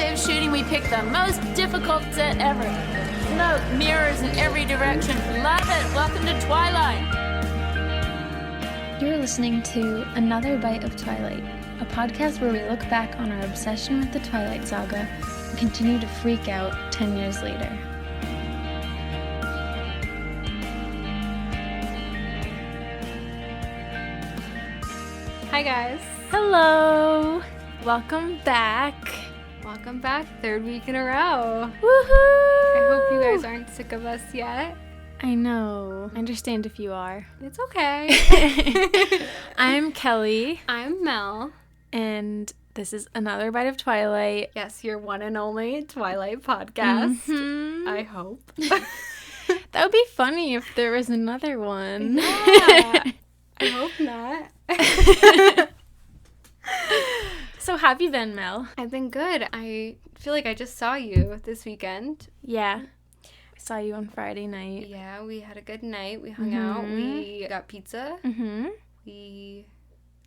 active shooting, we picked the most difficult set ever. Smoke, mirrors in every direction. Love it. Welcome to Twilight. You're listening to Another Bite of Twilight, a podcast where we look back on our obsession with the Twilight saga and continue to freak out 10 years later. Hi guys. Hello! Welcome back. Welcome back, third week in a row. Woohoo! I hope you guys aren't sick of us yet. I know. I understand if you are. It's okay. I'm Kelly. I'm Mel. And this is Another Bite of Twilight. Yes, your one and only Twilight podcast. Mm-hmm. I hope. That would be funny if there was another one. Yeah. I hope not. So, how have you been, Mel? I've been good. I feel like I just saw you this weekend. Yeah. I saw you on Friday night. Yeah, we had a good night. We hung out. We got pizza. Mm-hmm. We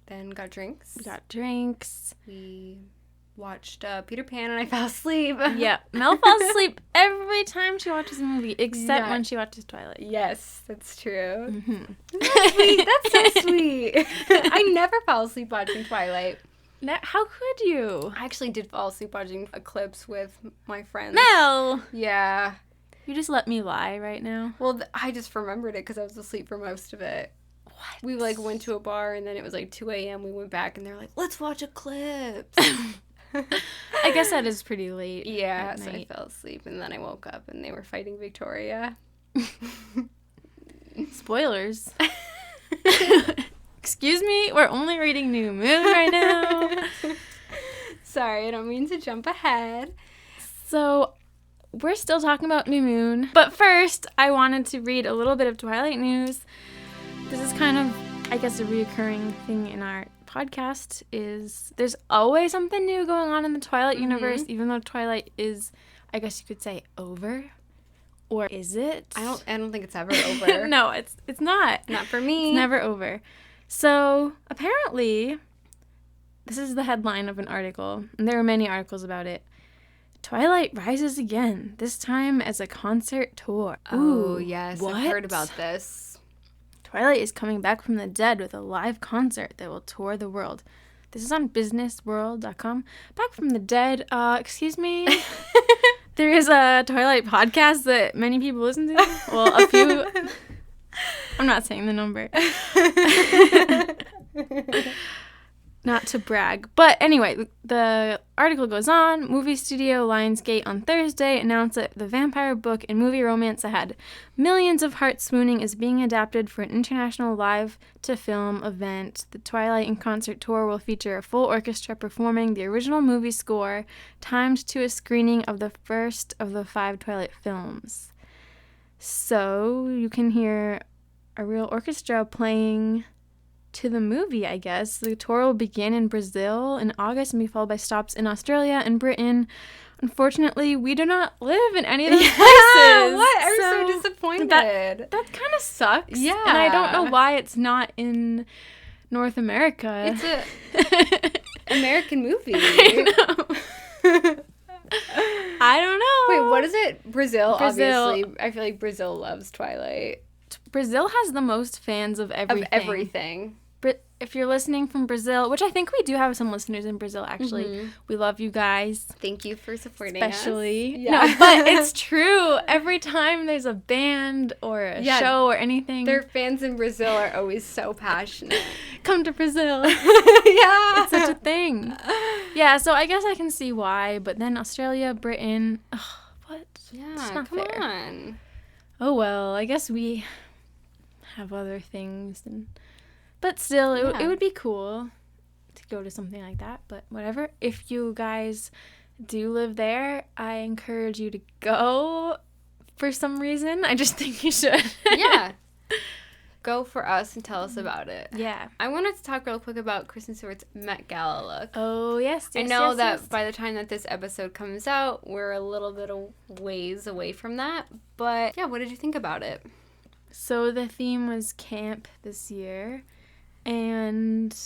then got drinks. We got drinks. We watched Peter Pan and I fell asleep. Yeah. Mel falls asleep every time she watches a movie, except when she watches Twilight. Yes, that's true. Mm-hmm. That's sweet. That's so sweet. I never fall asleep watching Twilight. How could you? I actually did fall asleep watching Eclipse with my friends. Mel! Yeah. You just let me lie right now. Well, I just remembered it because I was asleep for most of it. What? We, went to a bar, and then it was, 2 a.m. We went back, and they're like, let's watch Eclipse. I guess that is pretty late. Yeah, at so night. I fell asleep, and then I woke up, and they were fighting Victoria. Spoilers. Excuse me, we're only reading New Moon right now. Sorry, I don't mean to jump ahead. So, we're still talking about New Moon. But first, I wanted to read a little bit of Twilight news. This is kind of, I guess, a reoccurring thing in our podcast is there's always something new going on in the Twilight universe, even though Twilight is, I guess you could say, over. Or is it? I don't think it's ever over. No, it's not. Not for me. It's never over. So, apparently, this is the headline of an article, and there are many articles about it. Twilight rises again, this time as a concert tour. Oh, yes. what? I've heard about this. Twilight is coming back from the dead with a live concert that will tour the world. This is on businessworld.com. Back from the dead, excuse me? There is a Twilight podcast that many people listen to. Well, a few... I'm not saying the number. Not to brag. But anyway, the article goes on. Movie studio Lionsgate on Thursday announced that the vampire book and movie romance that had millions of hearts swooning is being adapted for an international live-to-film event. The Twilight in Concert Tour will feature a full orchestra performing the original movie score, timed to a screening of the first of the 5 Twilight films. So you can hear a real orchestra playing to the movie, I guess. The tour will begin in Brazil in August and be followed by stops in Australia and Britain. Unfortunately, we do not live in any of those places. What? I'm so disappointed. That kind of sucks. Yeah. And I don't know why it's not in North America. It's a American movie. I know. I don't know. Wait, what is it? Brazil, Brazil. obviously. I feel like Brazil loves Twilight. Brazil has the most fans of everything. Of everything. If you're listening from Brazil, which I think we do have some listeners in Brazil, actually. We love you guys. Thank you for supporting Especially. us. Yeah. No, but it's true. Every time there's a band or a show or anything. Their fans in Brazil are always so passionate. Come to Brazil. Yeah. It's such a thing. Yeah, so I guess I can see why. But then Australia, Britain. Ugh, what? Yeah, It's not come fair. on. Oh, well, I guess we have other things. But still, it would be cool to go to something like that. But whatever. If you guys do live there, I encourage you to go for some reason. I just think you should. Yeah. Go for us and tell us about it. Yeah. I wanted to talk real quick about Kristen Stewart's Met Gala look. Oh, yes. I know that by the time that this episode comes out, we're a little bit of ways away from that. But yeah, what did you think about it? So the theme was camp this year. And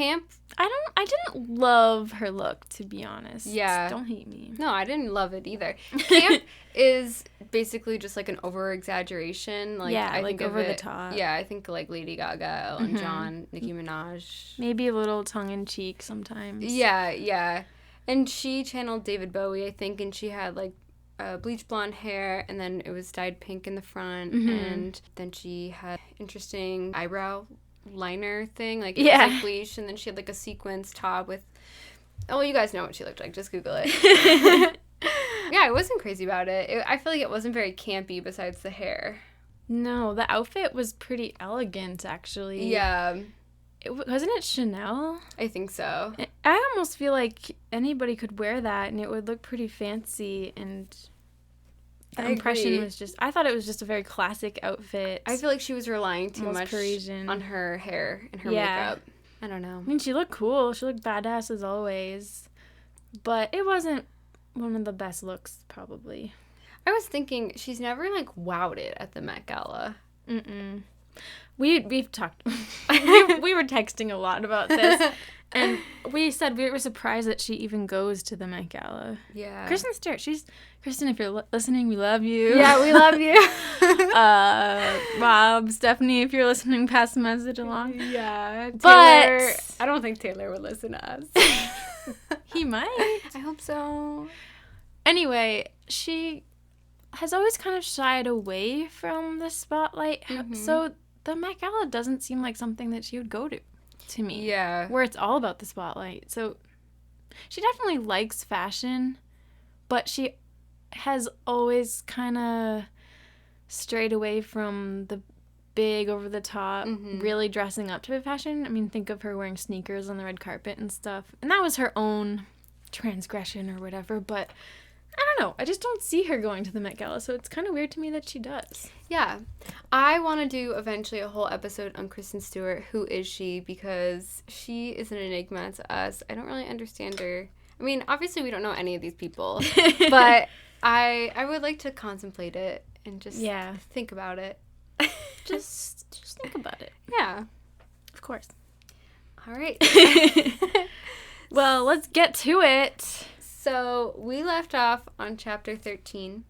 camp. I didn't love her look, to be honest. Yeah. Don't hate me. No, I didn't love it either. Camp is basically just like an over-exaggeration. Like, Yeah, I like think of over the it- top. Yeah, I think like Lady Gaga, Elton John, Nicki Minaj. Maybe a little tongue-in-cheek sometimes. Yeah. And she channeled David Bowie, I think, and she had like bleach blonde hair, and then it was dyed pink in the front, and then she had interesting eyebrow liner thing, like it was like bleach, and then she had like a sequins top with, oh, you guys know what she looked like, just Google it. Yeah, I wasn't crazy about it. I feel like it wasn't very campy besides the hair. No, the outfit was pretty elegant, actually. Yeah, Wasn't it Chanel? I think so. I almost feel like anybody could wear that and it would look pretty fancy, and the impression agree. was just, I thought it was just a very classic outfit. I feel like she was relying too Almost much Parisian. on her hair and her Yeah. makeup. I don't know. I mean, she looked cool. She looked badass as always. But it wasn't one of the best looks, probably. I was thinking she's never like wowed it at the Met Gala. Mm-mm. We've talked. we were texting a lot about this. And we said we were surprised that she even goes to the Met Gala. Yeah. Kristen Stewart, Kristen, if you're listening, we love you. Yeah, we love you. Rob, Stephanie, if you're listening, pass the message along. Yeah. But- Taylor, I don't think Taylor would listen to us. He might. I hope so. Anyway, she has always kind of shied away from the spotlight. So the Met Gala doesn't seem like something that she would go to me. Yeah. Where it's all about the spotlight. So she definitely likes fashion, but she has always kind of strayed away from the big, over-the-top, really dressing up to fashion. I mean, think of her wearing sneakers on the red carpet and stuff. And that was her own transgression or whatever, but I don't know. I just don't see her going to the Met Gala, so it's kind of weird to me that she does. Yeah. I want to do eventually a whole episode on Kristen Stewart. Who is she? Because she is an enigma to us. I don't really understand her. I mean, obviously we don't know any of these people, but I would like to contemplate it and just think about it. Just think about it. Yeah. Of course. All right. Well, let's get to it. So we left off on chapter 13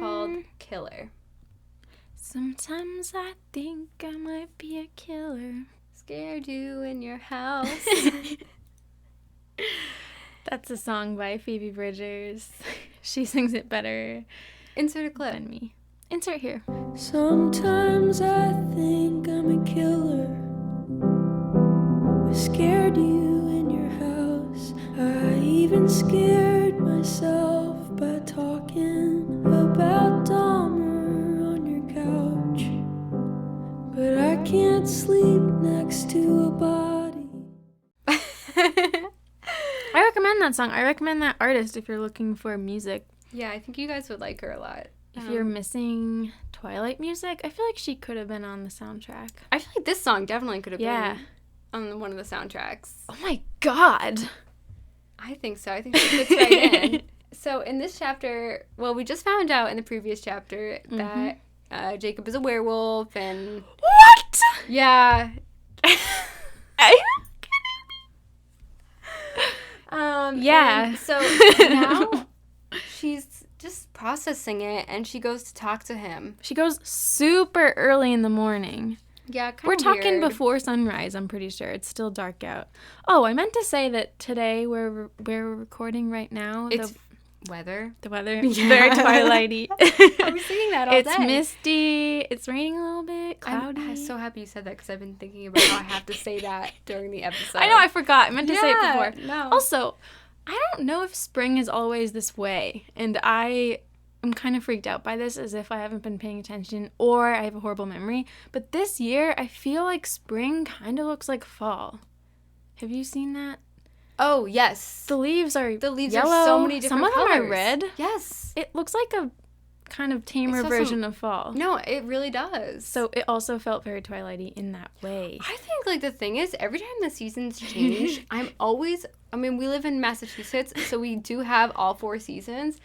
called Killer. Sometimes I think I might be a killer. Scared you in your house. That's a song by Phoebe Bridgers. She sings it better Insert a clip. than me. Insert here. Sometimes I think I'm a killer. I scared you in your house. I even scared myself by talking about Dahmer on your couch. But I can't sleep next to a body. I recommend that song. I recommend that artist if you're looking for music. Yeah, I think you guys would like her a lot. If you're missing Twilight music, I feel like she could have been on the soundtrack. I feel like this song definitely could have Yeah. been on one of the soundtracks. Oh my god. I think so. I think she fits right in. So in this chapter, well, we just found out in the previous chapter that Jacob is a werewolf, and What? yeah. Are you Yeah. and so now she's just processing it, and she goes to talk to him. She goes super early in the morning. Yeah, kind We're of talking weird. before sunrise, I'm pretty sure. It's still dark out. Oh, I meant to say that today we're recording right now. It's weather. The weather. Yeah. Very twilighty. I was thinking that all It's day. misty. It's raining a little bit. Cloudy. I'm so happy you said that, because I've been thinking about how I have to say that during the episode. I know, I forgot. I meant to say it Yeah, before. no. Also, I don't know if spring is always this way. And I'm kind of freaked out by this, as if I haven't been paying attention or I have a horrible memory. But this year, I feel like spring kind of looks like fall. Have you seen that? Oh, yes. The leaves are Yellow. are So many different Some of them colors. are red. Yes. It looks like a kind of tamer It's version of fall. No, it really does. So it also felt very twilighty in that way. I think, like, the thing is, every time the seasons change, we live in Massachusetts, so we do have all 4 seasons,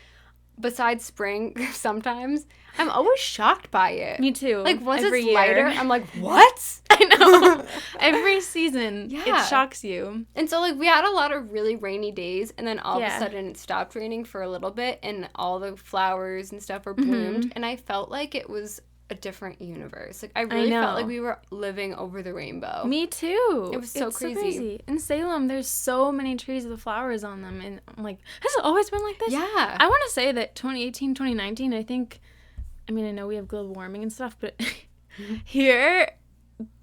besides spring, sometimes, I'm always shocked by it. Me too. Like, once Every it's year. lighter, I'm like, what? I know. Every season, Yeah. it shocks you. And so, like, we had a lot of really rainy days, and then all of Yeah. a sudden it stopped raining for a little bit, and all the flowers and stuff were bloomed, and I felt like it was a different universe. Like, I really know. felt like we were living over the rainbow. Me too. It was so It's crazy. In Salem, there's so many trees with flowers on them. And I'm like, has it always been like this? Yeah. I want to say that 2018, 2019, I know we have global warming and stuff, but here,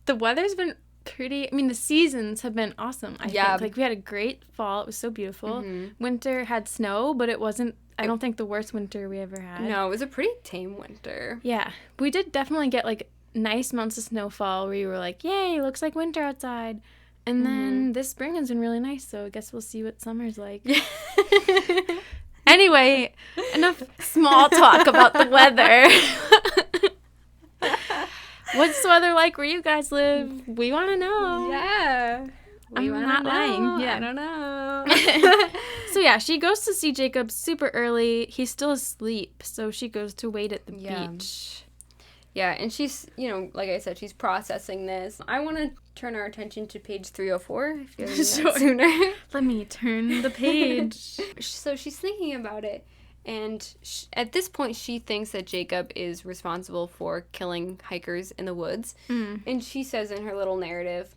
the weather's been pretty, the seasons have been awesome, I think. Like, we had a great fall. It was so beautiful. Winter had snow, but it wasn't, I don't think, the worst winter we ever had. No, it was a pretty tame winter. Yeah. We did definitely get, like, nice months of snowfall where you were like, yay, looks like winter outside. And then this spring has been really nice, so I guess we'll see what summer's like. Anyway, enough small talk about the weather. What's the weather like where you guys live? We want to know. Yeah. I'm not lying. Yeah. I don't know. So yeah, she goes to see Jacob super early. He's still asleep, so she goes to wait at the beach. Yeah, and she's, like I said, she's processing this. I want to turn our attention to page 304, if you're Sure. sooner. Let me turn the page. So she's thinking about it, and at this point, she thinks that Jacob is responsible for killing hikers in the woods. And she says in her little narrative,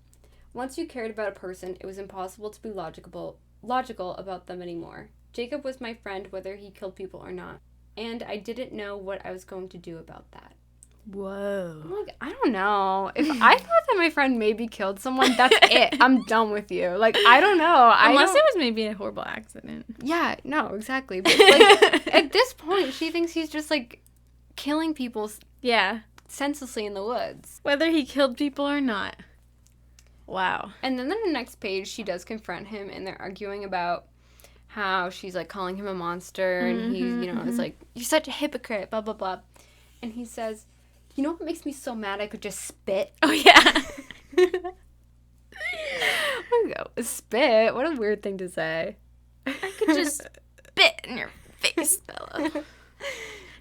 once you cared about a person, it was impossible to be logical about them anymore. Jacob was my friend, whether he killed people or not, and I didn't know what I was going to do about that. Whoa. I'm like, I don't know. If I thought that my friend maybe killed someone, that's it. I'm done with you. Like, I don't know. Unless it was maybe a horrible accident. Yeah, no, exactly. But, like, at this point, she thinks he's just, like, killing people Yeah. senselessly in the woods. Whether he killed people or not. Wow. And then on the next page, she does confront him, and they're arguing about how she's, like, calling him a monster, and he, is like, you're such a hypocrite, blah, blah, blah. And he says, you know what makes me so mad I could just spit? Oh, yeah. Spit? What a weird thing to say. I could just spit in your face, Bella.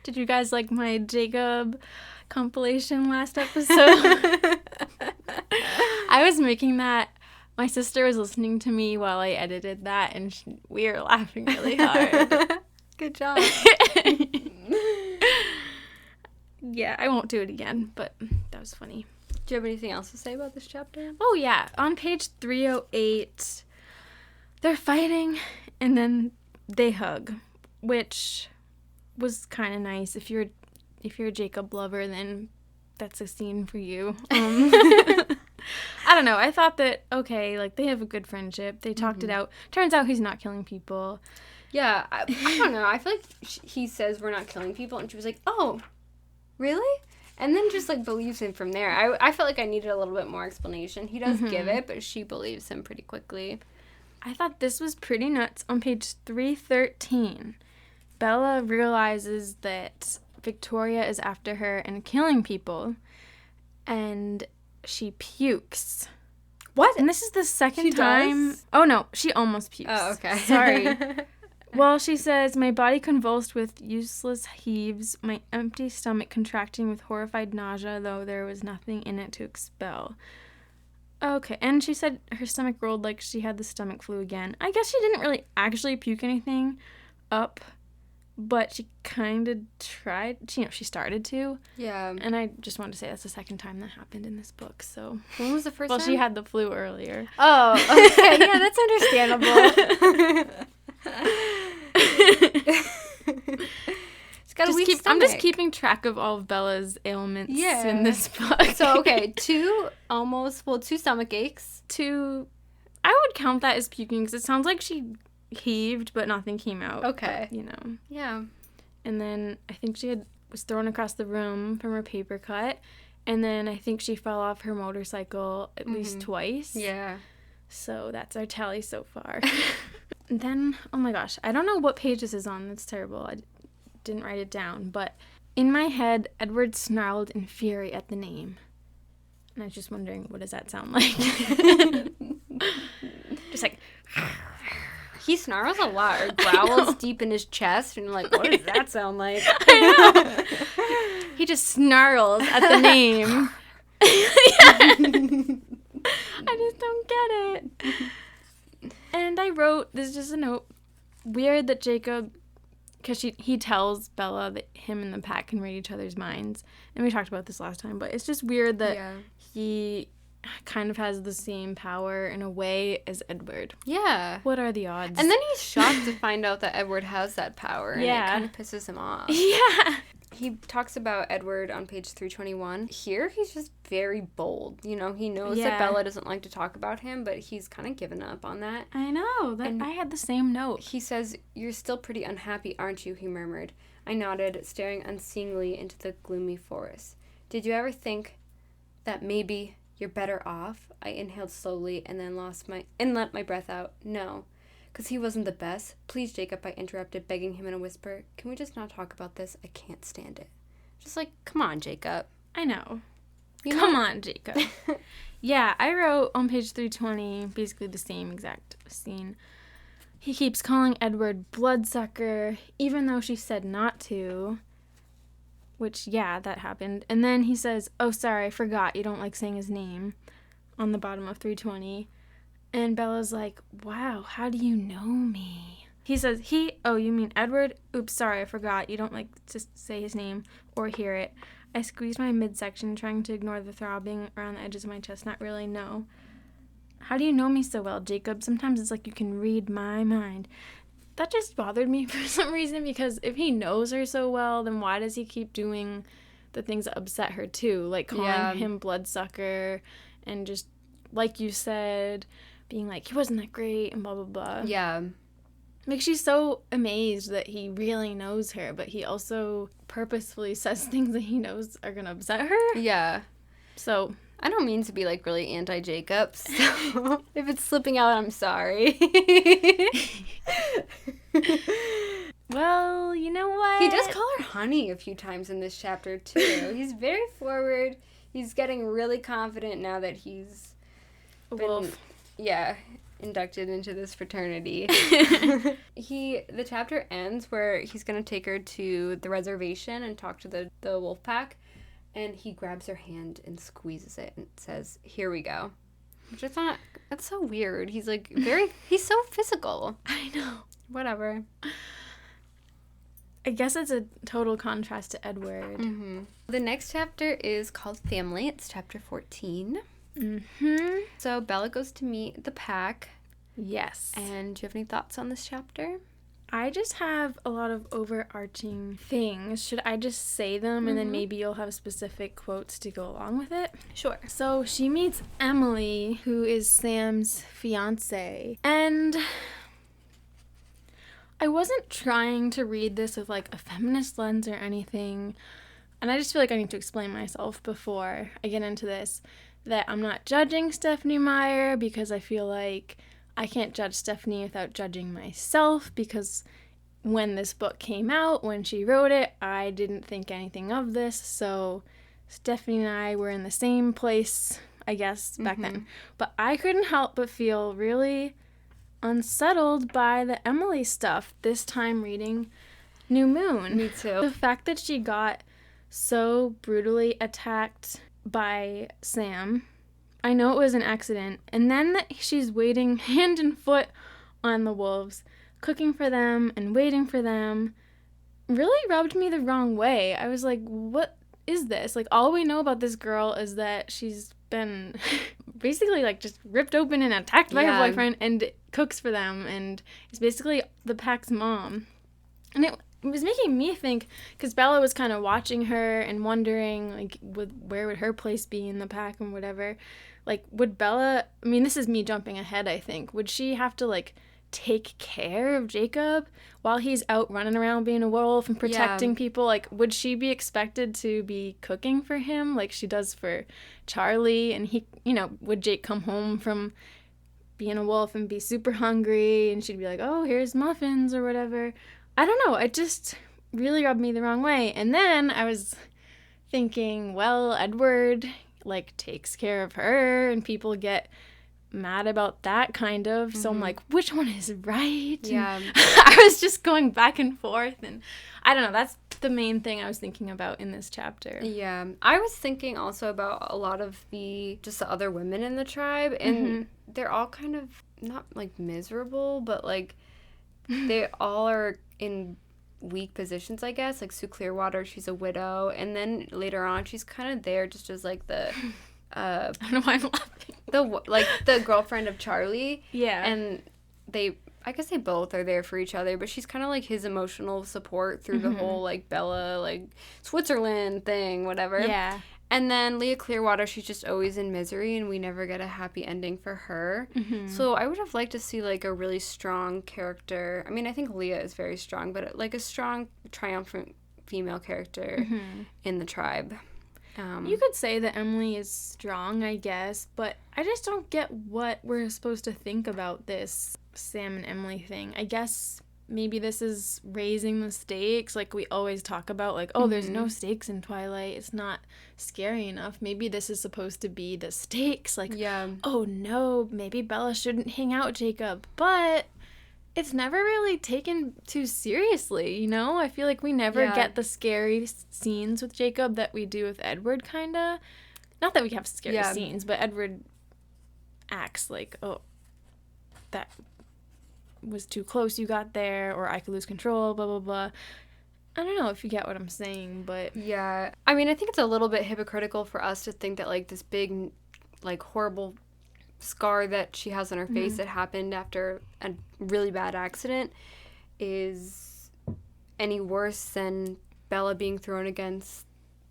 Did you guys like my Jacob compilation last episode? I was making that. My sister was listening to me while I edited that, and we were laughing really hard. Good job. Yeah, I won't do it again, but that was funny. Do you have anything else to say about this chapter? Oh, yeah. On page 308, they're fighting, and then they hug, which was kind of nice. If you're a Jacob lover, then that's a scene for you. I don't know. I thought that, okay, like, they have a good friendship. They talked it out. Turns out he's not killing people. Yeah, I don't know. I feel like he says we're not killing people, and she was like, oh, really? And then just, like, believes him from there. I felt like I needed a little bit more explanation. He does give it, but she believes him pretty quickly. I thought this was pretty nuts. On page 313, Bella realizes that Victoria is after her and killing people, and she pukes. What? And this is the second She time. does? Oh, no. She almost pukes. Oh, okay. Sorry. Well, she says, my body convulsed with useless heaves, my empty stomach contracting with horrified nausea, though there was nothing in it to expel. Okay, and she said her stomach rolled like she had the stomach flu again. I guess she didn't really actually puke anything up, but she kind of tried. She started to. Yeah. And I just wanted to say that's the second time that happened in this book, so. When was the first Well, time? she had the flu earlier. Oh, okay. Yeah, that's understandable. It's got a weak stomach. I'm just keeping track of all of Bella's ailments in this book. So, okay, two stomach aches. I would count that as puking because it sounds like she heaved, but nothing came out. Okay. But, Yeah. And then I think she was thrown across the room from her paper cut. And then I think she fell off her motorcycle at least twice. Yeah. So that's our tally so far. Then, oh my gosh, I don't know what page this is on. That's terrible. I didn't write it down. But in my head, Edward snarled in fury at the name. And I was just wondering, what does that sound like? Just like, He snarls a lot or growls deep in his chest, and you're like, what does that sound like? He just snarls at the name. I just don't get it. And I wrote, this is just a note, weird that Jacob, because he tells Bella that him and the pack can read each other's minds. And we talked about this last time, but it's just weird that he kind of has the same power in a way as Edward. Yeah. What are the odds? And then he's shocked to find out that Edward has that power, and it kind of pisses him off. Yeah. He talks about Edward on page 321. Here, he's just very bold. You know, he knows that Bella doesn't like to talk about him, but he's kind of given up on that. I know. I had the same note. He says, "You're still pretty unhappy, aren't you?" he murmured. I nodded, staring unseeingly into the gloomy forest. Did you ever think that maybe you're better off? I inhaled slowly and then let my breath out. No. Because he wasn't the best. Please, Jacob, I interrupted, begging him in a whisper. Can we just not talk about this? I can't stand it. Just like, come on, Jacob. I know. Come on, Jacob. Yeah, I wrote on page 320 basically the same exact scene. He keeps calling Edward bloodsucker, even though she said not to. Which, yeah, that happened. And then he says, oh, sorry, I forgot. You don't like saying his name on the bottom of 320. And Bella's like, wow, how do you know me? He says, oh, you mean Edward? Oops, sorry, I forgot. You don't like to say his name or hear it. I squeezed my midsection, trying to ignore the throbbing around the edges of my chest. Not really, no. How do you know me so well, Jacob? Sometimes it's like you can read my mind. That just bothered me for some reason, because if he knows her so well, then why does he keep doing the things that upset her too? Like calling him bloodsucker and just, like you said, being like, he wasn't that great and blah, blah, blah. Yeah. Like, she's so amazed that he really knows her, but he also purposefully says things that he knows are going to upset her. Yeah. So, I don't mean to be, like, really anti-Jacob, so if it's slipping out, I'm sorry. well, you know what? He does call her honey a few times in this chapter, too. He's very forward. He's getting really confident now that he's been, inducted into this fraternity. The chapter ends where he's going to take her to the reservation and talk to the wolf pack, and he grabs her hand and squeezes it and says, here we go. Which I thought, that's so weird. He's like he's so physical. I know. Whatever. I guess it's a total contrast to Edward. Mm-hmm. The next chapter is called Family. It's chapter 14. Mm-hmm. So Bella goes to meet the pack. Yes. And do you have any thoughts on this chapter? I just have a lot of overarching things. Should I just say them and then maybe you'll have specific quotes to go along with it? Sure. So she meets Emily, who is Sam's fiance. And I wasn't trying to read this with like a feminist lens or anything. And I just feel like I need to explain myself before I get into this. That I'm not judging Stephanie Meyer, because I feel like I can't judge Stephanie without judging myself, because when this book came out, when she wrote it, I didn't think anything of this. So Stephanie and I were in the same place, I guess, back then. But I couldn't help but feel really unsettled by the Emily stuff this time reading New Moon. Me too. The fact that she got so brutally attacked by Sam. I know it was an accident. And then that she's waiting hand and foot on the wolves, cooking for them and waiting for them, really rubbed me the wrong way. I was like, what is this? Like, all we know about this girl is that she's been basically like just ripped open and attacked by her boyfriend and cooks for them and is basically the pack's mom. And it was making me think, because Bella was kind of watching her and wondering, like, where would her place be in the pack and whatever. Like, would Bella, I mean, this is me jumping ahead, I think. Would she have to, like, take care of Jacob while he's out running around being a wolf and protecting people? Like, would she be expected to be cooking for him like she does for Charlie? And he, would Jake come home from being a wolf and be super hungry and she'd be like, oh, here's muffins or whatever? I don't know. It just really rubbed me the wrong way. And then I was thinking, well, Edward, like, takes care of her and people get mad about that, kind of. So I'm like, which one is right? Yeah. And I was just going back and forth, and I don't know. That's the main thing I was thinking about in this chapter. Yeah. I was thinking also about a lot of the other women in the tribe, and they're all kind of not like miserable, but like they all are in weak positions, I guess. Like Sue Clearwater, she's a widow, and then later on she's kind of there just as like the I don't know why I'm laughing. the girlfriend of Charlie. Yeah. And I guess they both are there for each other, but she's kind of like his emotional support through the whole like Bella like Switzerland thing, whatever. Yeah. And then Leah Clearwater, she's just always in misery, and we never get a happy ending for her. So I would have liked to see, like, a really strong character. I mean, I think Leah is very strong, but, like, a strong, triumphant female character in the tribe. You could say that Emily is strong, I guess, but I just don't get what we're supposed to think about this Sam and Emily thing. I guess maybe this is raising the stakes, like we always talk about, like, oh, there's no stakes in Twilight. It's not scary enough. Maybe this is supposed to be the stakes, like, oh, no, maybe Bella shouldn't hang out with Jacob. But it's never really taken too seriously, you know? I feel like we never get the scary scenes with Jacob that we do with Edward, kind of. Not that we have scary scenes, but Edward acts like, oh, that was too close, you got there, or I could lose control, blah, blah, blah. I don't know if you get what I'm saying, but... Yeah. I mean, I think it's a little bit hypocritical for us to think that, like, this big, like, horrible scar that she has on her face that happened after a really bad accident is any worse than Bella being thrown against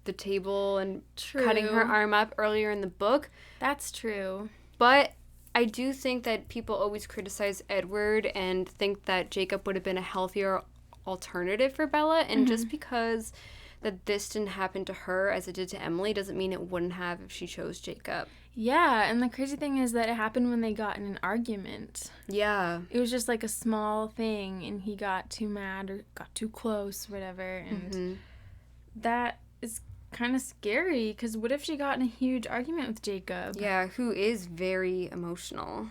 the table and cutting her arm up earlier in the book. That's true. But I do think that people always criticize Edward and think that Jacob would have been a healthier alternative for Bella, and just because that this didn't happen to her as it did to Emily doesn't mean it wouldn't have if she chose Jacob. Yeah, and the crazy thing is that it happened when they got in an argument. Yeah. It was just like a small thing, and he got too mad or got too close, whatever, and that is kind of scary, because what if she got in a huge argument with Jacob? Yeah, who is very emotional.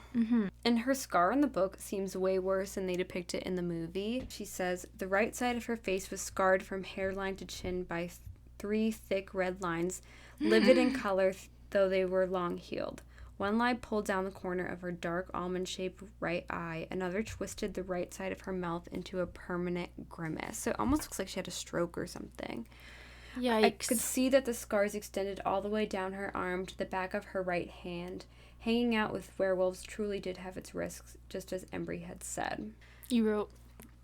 And her scar in the book seems way worse than they depict it in the movie. She says, the right side of her face was scarred from hairline to chin by 3 thick red lines, livid in color, though they were long healed. One line pulled down the corner of her dark almond-shaped right eye. Another twisted the right side of her mouth into a permanent grimace. So it almost looks like she had a stroke or something. Yikes. I could see that the scars extended all the way down her arm to the back of her right hand. Hanging out with werewolves truly did have its risks, just as Embry had said. You wrote,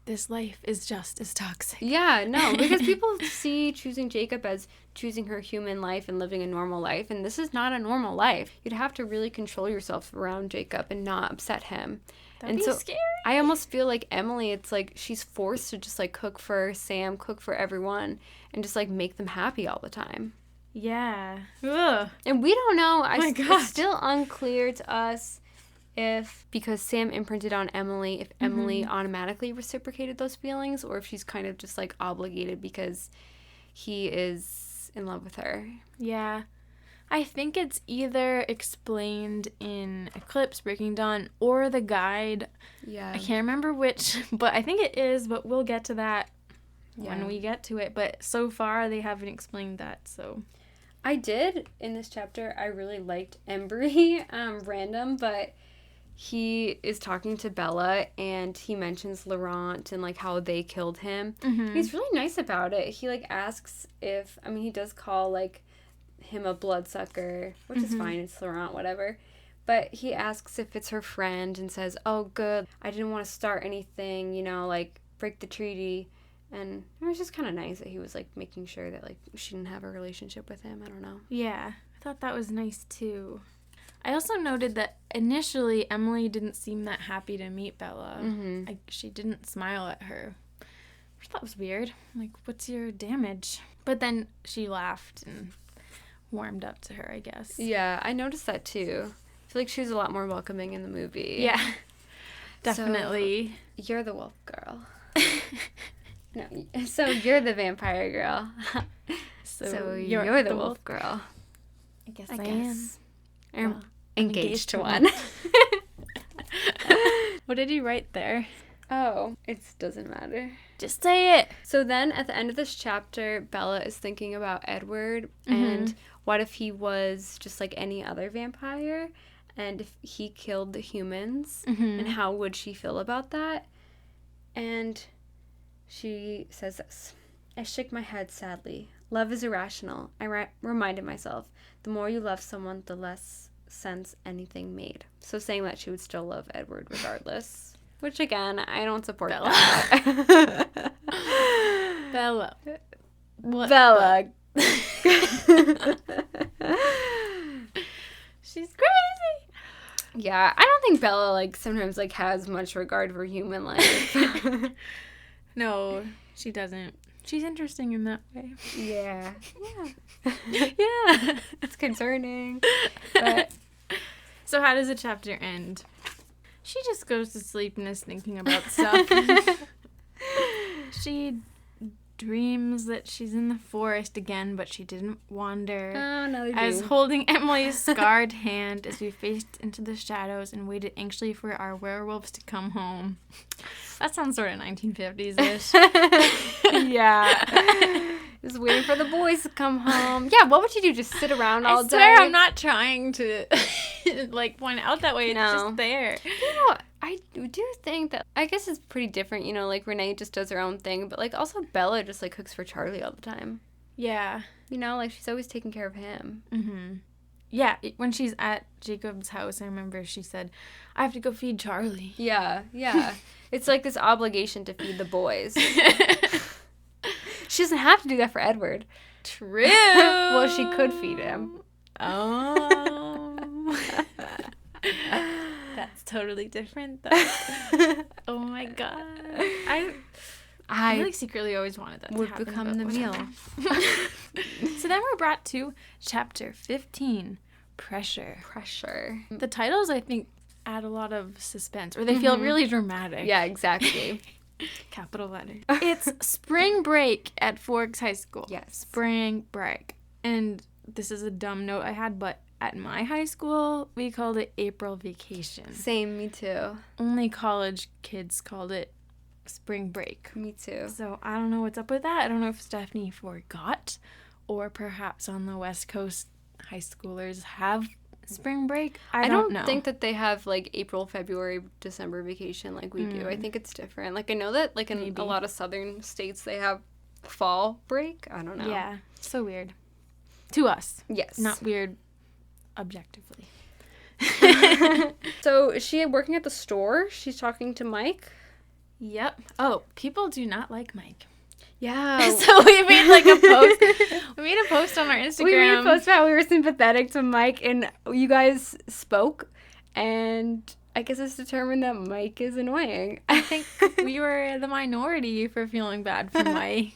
this life is just as toxic. Yeah, no, because people see choosing Jacob as choosing her human life and living a normal life, and this is not a normal life. You'd have to really control yourself around Jacob and not upset him. That'd be scary. I almost feel like Emily, it's like she's forced to just like cook for Sam, cook for everyone, and just like make them happy all the time. Yeah. Ugh. And we don't know. God. It's still unclear to us if, because Sam imprinted on Emily, if Emily automatically reciprocated those feelings, or if she's kind of just like obligated because he is in love with her. Yeah. I think it's either explained in Eclipse, Breaking Dawn, or the guide. Yeah. I can't remember which, but I think it is, but we'll get to that when we get to it. But so far, they haven't explained that, so... I did, in this chapter, I really liked Embry, random, but he is talking to Bella, and he mentions Laurent and, like, how they killed him. He's really nice about it. He, like, asks if, I mean, he does call, like, him a bloodsucker, which is fine, it's Laurent, whatever. But he asks if it's her friend and says, oh, good, I didn't want to start anything, you know, like, break the treaty. And it was just kind of nice that he was, like, making sure that, like, she didn't have a relationship with him. I don't know. Yeah, I thought that was nice, too. I also noted that initially Emily didn't seem that happy to meet Bella. She didn't smile at her, which I thought was weird. Like, what's your damage? But then she laughed and warmed up to her, I guess. Yeah, I noticed that, too. I feel like she was a lot more welcoming in the movie. Yeah, definitely. So, you're the wolf girl. No, so you're the vampire girl. So you're the wolf girl. I guess I am. Well, engaged to one. What did you write there? Oh, it doesn't matter. Just say it. So then at the end of this chapter, Bella is thinking about Edward and what if he was just like any other vampire and if he killed the humans and how would she feel about that? And she says this. I shook my head sadly. Love is irrational. I reminded myself, the more you love someone, the less sense anything made. So saying that she would still love Edward regardless. Which, again, I don't support that. Bella. What? Bella. She's crazy. Yeah, I don't think Bella, like, sometimes, like, has much regard for human life. No, she doesn't. She's interesting in that way. Yeah. Yeah. It's concerning. But So how does the chapter end? She just goes to sleep and is thinking about stuff. She dreams that she's in the forest again, but she didn't wander. oh, no, they As do. holding Emily's scarred hand as we faced into the shadows and waited anxiously for our werewolves to come home. That sounds sort of 1950s-ish. Yeah. Just waiting for the boys to come home. Yeah, what would you do? Just sit around all I day? swear I'm not trying to like point out that way. It's No. just there. You know, I do think that, I guess it's pretty different, you know, like Renee just does her own thing, but like also Bella just like cooks for Charlie all the time. Yeah. You know, like she's always taking care of him. Mm-hmm. Yeah, when she's at Jacob's house, I remember she said, I have to go feed Charlie. Yeah, yeah. It's like this obligation to feed the boys. She doesn't have to do that for Edward. True. Well, she could feed him. Oh. That's totally different, though. Oh my god. I really secretly always wanted that to would happen. become but the meal. whatever. So then we're brought to chapter 15, Pressure. Pressure. The titles, I think, add a lot of suspense, or they feel really dramatic. Yeah, exactly. Capital letters. It's spring break at Forks High School. Yes. Spring break. And this is a dumb note I had, but at my high school, we called it April vacation. Same, me too. Only college kids called it spring break. Me too. So I don't know what's up with that. I don't know if Stephanie forgot, or perhaps on the West Coast, high schoolers have spring break. I don't know. think that they have like April, February, December vacation like we do. I think it's different. Like I know that like in Maybe. a lot of southern states they have fall break. I don't know. Yeah, so weird. To us. Yes. Not weird objectively. So is she working at the store? She's talking to Mike? Yep. Oh, people do not like Mike. Yeah. So we made like a post. We made a post on our Instagram. We made a post about how we were sympathetic to Mike, and you guys spoke, and I guess it's determined that Mike is annoying. I think we were the minority for feeling bad for Mike.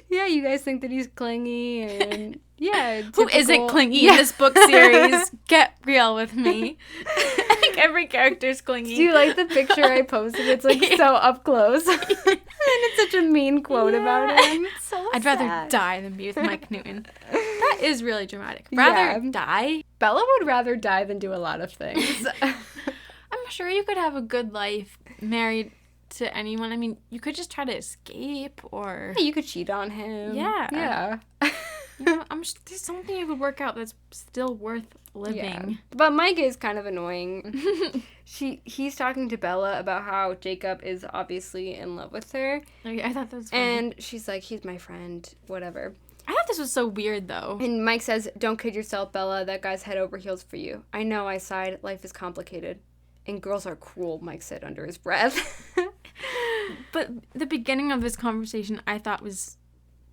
Yeah, you guys think that he's clingy, and yeah. Who isn't clingy in this book series? Get real with me. I think every character's clingy. Do you like the picture I posted? It's like so up close. And it's such a mean quote about him. It's so I'd sad. rather die than be with Mike Newton. That is really dramatic. Rather die? Bella would rather die than do a lot of things. I'm sure you could have a good life married to anyone. I mean, you could just try to escape or... You could cheat on him. Yeah. Yeah. You know, there's something you could work out that's still worth living. Yeah. But Mike is kind of annoying. He's talking to Bella about how Jacob is obviously in love with her. Okay, I thought that was funny. And she's like, he's my friend, whatever. I thought this was so weird, though. And Mike says, don't kid yourself, Bella. That guy's head over heels for you. I know, I sighed. Life is complicated. And girls are cruel, Mike said under his breath. But the beginning of this conversation I thought was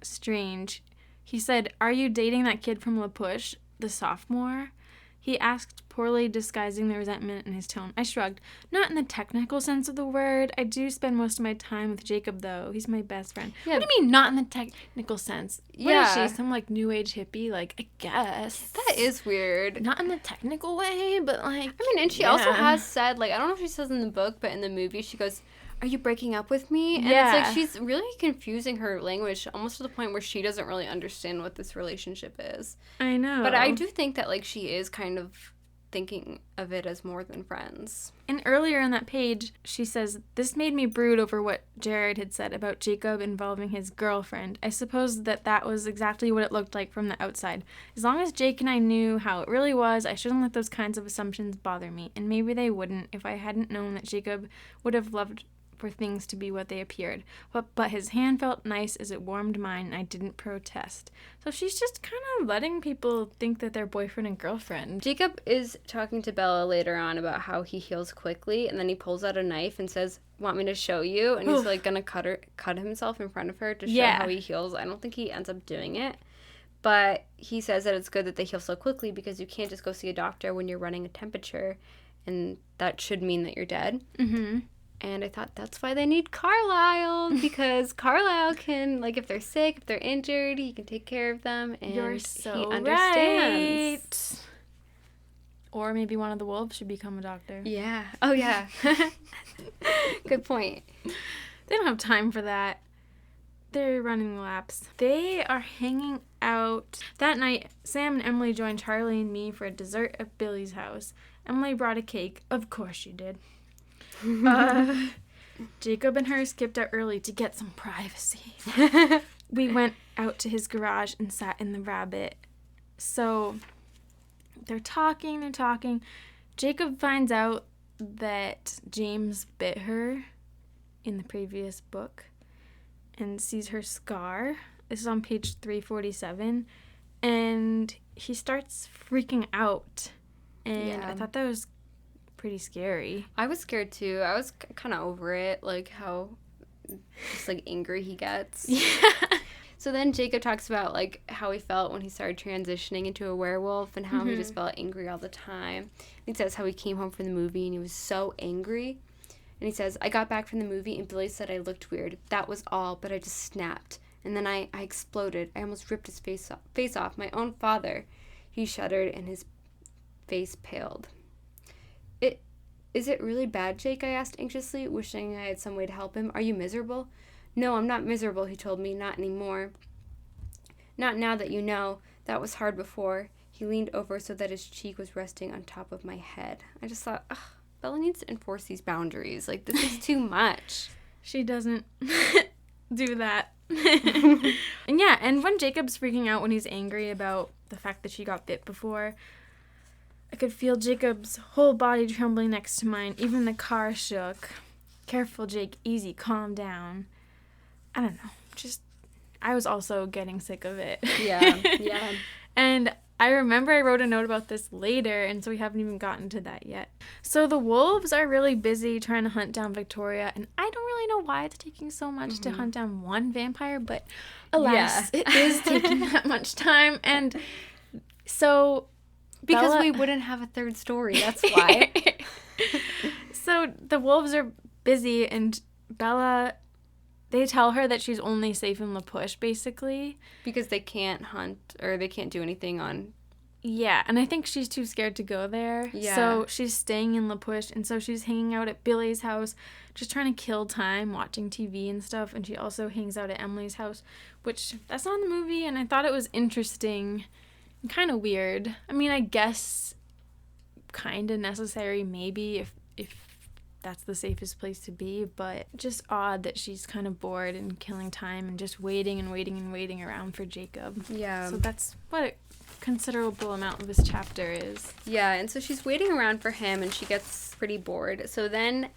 strange. He said, "Are you dating that kid from La Push, the sophomore?" He asked, poorly disguising the resentment in his tone. I shrugged. Not in the technical sense of the word. I do spend most of my time with Jacob, though. He's my best friend. Yeah. What do you mean, not in the technical sense? What Yeah. is she, some, like, new age hippie? Like, I guess. That is weird. Not in the technical way, but, like... I mean, and she also has said, like, I don't know if she says in the book, but in the movie, she goes, are you breaking up with me? And it's like she's really confusing her language almost to the point where she doesn't really understand what this relationship is. I know. But I do think that, like, she is kind of thinking of it as more than friends. And earlier in that page, she says, "This made me brood over what Jared had said about Jacob involving his girlfriend. I suppose that was exactly what it looked like from the outside. As long as Jake and I knew how it really was, I shouldn't let those kinds of assumptions bother me. And maybe they wouldn't if I hadn't known that Jacob would have loved for things to be what they appeared. But his hand felt nice as it warmed mine, and I didn't protest." So she's just kind of letting people think that they're boyfriend and girlfriend. Jacob is talking to Bella later on about how he heals quickly, and then he pulls out a knife and says, "Want me to show you?" And he's like gonna cut himself in front of her to show how he heals. I don't think he ends up doing it, but he says that it's good that they heal so quickly because you can't just go see a doctor when you're running a temperature, and that should mean that you're dead. Mm-hmm. And I thought that's why they need Carlisle, because Carlisle can, like, if they're sick, if they're injured, he can take care of them, and You're so he understands. right. Or maybe one of the wolves should become a doctor. Yeah. Oh, yeah. Good point. They don't have time for that. They're running laps. They are hanging out. That night, Sam and Emily joined Charlie and me for a dessert at Billy's house. Emily brought a cake. Of course she did. Jacob and her skipped out early to get some privacy. We went out to his garage and sat in the rabbit. So they're talking. Jacob finds out that James bit her in the previous book and sees her scar. This is on page 347. And he starts freaking out. And I thought that was pretty scary. I was scared too. I was kind of over it, like how just like angry he gets. Yeah. So then Jacob talks about like how he felt when he started transitioning into a werewolf and how he just felt angry all the time. He says how he came home from the movie and he was so angry. And he says, "I got back from the movie and Billy said I looked weird. That was all, but I just snapped. And then I exploded. I almost ripped his face off. My own father." He shuddered and his face paled. Is it really bad, Jake?" I asked anxiously, wishing I had some way to help him. "Are you miserable?" "No, I'm not miserable," he told me. "Not anymore. Not now that you know. That was hard before." He leaned over so that his cheek was resting on top of my head. I just thought, ugh, Bella needs to enforce these boundaries. Like, this is too much. She doesn't do that. And when Jacob's freaking out when he's angry about the fact that she got bit before, I could feel Jacob's whole body trembling next to mine. Even the car shook. "Careful, Jake. Easy. Calm down." I don't know. I was also getting sick of it. Yeah. And I remember I wrote a note about this later, and so we haven't even gotten to that yet. So the wolves are really busy trying to hunt down Victoria, and I don't really know why it's taking so much to hunt down one vampire, but alas, it is taking that much time. And so... Because Bella... we wouldn't have a third story, that's why. So the wolves are busy, and Bella... They tell her that she's only safe in La Push, basically. Because they can't hunt, or they can't do anything on... Yeah, and I think she's too scared to go there. Yeah. So she's staying in La Push, and so she's hanging out at Billy's house, just trying to kill time, watching TV and stuff, and she also hangs out at Emily's house, which, that's not in the movie, and I thought it was interesting and kind of weird. I mean, I guess kind of necessary, maybe, if that's the safest place to be, but just odd that she's kind of bored and killing time and just waiting around for Jacob. Yeah. So that's what a considerable amount of this chapter is. Yeah, and so she's waiting around for him, and she gets pretty bored. So then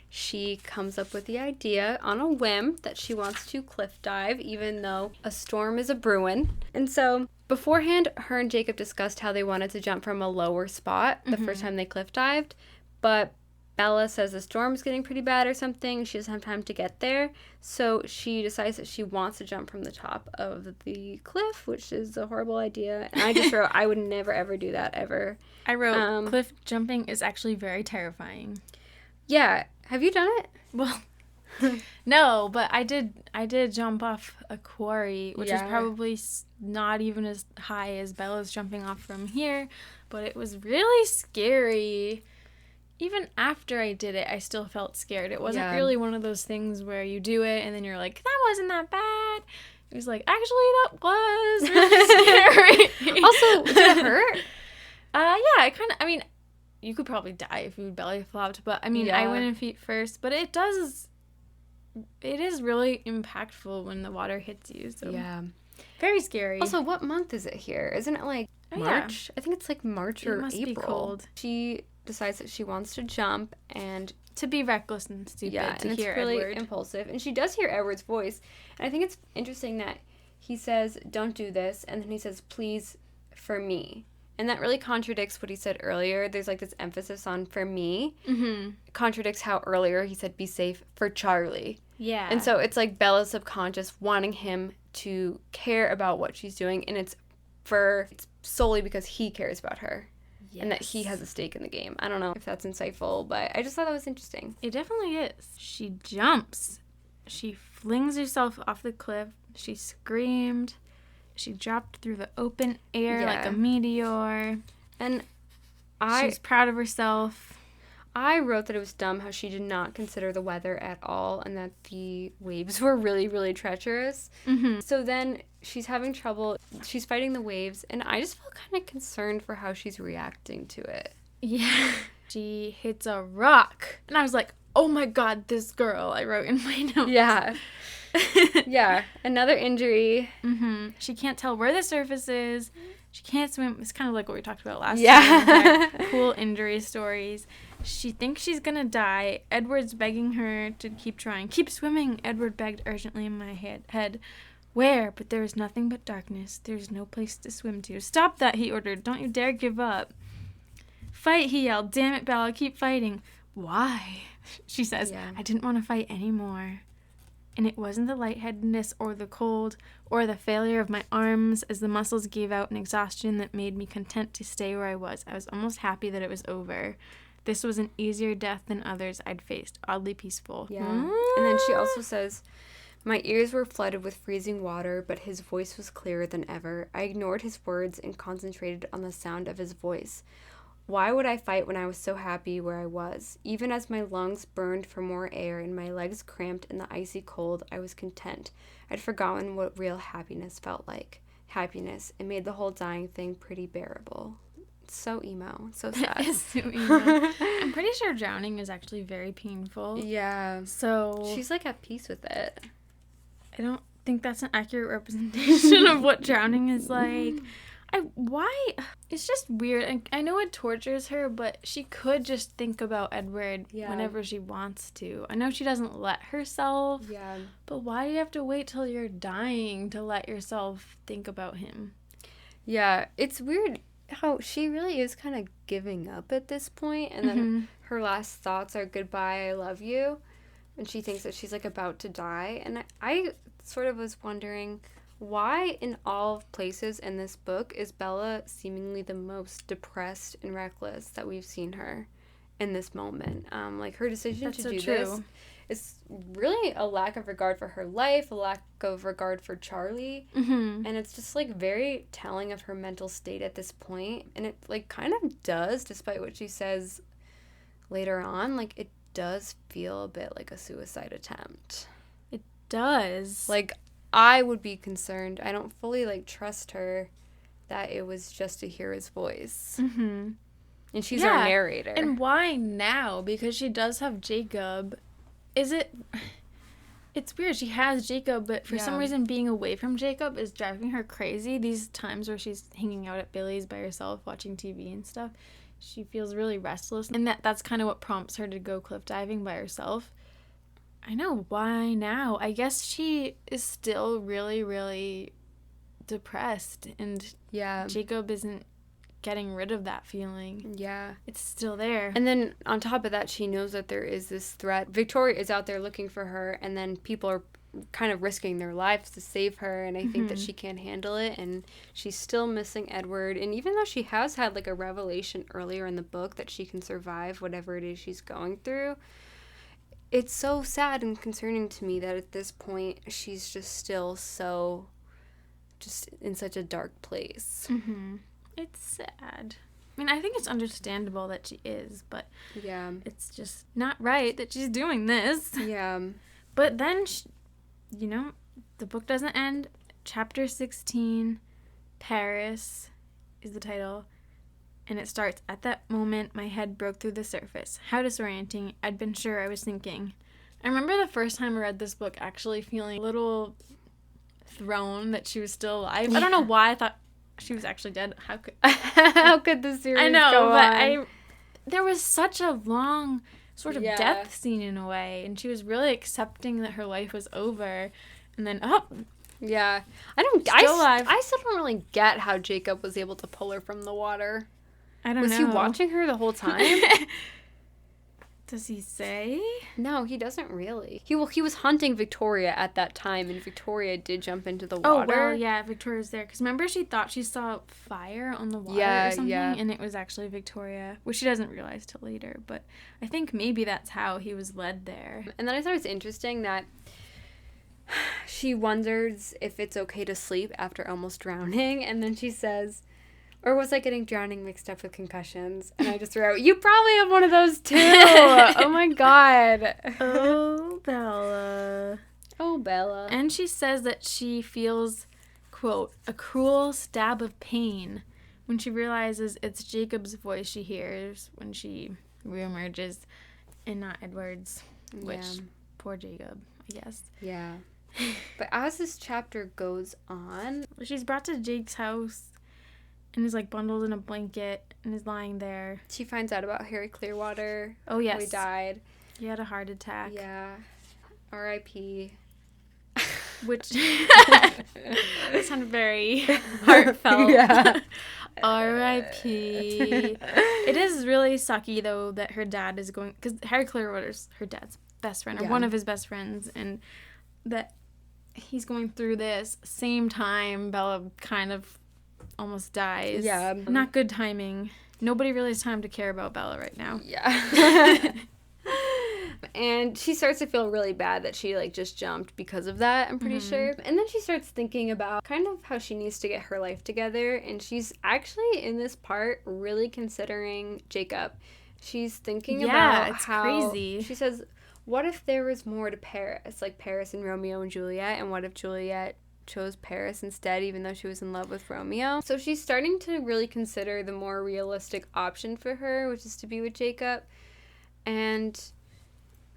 she comes up with the idea on a whim that she wants to cliff dive, even though a storm is a-brewin'. And so beforehand, her and Jacob discussed how they wanted to jump from a lower spot the first time they cliff dived, but Bella says the storm's getting pretty bad or something. She doesn't have time to get there. So she decides that she wants to jump from the top of the cliff, which is a horrible idea. And I just wrote, I would never, ever do that, ever. I wrote, cliff jumping is actually very terrifying. Yeah. Have you done it? Well, no, but I did jump off a quarry, which is probably not even as high as Bella's jumping off from here. But it was really scary. Even after I did it, I still felt scared. It wasn't really one of those things where you do it and then you're like, that wasn't that bad. It was like, actually, that was really scary. Also, did it hurt? Yeah, you could probably die if you belly flopped, but I mean, Yeah. I went in feet first, but it is really impactful when the water hits you, so Yeah. very scary. Also, what month is it here? Isn't it like Oh, yeah. March? I think it's like March or It must April. be cold. She decides that she wants to jump, and To be reckless and stupid, to and hear it's really Edward. impulsive. And she does hear Edward's voice, and I think it's interesting that he says, "Don't do this," and then he says, "Please, for me." And that really contradicts what he said earlier. There's like this emphasis on "for me." Mm-hmm. It contradicts how earlier he said, "Be safe for Charlie." Yeah. And so it's like Bella's subconscious wanting him to care about what she's doing, and it's solely because he cares about her. And that he has a stake in the game. I don't know if that's insightful, but I just thought that was interesting. It definitely is. She jumps. She flings herself off the cliff. She screamed. She dropped through the open air like Yeah. a meteor. And She's proud of herself. I wrote that it was dumb how she did not consider the weather at all and that the waves were really, really treacherous. Mm-hmm. So then she's having trouble. She's fighting the waves, and I just felt kind of concerned for how she's reacting to it. Yeah. She hits a rock. And I was like, oh my God, this girl, I wrote in my notes. Yeah. Yeah. Another injury. Mm-hmm. She can't tell where the surface is. She can't swim. It's kind of like what we talked about last Yeah. time. with our cool injury stories. She thinks she's gonna die. Edward's begging her to keep trying. Keep swimming, Edward begged urgently in my head. Where? But there is nothing but darkness. There is no place to swim to. Stop that, he ordered. Don't you dare give up. Fight, he yelled. Damn it, Bella, keep fighting. Why? She says, Yeah. I didn't want to fight anymore. And it wasn't the lightheadedness or the cold or the failure of my arms as the muscles gave out in exhaustion that made me content to stay where I was. I was almost happy that it was over. This was an easier death than others I'd faced, oddly peaceful. Yeah. And then she also says, my ears were flooded with freezing water, but his voice was clearer than ever. I ignored his words and concentrated on the sound of his voice. Why would I fight when I was so happy where I was? Even as my lungs burned for more air and my legs cramped in the icy cold, I was content. I'd forgotten what real happiness felt like. Happiness. It made the whole dying thing pretty bearable. It's so emo. So sad. It's so emo. I'm pretty sure drowning is actually very painful. Yeah. So She's like at peace with it. I don't think that's an accurate representation of what drowning is like. Why? It's just weird. I know it tortures her, but she could just think about Edward whenever she wants to. I know she doesn't let herself, Yeah. but why do you have to wait till you're dying to let yourself think about him? Yeah. It's weird how she really is kind of giving up at this point, and then her last thoughts are goodbye, I love you, and she thinks that she's like about to die. And I sort of was wondering, why in all places in this book is Bella seemingly the most depressed and reckless that we've seen her in this moment? Like her decision That's to so do true. this is really a lack of regard for her life, a lack of regard for Charlie. Mm-hmm. And it's just like very telling of her mental state at this point. And it like kind of does, despite what she says later on, like it does feel a bit like a suicide attempt. It does. Like I would be concerned. I don't fully like trust her that it was just to hear his voice. Mm-hmm. And she's our narrator. And why now? Because she does have Jacob. It's weird. She has Jacob, but for some reason being away from Jacob is driving her crazy. These times where she's hanging out at Billy's by herself, watching TV and stuff, she feels really restless. And that's kind of what prompts her to go cliff diving by herself. I know. Why now? I guess she is still really, really depressed. And Jacob isn't getting rid of that feeling. Yeah. It's still there. And then on top of that, she knows that there is this threat. Victoria is out there looking for her, and then people are kind of risking their lives to save her, and I think that she can't handle it, and she's still missing Edward. And even though she has had like a revelation earlier in the book that she can survive whatever it is she's going through, it's so sad and concerning to me that at this point she's just still so just in such a dark place. Mm-hmm. It's sad. I mean, I think it's understandable that she is, but Yeah. it's just not right that she's doing this. Yeah. But then, the book doesn't end. Chapter 16, Paris is the title. And it starts, "At that moment, my head broke through the surface. How disorienting. I'd been sure I was sinking." I remember the first time I read this book actually feeling a little thrown that she was still alive. I don't know why I thought she was actually dead. How could the series I know, go but on? there was such a long sort of Yeah. death scene in a way, and she was really accepting that her life was over. And then, Yeah. Still alive. I still don't really get how Jacob was able to pull her from the water. I don't know. Was he watching her the whole time? Does he say? No, he doesn't really. He was hunting Victoria at that time, and Victoria did jump into the Oh, water. well, yeah, Victoria's there. Because remember she thought she saw fire on the water Yeah, or something? yeah. And it was actually Victoria, which she doesn't realize till later. But I think maybe that's how he was led there. And then I thought it was interesting that she wonders if it's okay to sleep after almost drowning, and then she says, or was I getting drowning mixed up with concussions? And I just wrote, you probably have one of those too. Oh my god. Oh, Bella. Oh, Bella. And she says that she feels, quote, "a cruel stab of pain" when she realizes it's Jacob's voice she hears when she reemerges and not Edward's, which, Yeah. poor Jacob, I guess. Yeah. But as this chapter goes on, She's brought to Jake's house and is like bundled in a blanket and is lying there. she finds out about Harry Clearwater. Oh, yes. How he died. He had a heart attack. Yeah. R.I.P. Which sounded very heartfelt. Yeah. R.I.P. It is really sucky, though, that her dad is going... Because Harry Clearwater's her dad's best friend, or Yeah. one of his best friends, and that he's going through this same time Bella kind of almost dies. Yeah. Not good timing. Nobody really has time to care about Bella right now. Yeah. And she starts to feel really bad that she like just jumped because of that, I'm pretty sure. And then she starts thinking about kind of how she needs to get her life together, and she's actually in this part really considering Jacob. She's thinking about it's how crazy. She says, what if there was more to Paris, like Paris and Romeo and Juliet, and what if Juliet chose Paris instead, even though she was in love with Romeo? So she's starting to really consider the more realistic option for her, which is to be with Jacob. And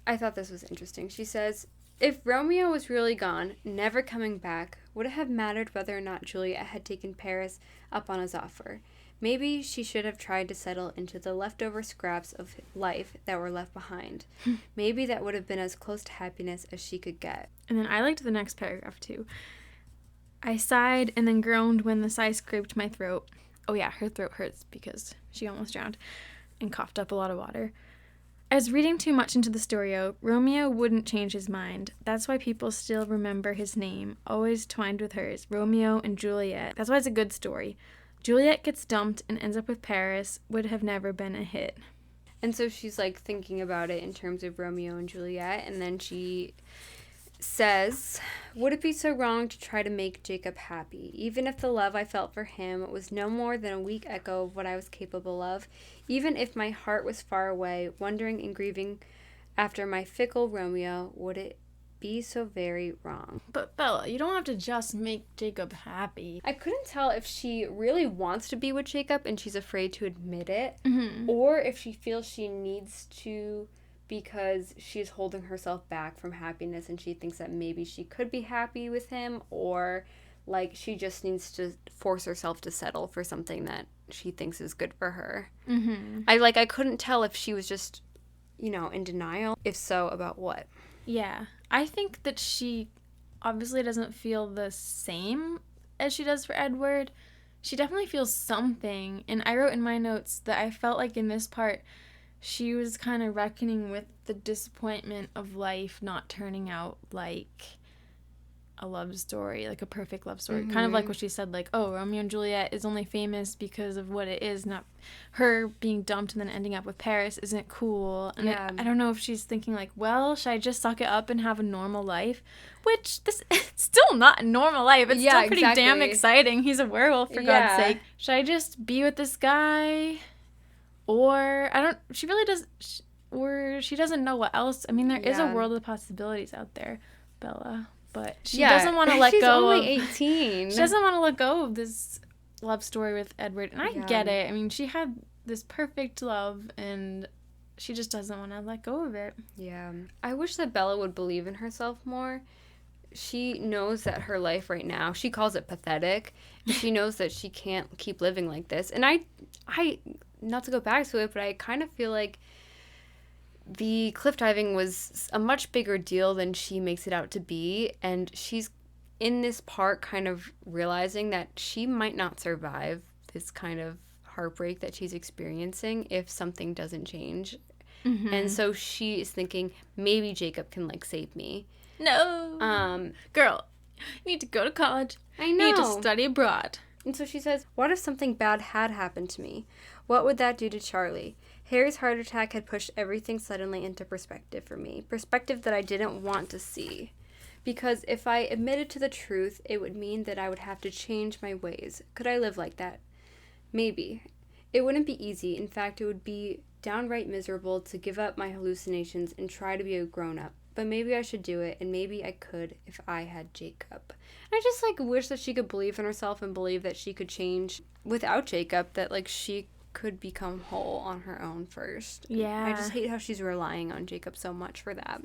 I thought this was interesting. She says, if Romeo was really gone, never coming back, would it have mattered whether or not Juliet had taken Paris up on his offer? Maybe she should have tried to settle into the leftover scraps of life that were left behind. Maybe that would have been as close to happiness as she could get. And then I liked the next paragraph, too. I sighed and then groaned when the sigh scraped my throat. Oh, yeah, her throat hurts because she almost drowned and coughed up a lot of water. I was reading too much into the story. Romeo wouldn't change his mind. That's why people still remember his name, always twined with hers, Romeo and Juliet. That's why it's a good story. Juliet gets dumped and ends up with Paris would have never been a hit. And so she's like thinking about it in terms of Romeo and Juliet, and then she says, would it be so wrong to try to make Jacob happy, even if the love I felt for him was no more than a weak echo of what I was capable of, even if my heart was far away, wondering and grieving after my fickle Romeo, would it be so very wrong? But Bella, you don't have to just make Jacob happy. I couldn't tell if she really wants to be with Jacob and she's afraid to admit it, Mm-hmm. or if she feels she needs to because she's holding herself back from happiness and she thinks that maybe she could be happy with him, or like she just needs to force herself to settle for something that she thinks is good for her. Mm-hmm. I couldn't tell if she was just, in denial. If so, about what? Yeah. I think that she obviously doesn't feel the same as she does for Edward. She definitely feels something. And I wrote in my notes that I felt like in this part, she was kind of reckoning with the disappointment of life not turning out like a love story, like a perfect love story. Kind of like what she said, like, oh, Romeo and Juliet is only famous because of what it is, not her being dumped and then ending up with Paris isn't cool. And Yeah. I don't know if she's thinking like, well, should I just suck it up and have a normal life? Which, this it's still not a normal life. It's Yeah, still pretty damn exactly. exciting. He's a werewolf, for Yeah. God's sake. Should I just be with this guy? Or, she really does, or she doesn't know what else. I mean, there is a Yeah. world of possibilities out there, Bella. But she Yeah, doesn't want to let she's go only of... 18. She doesn't want to let go of this love story with Edward, and I get it. I mean, she had this perfect love, and she just doesn't want to let go of it. Yeah. I wish that Bella would believe in herself more. She knows that her life right now, she calls it pathetic, and she knows that she can't keep living like this. And I not to go back to it, but I kind of feel like the cliff diving was a much bigger deal than she makes it out to be, and she's in this part kind of realizing that she might not survive this kind of heartbreak that she's experiencing if something doesn't change. And so she is thinking, maybe Jacob can, like, save me. No. Girl, you need to go to college. I know. You need to study abroad. And so she says, what if something bad had happened to me? What would that do to Charlie? Harry's heart attack had pushed everything suddenly into perspective for me. Perspective that I didn't want to see. Because if I admitted to the truth, it would mean that I would have to change my ways. Could I live like that? Maybe. It wouldn't be easy. In fact, it would be downright miserable to give up my hallucinations and try to be a grown-up. But maybe I should do it, and maybe I could if I had Jacob. And I just, like, wish that she could believe in herself and believe that she could change without Jacob, that, like, she could become whole on her own first. Yeah. I just hate how she's relying on Jacob so much for that.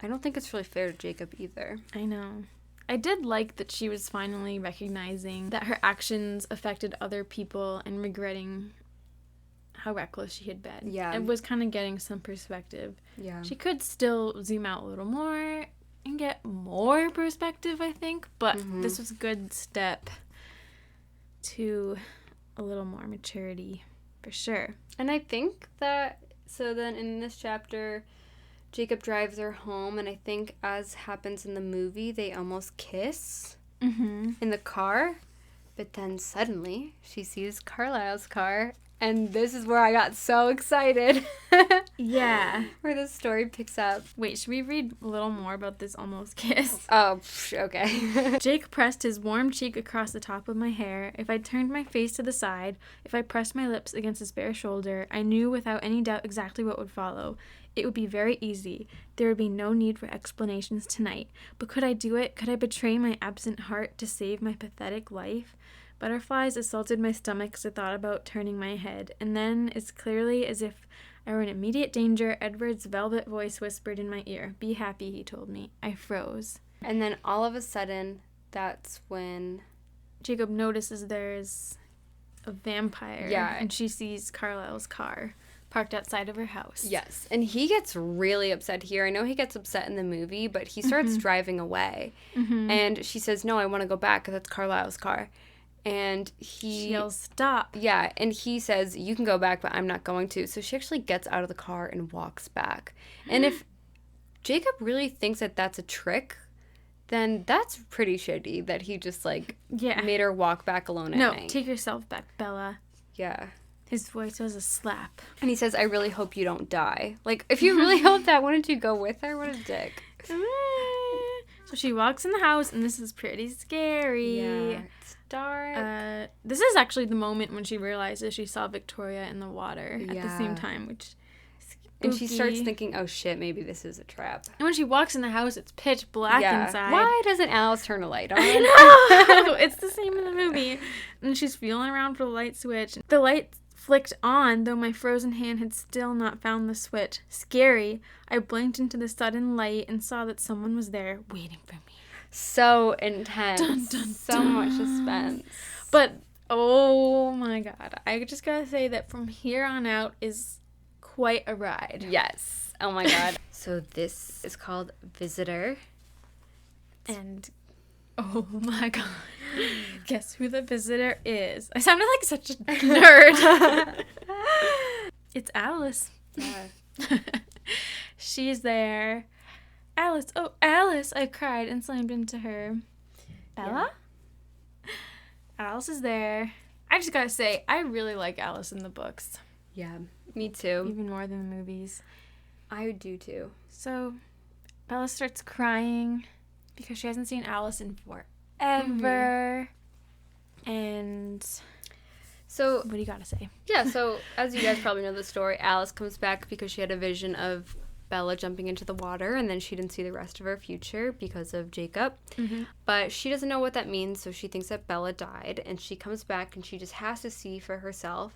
I don't think it's really fair to Jacob either. I know. I did like that she was finally recognizing that her actions affected other people and regretting how reckless she had been. Yeah. It was kind of getting some perspective. Yeah. She could still zoom out a little more and get more perspective, I think, but this was a good step to a little more maturity, for sure. And I think that, so then in this chapter, Jacob drives her home, and I think, as happens in the movie, they almost kiss in the car. But then suddenly, she sees Carlisle's car, and this is where I got so excited. Yeah. Where the story picks up. Wait, should we read a little more about this almost kiss? Oh, okay. Jake pressed his warm cheek across the top of my hair. If I turned my face to the side, if I pressed my lips against his bare shoulder, I knew without any doubt exactly what would follow. It would be very easy. There would be no need for explanations tonight. But could I do it? Could I betray my absent heart to save my pathetic life? Butterflies assaulted my stomach as I thought about turning my head. And then, as clearly as if I were in immediate danger, Edward's velvet voice whispered in my ear. Be happy, he told me. I froze. And then all of a sudden, that's when Jacob notices there's a vampire. Yeah. And she sees Carlisle's car parked outside of her house. Yes, and he gets really upset here. I know he gets upset in the movie, but he starts driving away. And she says, no, I want to go back because that's Carlisle's car. And She yells, stop. Yeah, and he says, you can go back, but I'm not going to. So she actually gets out of the car and walks back. And if Jacob really thinks that that's a trick, then that's pretty shitty that he just, like, made her walk back alone at night. No, take yourself back, Bella. Yeah. His voice was a slap. And he says, I really hope you don't die. Like, if you really hope that, wouldn't you go with her? What a dick. So she walks in the house, and this is pretty scary. Yeah. It's dark. This is actually the moment when she realizes she saw Victoria in the water at the same time, which and she starts thinking, oh shit, maybe this is a trap. And when she walks in the house, it's pitch black inside. Why doesn't Alice turn a light on? I know! It's the same in the movie. And she's feeling around for the light switch. The light flicked on, though my frozen hand had still not found the switch. Scary. I blinked into the sudden light and saw that someone was there waiting for me. So intense. Dun, dun, so dun. much suspense. But, oh my god. I just gotta say that from here on out is quite a ride. Yes. Oh my god. So this is called Visitor. And, oh my god. Guess who the visitor is? I sounded like such a nerd. It's Alice. Yeah. She's there. Alice, oh, Alice, I cried and slammed into her. Bella? Yeah. Alice is there. I just gotta say, I really like Alice in the books. Yeah, me too. Even more than the movies. I do too. So, Bella starts crying because she hasn't seen Alice in forever. And so, what do you gotta say? Yeah, so as you guys probably know the story, Alice comes back because she had a vision of Bella jumping into the water, and then she didn't see the rest of her future because of Jacob. Mm-hmm. But she doesn't know what that means, so she thinks that Bella died, and she comes back and she just has to see for herself.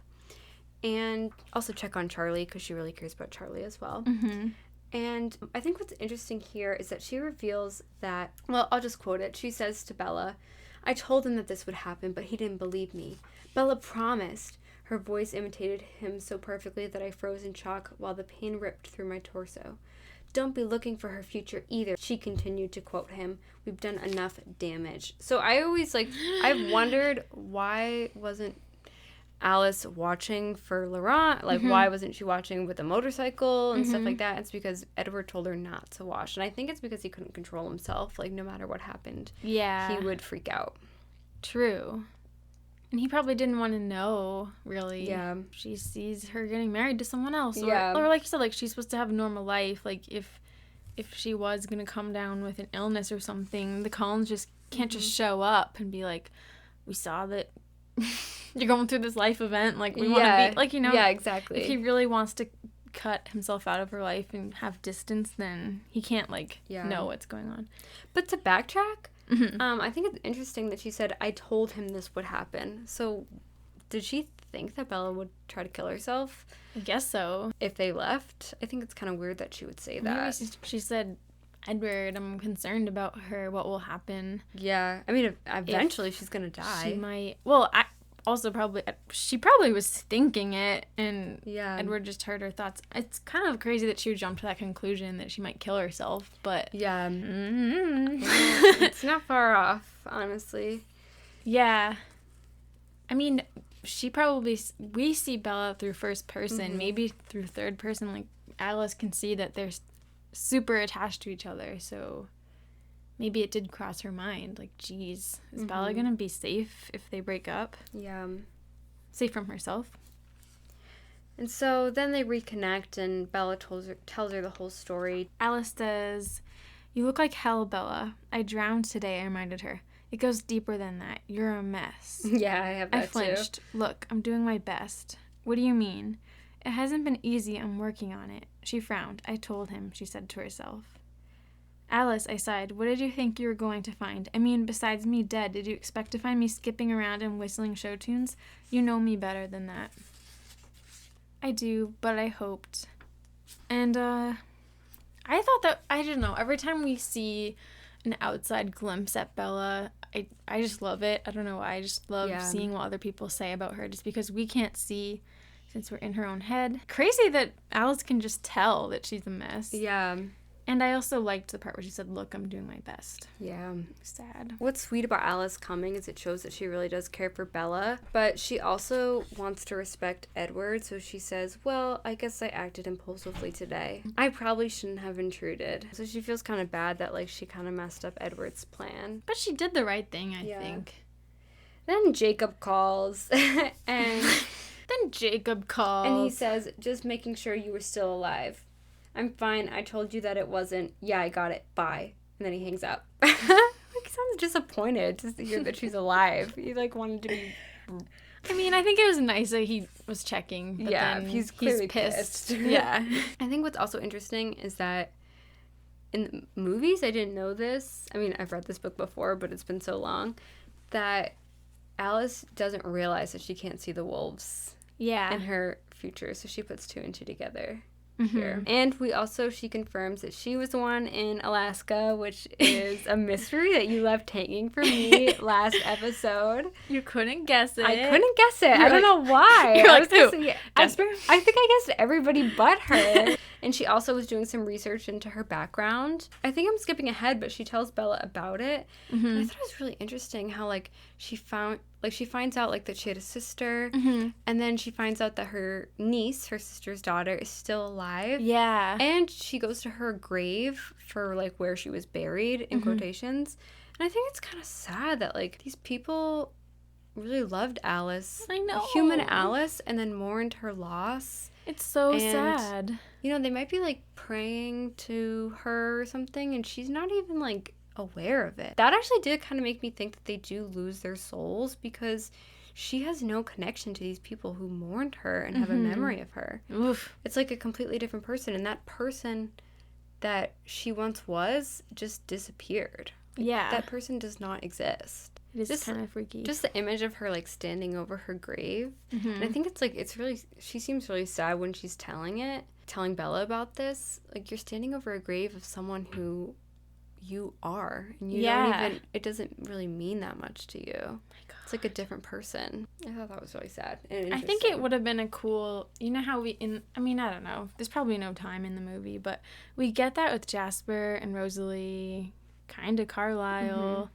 And also check on Charlie, because she really cares about Charlie as well. Mm-hmm. And I think what's interesting here is that she reveals that, well, I'll just quote it. She says to Bella, "I told him that this would happen, but he didn't believe me. Bella promised." Her voice imitated him so perfectly that I froze in shock while the pain ripped through my torso. "Don't be looking for her future either," she continued to quote him. "We've done enough damage." So I always, I've wondered, why wasn't Alice watching for Laurent? Why wasn't she watching with a motorcycle and stuff like that? It's because Edward told her not to watch. And I think it's because he couldn't control himself. No matter what happened, Yeah. he would freak out. True. And he probably didn't want to know, really. Yeah. She sees her getting married to someone else. Yeah. Or like you said, she's supposed to have a normal life. If she was going to come down with an illness or something, the Collins just can't just show up and be like, "We saw that you're going through this life event. We want to be..." Yeah, exactly. If he really wants to cut himself out of her life and have distance, then he can't, know what's going on. But to backtrack... I think it's interesting that she said, "I told him this would happen." So, did she think that Bella would try to kill herself I guess so. if they left? I think it's kind of weird that she would say that. Maybe she said, "Edward, I'm concerned about her. What will happen?" Yeah. I mean, eventually she's going to die. She might... Well, she probably was thinking it, and Yeah. Edward just heard her thoughts. It's kind of crazy that she would jump to that conclusion that she might kill herself, but... Yeah. Mm-hmm. It's not far off, honestly. Yeah. I mean, we see Bella through first person, maybe through third person. Alice can see that they're super attached to each other, so maybe it did cross her mind. Geez, is Bella gonna be safe if they break up? Yeah. Safe from herself? And so then they reconnect, and Bella tells her the whole story. Alice says, "You look like hell, Bella. I drowned today," I reminded her. "It goes deeper than that. You're a mess." Yeah, I have that I flinched. too. "Look, I'm doing my best." "What do you mean?" "It hasn't been easy. I'm working on it." She frowned. "I told him," she said to herself. "Alice," I sighed, "what did you think you were going to find? I mean, besides me dead, did you expect to find me skipping around and whistling show tunes? You know me better than that." "I do, but I hoped." And, I thought that, I don't know, every time we see an outside glimpse at Bella, I just love it. I don't know why. I just love seeing what other people say about her, just because we can't see since we're in her own head. Crazy that Alice can just tell that she's a mess. Yeah. And I also liked the part where she said, "Look, I'm doing my best." Yeah. Sad. What's sweet about Alice coming is it shows that she really does care for Bella, but she also wants to respect Edward, so she says, "Well, I guess I acted impulsively today. I probably shouldn't have intruded." So she feels kind of bad that, she kind of messed up Edward's plan. But she did the right thing, I think. Then Jacob calls, and Then Jacob calls. and he says, "Just making sure you were still alive." "I'm fine. I told you that it wasn't. Yeah, I got it. Bye." And then he hangs up. He sounds disappointed to hear that she's alive. He wanted to be... I mean, I think it was nice that he was checking. But then he's clearly pissed. pissed. Yeah. I think what's also interesting is that in the movies, I didn't know this. I mean, I've read this book before, but it's been so long, that Alice doesn't realize that she can't see the wolves Yeah. in her future. So she puts two and two together. Here. And she confirms that she was the one in Alaska, which is a mystery that you left hanging for me last episode. You couldn't guess it. I couldn't guess it. I don't know why. You're I was who? guessing- Jasper? I think I guessed everybody but her. And she also was doing some research into her background. I think I'm skipping ahead, but she tells Bella about it. And I thought it was really interesting how she finds out that she had a sister, and then she finds out that her niece, her sister's daughter, is still alive. Yeah. And she goes to her grave for where she was buried in quotations. And I think it's kind of sad that these people really loved Alice. I know. Human Alice, and then mourned her loss. It's so And, sad. They might be praying to her or something, and she's not even aware of it. That actually did kind of make me think that they do lose their souls, because she has no connection to these people who mourned her and have a memory of her. Oof. It's like a completely different person, and that person that she once was just disappeared. Yeah. That person does not exist. It is Just- kind of freaky. Just the image of her, like, standing over her grave. And I think it's, like, it's really, she seems really sad when she's telling Bella about this. Like, you're standing over a grave of someone who you are. And you don't even, it doesn't really mean that much to you. Oh my God. It's like a different person. I thought that was really sad. And I think it would have been a cool, you know how I don't know, there's probably no time in the movie, but we get that with Jasper and Rosalie, kind of Carlisle.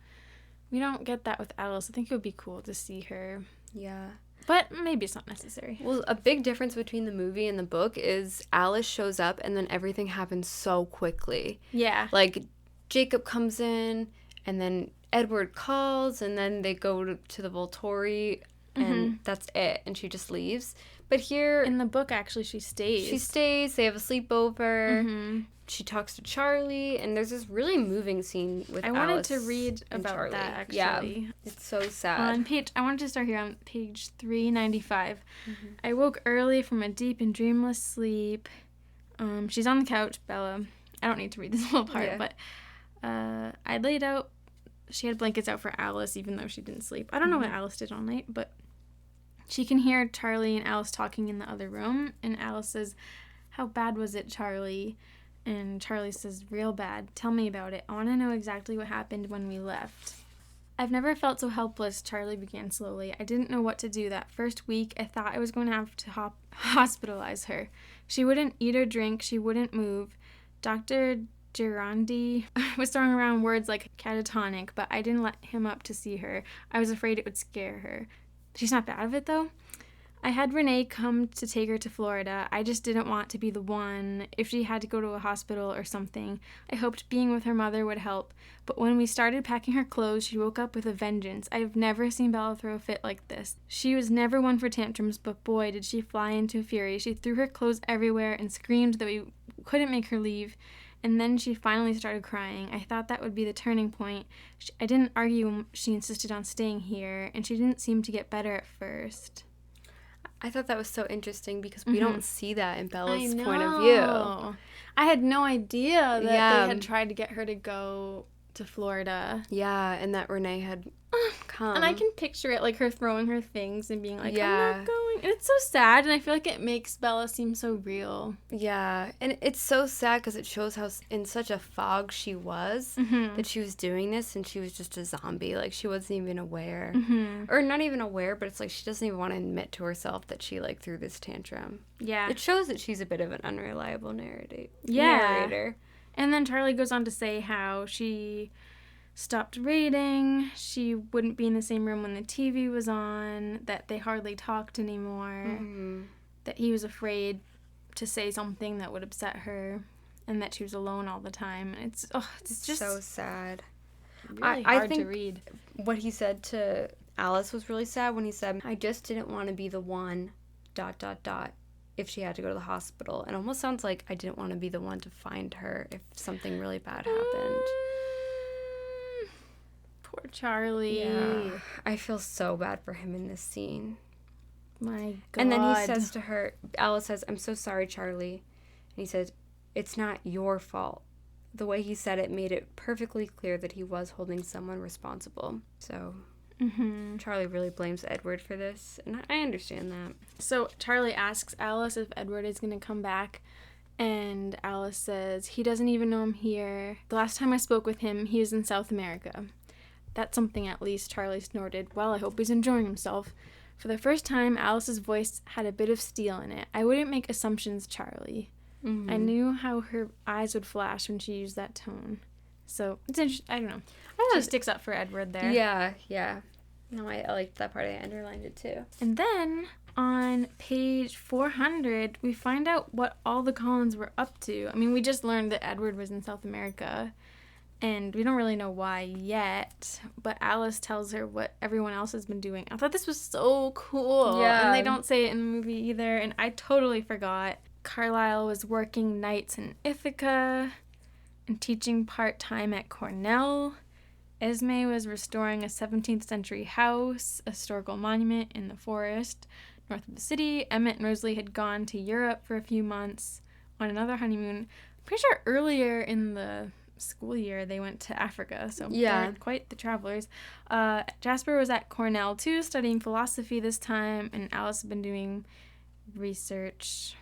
We don't get that with Alice. I think it would be cool to see her. Yeah. But maybe it's not necessary. Well, a big difference between the movie and the book is Alice shows up and then everything happens so quickly. Yeah. Like, Jacob comes in, and then Edward calls, and then they go to the Volturi, and that's it, and she just leaves. But here... In the book, actually, she stays. She stays, they have a sleepover, she talks to Charlie, and there's this really moving scene with Alice. I wanted to read and about Charlie. that, actually. Yeah, it's so sad. I wanted to start here on page 395. I woke early from a deep and dreamless sleep. She's on the couch, Bella. I don't need to read this whole part, but I laid out, she had blankets out for Alice, even though she didn't sleep. I don't know what Alice did all night, but she can hear Charlie and Alice talking in the other room, and Alice says, "How bad was it, Charlie?" And Charlie says, "Real bad. Tell me about it. I want to know exactly what happened when we left." "I've never felt so helpless," Charlie began slowly. "I didn't know what to do. That first week, I thought I was going to have to hospitalize her. She wouldn't eat or drink. She wouldn't move. Dr. Gerandi was throwing around words like catatonic, but I didn't let him up to see her. I was afraid it would scare her. She's not bad of it, though. I had Renee come to take her to Florida. I just didn't want to be the one if she had to go to a hospital or something. I hoped being with her mother would help. But when we started packing her clothes, she woke up with a vengeance. I've never seen Bella throw a fit like this. She was never one for tantrums, but boy, did she fly into a fury. She threw her clothes everywhere and screamed that we couldn't make her leave. And then she finally started crying. I thought that would be the turning point. I didn't argue when she insisted on staying here, and she didn't seem to get better at first." I thought that was so interesting because we don't see that in Bella's I point of view. know. I had no idea that Yeah. they had tried to get her to go to Florida. Yeah, and that Renee had come. And I can picture it, like her throwing her things and being like, Yeah. I'm not going. And it's so sad, and I feel like it makes Bella seem so real. Yeah, and it's so sad because it shows how in such a fog she was that she was doing this, and she was just a zombie. Like, she wasn't even aware. Or not even aware, but it's like she doesn't even want to admit to herself that she, like, threw this tantrum. Yeah. It shows that she's a bit of an unreliable narrator. And then Charlie goes on to say how she stopped reading, she wouldn't be in the same room when the TV was on, that they hardly talked anymore, that he was afraid to say something that would upset her, and that she was alone all the time. It's just so sad. really I hard think to read. What he said to Alice was really sad when he said, "I just didn't want to be the one, ... if she had to go to the hospital." It almost sounds like I didn't want to be the one to find her if something really bad happened. Poor Charlie. Yeah. I feel so bad for him in this scene. My God. And then he says to her, Alice says, "I'm so sorry, Charlie." And he says, "It's not your fault." The way he said it made it perfectly clear that he was holding someone responsible. So Charlie really blames Edward for this, and I understand that. So Charlie asks Alice if Edward is going to come back, and Alice says, "He doesn't even know I'm here. The last time I spoke with him, he was in South America." "That's something at least," Charlie snorted. "Well, I hope he's enjoying himself." For the first time, Alice's voice had a bit of steel in it. "I wouldn't make assumptions, Charlie." I knew how her eyes would flash when she used that tone. So, it's interesting. I don't know. She sticks up for Edward there. Yeah. No, I liked that part. I underlined it too. And then, on page 400, we find out what all the Collins were up to. I mean, we just learned that Edward was in South America, and we don't really know why yet, but Alice tells her what everyone else has been doing. I thought this was so cool. Yeah. And they don't say it in the movie either, and I totally forgot. Carlisle was working nights in Ithaca and teaching part-time at Cornell. Esme was restoring a 17th century house, a historical monument in the forest north of the city. Emmett and Rosalie had gone to Europe for a few months on another honeymoon. Pretty sure earlier in the school year they went to Africa, so they're quite the travelers. Jasper was at Cornell too, studying philosophy this time, and Alice had been doing research,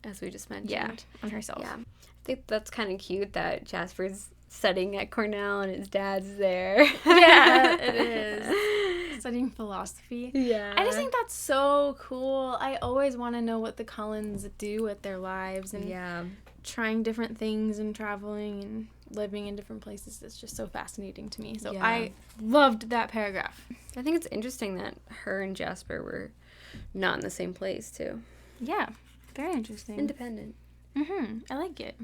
as we just mentioned, on herself. Yeah, I think that's kind of cute that Jasper's studying at Cornell and his dad's there. Yeah, it is. Studying philosophy. Yeah. I just think that's so cool. I always want to know what the Cullens do with their lives and trying different things and traveling and living in different places. It's just so fascinating to me. So I loved that paragraph. I think it's interesting that her and Jasper were not in the same place, too. Yeah, very interesting. Independent. I like it.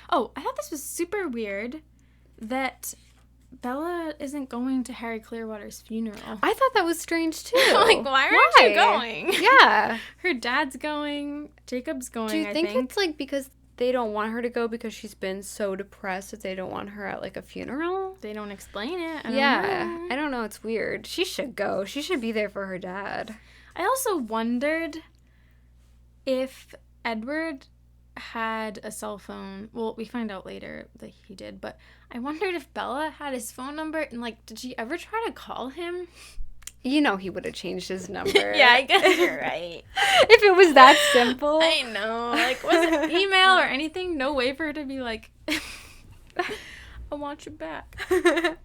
Oh, I thought this was super weird that Bella isn't going to Harry Clearwater's funeral. I thought that was strange, too. Like, why aren't you going? Yeah. Her dad's going. Jacob's going, Do you I think it's, like, because they don't want her to go because she's been so depressed that they don't want her at, like, a funeral? They don't explain it. I don't know. It's weird. She should go. She should be there for her dad. I also wondered if Edward had a cell phone. Well, we find out later that he did, but I wondered if Bella had his phone number and, like, did she ever try to call him? You know he would have changed his number. Yeah, I guess you're right. If it was that simple. I know. Like, was it email or anything? No way for her to be like, I want you back. I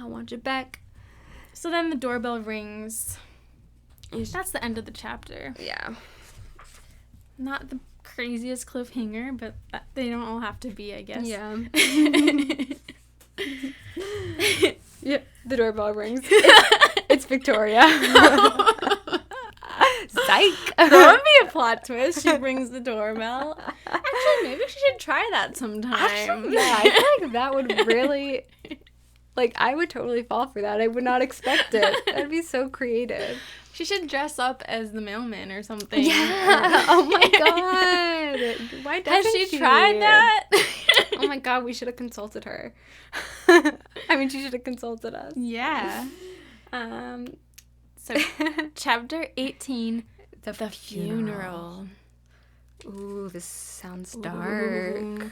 want you back. So then the doorbell rings. That's the end of the chapter. Yeah. Not the craziest cliffhanger, but they don't all have to be, I guess. Yeah. Yeah. The doorbell rings. It's Victoria. Psych. That would be a plot twist. She rings the doorbell. Actually, maybe she should try that sometime. Actually, yeah, I feel like that would really... Like, I would totally fall for that. I would not expect it. That'd be so creative. She should dress up as the mailman or something. Yeah. Oh my god. Why doesn't Has she tried that? Oh my god, we should have consulted her. I mean, she should have consulted us. Yeah. So, chapter 18, the funeral. Ooh, this sounds dark. Ooh.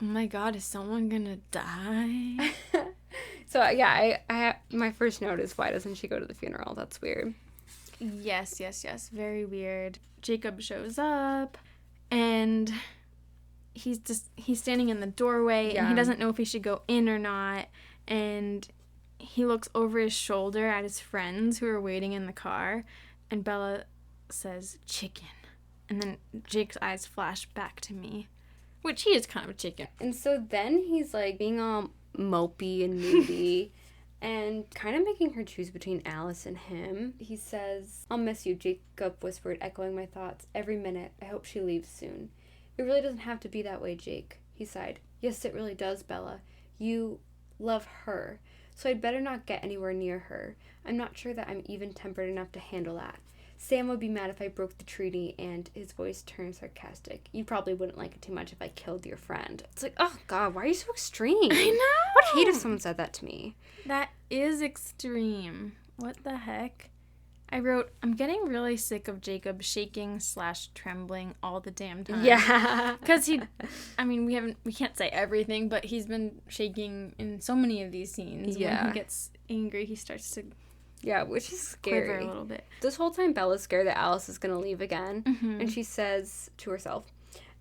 Oh my god, is someone gonna die? So, yeah, I my first note is, why doesn't she go to the funeral? That's weird. Yes. Very weird. Jacob shows up, and he's standing in the doorway, and he doesn't know if he should go in or not, and he looks over his shoulder at his friends who are waiting in the car, and Bella says, chicken. And then Jake's eyes flash back to me, which he is kind of a chicken. And so then he's, like, being all mopey and moody and kind of making her choose between Alice and him. He says, I'll miss you, Jacob whispered, echoing my thoughts. Every minute. I hope she leaves soon. It really doesn't have to be that way, Jake, he sighed. Yes, it really does, Bella. You love her, so I'd better not get anywhere near her. I'm not sure that I'm even-tempered enough to handle that. Sam would be mad if I broke the treaty, and his voice turned sarcastic. You probably wouldn't like it too much if I killed your friend. It's like, oh god, why are you so extreme? I know! I'd hate if someone said that to me. That is extreme. What the heck? I wrote, I'm getting really sick of Jacob shaking/trembling all the damn time. Yeah. Because we can't say everything, but he's been shaking in so many of these scenes. Yeah. When he gets angry, he starts to Yeah, which is scary. quiver a little bit. This whole time, Bella's scared that Alice is going to leave again. Mm-hmm. And she says to herself,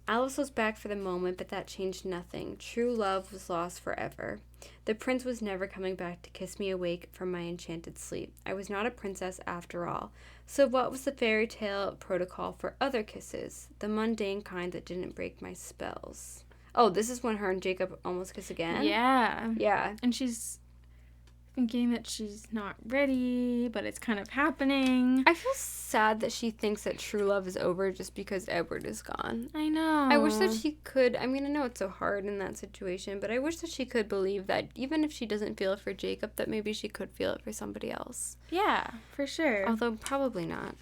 Alice was back for the moment, but that changed nothing. True love was lost forever. The prince was never coming back to kiss me awake from my enchanted sleep. I was not a princess after all. So what was the fairy tale protocol for other kisses? The mundane kind that didn't break my spells. Oh, this is when her and Jacob almost kiss again? Yeah. Yeah. And she's thinking that she's not ready, but it's kind of happening. I feel sad that she thinks that true love is over just because Edward is gone. I know. I wish that she could, I mean, I know it's so hard in that situation, but I wish that she could believe that even if she doesn't feel it for Jacob, that maybe she could feel it for somebody else. Yeah, for sure. Although probably not.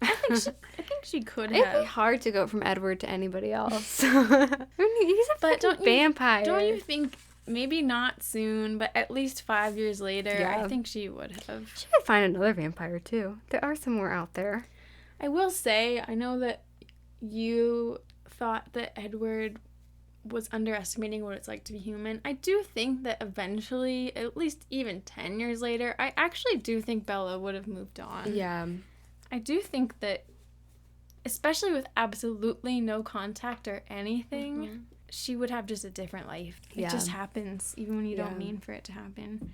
I think she could It'd be have. hard to go from Edward to anybody else. I mean, he's a But vampire. Don't you think maybe not soon, but at least 5 years later, Yeah. I think she would have. She could find another vampire, too. There are some more out there. I will say, I know that you thought that Edward was underestimating what it's like to be human. I do think that eventually, at least even 10 years later, I actually do think Bella would have moved on. Yeah. I do think that, especially with absolutely no contact or anything, she would have just a different life. It Yeah. just happens, even when you Yeah. don't mean for it to happen.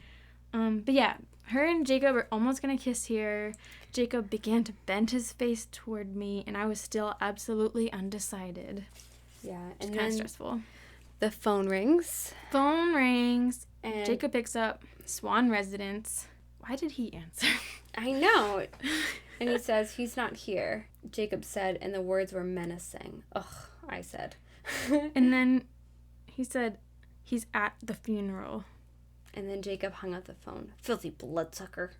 But yeah, her and Jacob are almost gonna kiss here. Jacob began to bend his face toward me, and I was still absolutely undecided. Yeah. It's And kind of then stressful. the phone rings. Phone rings. And Jacob picks up. Swan residence. Why did he answer? I know. And he says, he's not here. Jacob said, and the words were menacing. Ugh, I said. And then he said, he's at the funeral. And then Jacob hung up the phone. Filthy bloodsucker.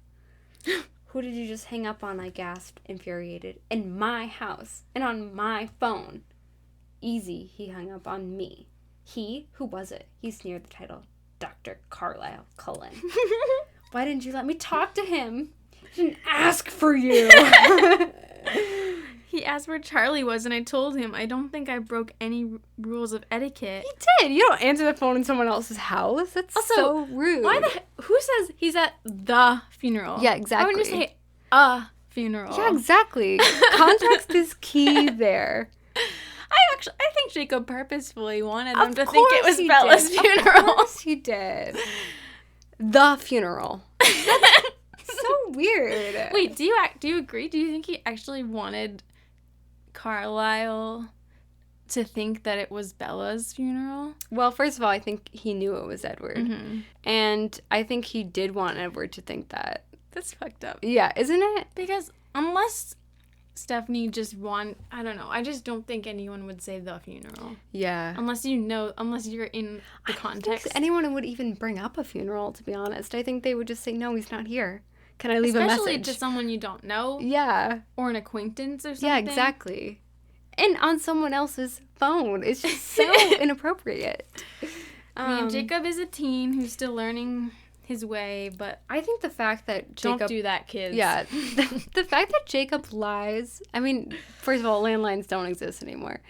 Who did you just hang up on? I gasped, infuriated. In my house. And on my phone. Easy, he hung up on me. He? Who was it? He sneered the title. Dr. Carlisle Cullen. Why didn't you let me talk to him? He didn't ask for you. He asked where Charlie was, and I told him I don't think I broke any rules of etiquette. He did. You don't answer the phone in someone else's house. That's Also, so rude. Who says he's at the funeral? Yeah, I exactly. wouldn't just say a funeral. Yeah, exactly. Context is key there. I think Jacob purposefully wanted them Of to think it course was he Bella's did. funeral. Of course he did. The funeral. So weird. Wait, do you agree? Do you think he actually wanted Carlisle to think that it was Bella's funeral? Well, first of all, I think he knew it was Edward. Mm-hmm. And I think he did want Edward to think that. That's fucked up. Yeah, isn't it? Because unless Stephanie just I don't know. I just don't think anyone would say the funeral. Yeah. Unless you're in the I don't context. think anyone would even bring up a funeral, to be honest. I think they would just say, no, he's not here. Can I leave a Especially message? to someone you don't know. Yeah. Or an acquaintance or something. Yeah, exactly. And on someone else's phone. It's just so inappropriate. I mean, Jacob is a teen who's still learning his way, but I think the fact that Jacob... don't do that, kids. Yeah. The fact that Jacob lies... I mean, first of all, landlines don't exist anymore.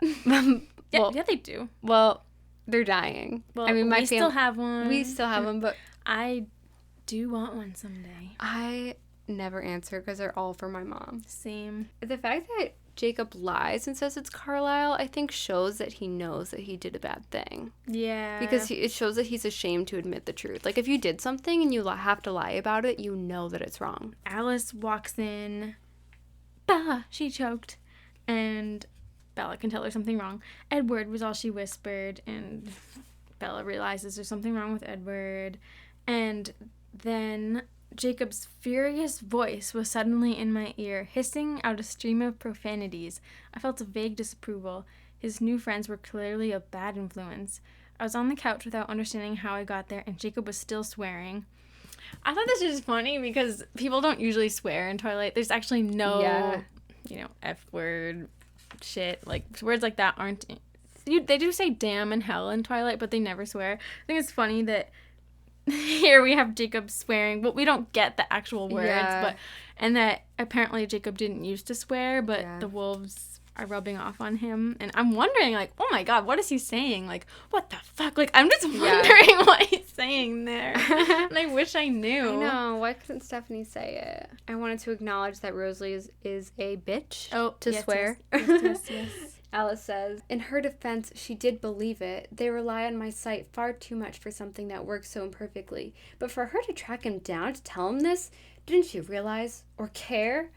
Yeah, they do. Well, they're dying. Well, I mean, we still have one. We still have them, but... I do want one someday. I never answer because they're all for my mom. Same. The fact that Jacob lies and says it's Carlisle, I think shows that he knows that he did a bad thing. Yeah. Because it shows that he's ashamed to admit the truth. Like, if you did something and you have to lie about it, you know that it's wrong. Alice walks in. Bella, she choked. And Bella can tell there's something wrong. Edward was all she whispered, and Bella realizes there's something wrong with Edward. And then Jacob's furious voice was suddenly in my ear, hissing out a stream of profanities. I felt a vague disapproval. His new friends were clearly a bad influence. I was on the couch without understanding how I got there, and Jacob was still swearing. I thought this was funny because people don't usually swear in Twilight. There's actually no, F word shit. Like, words like that aren't... They do say damn and hell in Twilight, but they never swear. I think it's funny that here we have Jacob swearing, but we don't get the actual words. Yeah. And that apparently Jacob didn't used to swear, but Yeah. the wolves are rubbing off on him. And I'm wondering, like, oh my god, what is he saying? Like, what the fuck? Like, I'm just wondering what he's saying there. And I wish I knew. I know. Why couldn't Stephanie say it? I wanted to acknowledge that Rosalie is a bitch to yes, swear. Yes. Alice says, in her defense, she did believe it. They rely on my sight far too much for something that works so imperfectly. But for her to track him down to tell him this, didn't she realize or care?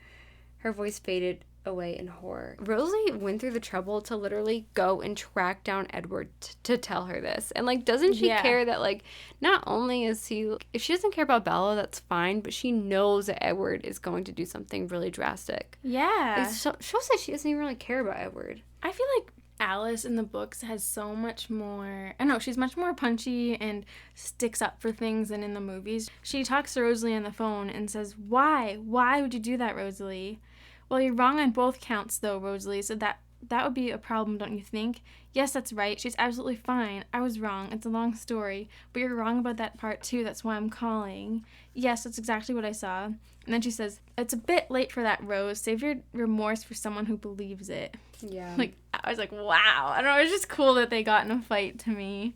Her voice faded away in horror. Rosalie went through the trouble to literally go and track down Edward to tell her this. And, like, doesn't she care that, like, not only is he... If she doesn't care about Bella, that's fine, but she knows that Edward is going to do something really drastic. Yeah. It shows that she doesn't even really care about Edward. I feel like Alice in the books has so much more... I don't know, she's much more punchy and sticks up for things than in the movies. She talks to Rosalie on the phone and says, Why? Why would you do that, Rosalie? Well, you're wrong on both counts, though, Rosalie, so that That would be a problem, don't you think? Yes, that's right. She's absolutely fine. I was wrong. It's a long story. But you're wrong about that part, too. That's why I'm calling. Yes, that's exactly what I saw. And then she says, it's a bit late for that, Rose. Save your remorse for someone who believes it. Yeah. Like, I was like, wow. I don't know. It was just cool that they got in a fight to me.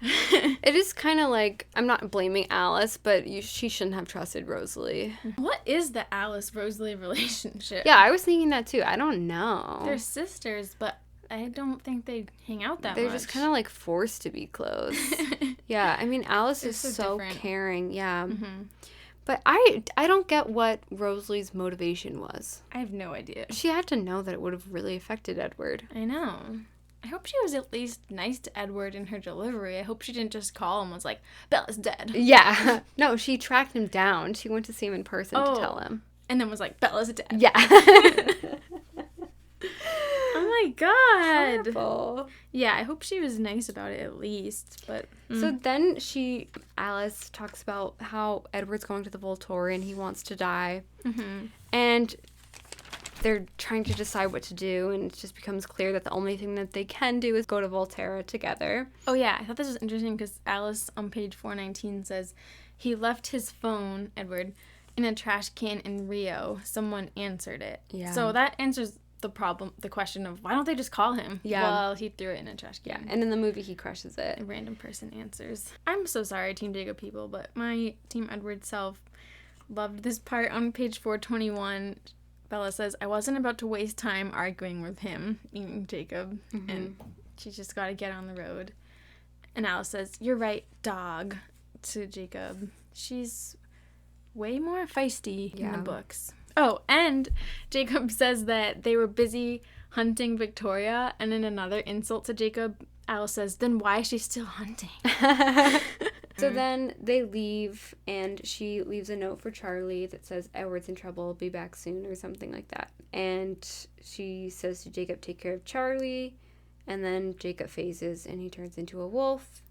It is kind of like, I'm not blaming Alice, but she shouldn't have trusted Rosalie. What is the Alice-Rosalie relationship? Yeah, I was thinking that too. I don't know. They're sisters, but I don't think they hang out that much. They're just kind of like forced to be close. Yeah, I mean, Alice is so different. caring. Yeah. Mm-hmm. But I don't get what Rosalie's motivation was. I have no idea. She had to know that it would have really affected Edward. I know. I hope she was at least nice to Edward in her delivery. I hope she didn't just call him and was like, Bella's dead. Yeah. No, she tracked him down. She went to see him in person to tell him. And then was like, Bella's dead. Yeah. Oh my god. Horrible. Yeah, I hope she was nice about it at least, but... So then Alice talks about how Edward's going to the Volturi and he wants to die. Mm-hmm. And they're trying to decide what to do, and it just becomes clear that the only thing that they can do is go to Volterra together. Oh yeah, I thought this was interesting because Alice on page 419 says, he left his phone, Edward, in a trash can in Rio. Someone answered it. Yeah. So that answers the question of why don't they just call him? Yeah. Well, he threw it in a trash Yeah, can. and in the movie he crushes it. A random person answers. I'm so sorry, Team Jacob people, but my Team Edward self loved this part on page 421. Bella says, I wasn't about to waste time arguing with him, meaning Jacob, and she's just got to get on the road. And Alice says, you're right, dog, to Jacob. She's way more feisty in the books. Oh, and Jacob says that they were busy hunting Victoria, and in another insult to Jacob, Alice says, then why is she still hunting? So then they leave, and she leaves a note for Charlie that says, Edward's in trouble, be back soon, or something like that. And she says to Jacob, take care of Charlie, and then Jacob phases, and he turns into a wolf.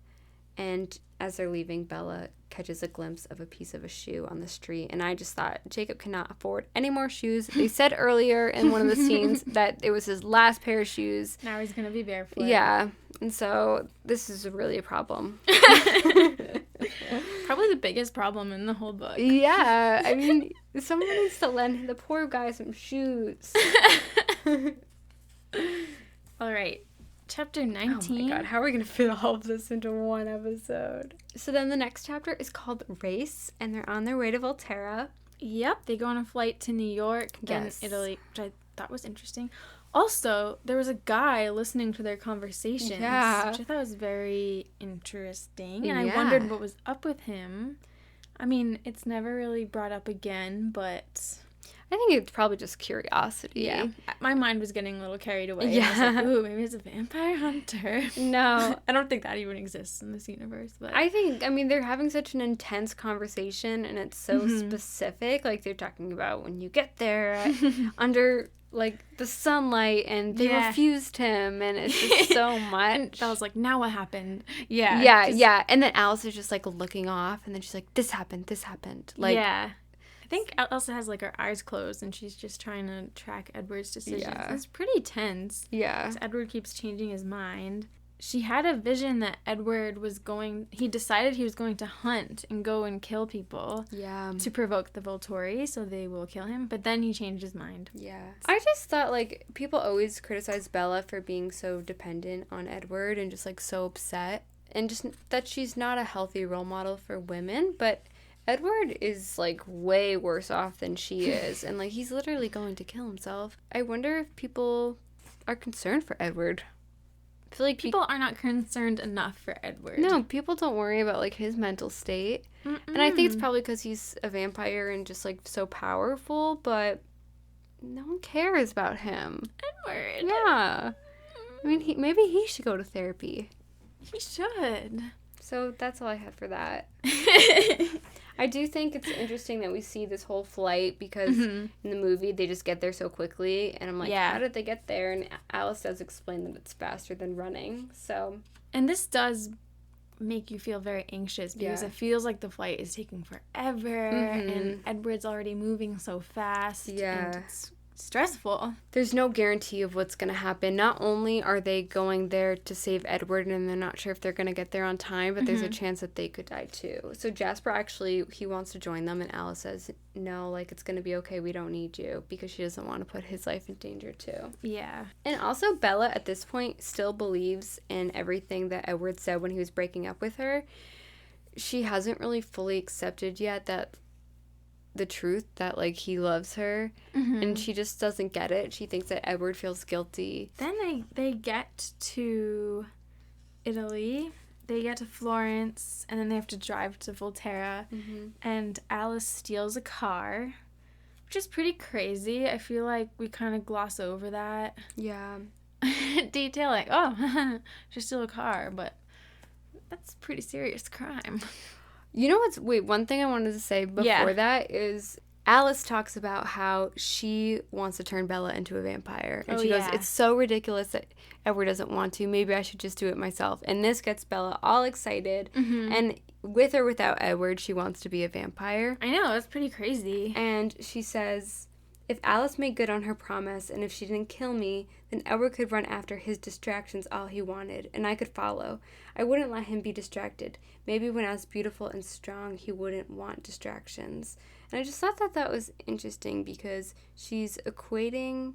And as they're leaving, Bella catches a glimpse of a piece of a shoe on the street, and I just thought, Jacob cannot afford any more shoes. They said earlier in one of the scenes that it was his last pair of shoes. Now he's going to be barefoot. Yeah, and so this is really a problem. Probably the biggest problem in the whole book. Yeah, I mean, someone needs to lend the poor guy some shoes. All right. Chapter 19. Oh my god, how are we going to fit all of this into one episode? So then the next chapter is called Race, and they're on their way to Volterra. Yep, they go on a flight to New York, then Yes. Italy, which I thought was interesting. Also, there was a guy listening to their conversations, Yeah. which I thought was very interesting, and I Yeah. wondered what was up with him. I mean, it's never really brought up again, but... I think it's probably just curiosity. Yeah, my mind was getting a little carried away. Yeah. I was like, ooh, maybe it's a vampire hunter. No. I don't think that even exists in this universe. But I mean, they're having such an intense conversation, and it's so specific. Like, they're talking about when you get there under, like, the sunlight, and they refused him, and it's just so much. And I was like, now what happened? Yeah. Yeah. And then Alice is just, like, looking off, and then she's like, this happened. Like, yeah. I think Elsa has, like, her eyes closed, and she's just trying to track Edward's decisions. Yeah. It's pretty tense. Yeah. 'Cause Edward keeps changing his mind. She had a vision that Edward he decided he was going to hunt and go and kill people Yeah. to provoke the Volturi, so they will kill him. But then he changed his mind. Yeah. I just thought, like, people always criticize Bella for being so dependent on Edward and just, like, so upset. And just that she's not a healthy role model for women, but Edward is, like, way worse off than she is. And, like, he's literally going to kill himself. I wonder if people are concerned for Edward. I feel like People are not concerned enough for Edward. No, people don't worry about, like, his mental state. And I think it's probably because he's a vampire and just, like, so powerful, but no one cares about him. Edward. Yeah. I mean, maybe he should go to therapy. He should. So that's all I had for that. I do think it's interesting that we see this whole flight because in the movie they just get there so quickly, and I'm like, how did they get there? And Alice does explain that it's faster than running. So, and this does make you feel very anxious because it feels like the flight is taking forever, and Edward's already moving so fast. Yeah. And it's stressful. There's no guarantee of what's going to happen. Not only are they going there to save Edward and they're not sure if they're going to get there on time, but there's a chance that they could die too. So Jasper actually, he wants to join them, and Alice says, no, like, it's going to be okay. We don't need you, because she doesn't want to put his life in danger too. Yeah. And also Bella at this point still believes in everything that Edward said when he was breaking up with her. She hasn't really fully accepted yet that the truth that, like, he loves her, and she just doesn't get it. She thinks that Edward feels guilty. Then they get to Italy. They get to Florence, and then they have to drive to Volterra, and Alice steals a car, which is pretty crazy. I feel like we kind of gloss over that Yeah. detail, like, oh, she stole a car, but that's a pretty serious crime. You know what's... Wait, one thing I wanted to say before that is Alice talks about how she wants to turn Bella into a vampire. And she goes, it's so ridiculous that Edward doesn't want to. Maybe I should just do it myself. And this gets Bella all excited. And with or without Edward, she wants to be a vampire. I know, that's pretty crazy. And she says, if Alice made good on her promise, and if she didn't kill me, then Edward could run after his distractions all he wanted, and I could follow. I wouldn't let him be distracted. Maybe when I was beautiful and strong, he wouldn't want distractions. And I just thought that that was interesting, because she's equating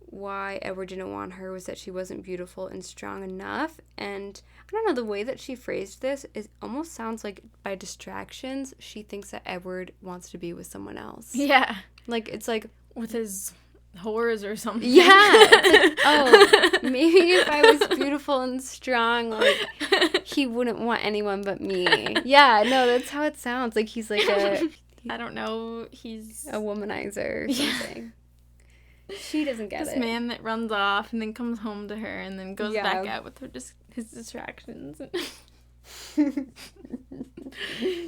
why Edward didn't want her was that she wasn't beautiful and strong enough. And I don't know, the way that she phrased this, it almost sounds like by distractions, she thinks that Edward wants to be with someone else. Yeah. Like, it's like... With his whores or something. Yeah. It's like, oh, maybe if I was beautiful and strong, like, he wouldn't want anyone but me. Yeah, no, that's how it sounds. Like, he's like I don't know, he's... a womanizer or something. She doesn't get this it. man that runs off and then comes home to her and then goes Yeah. back out with her, just his distractions.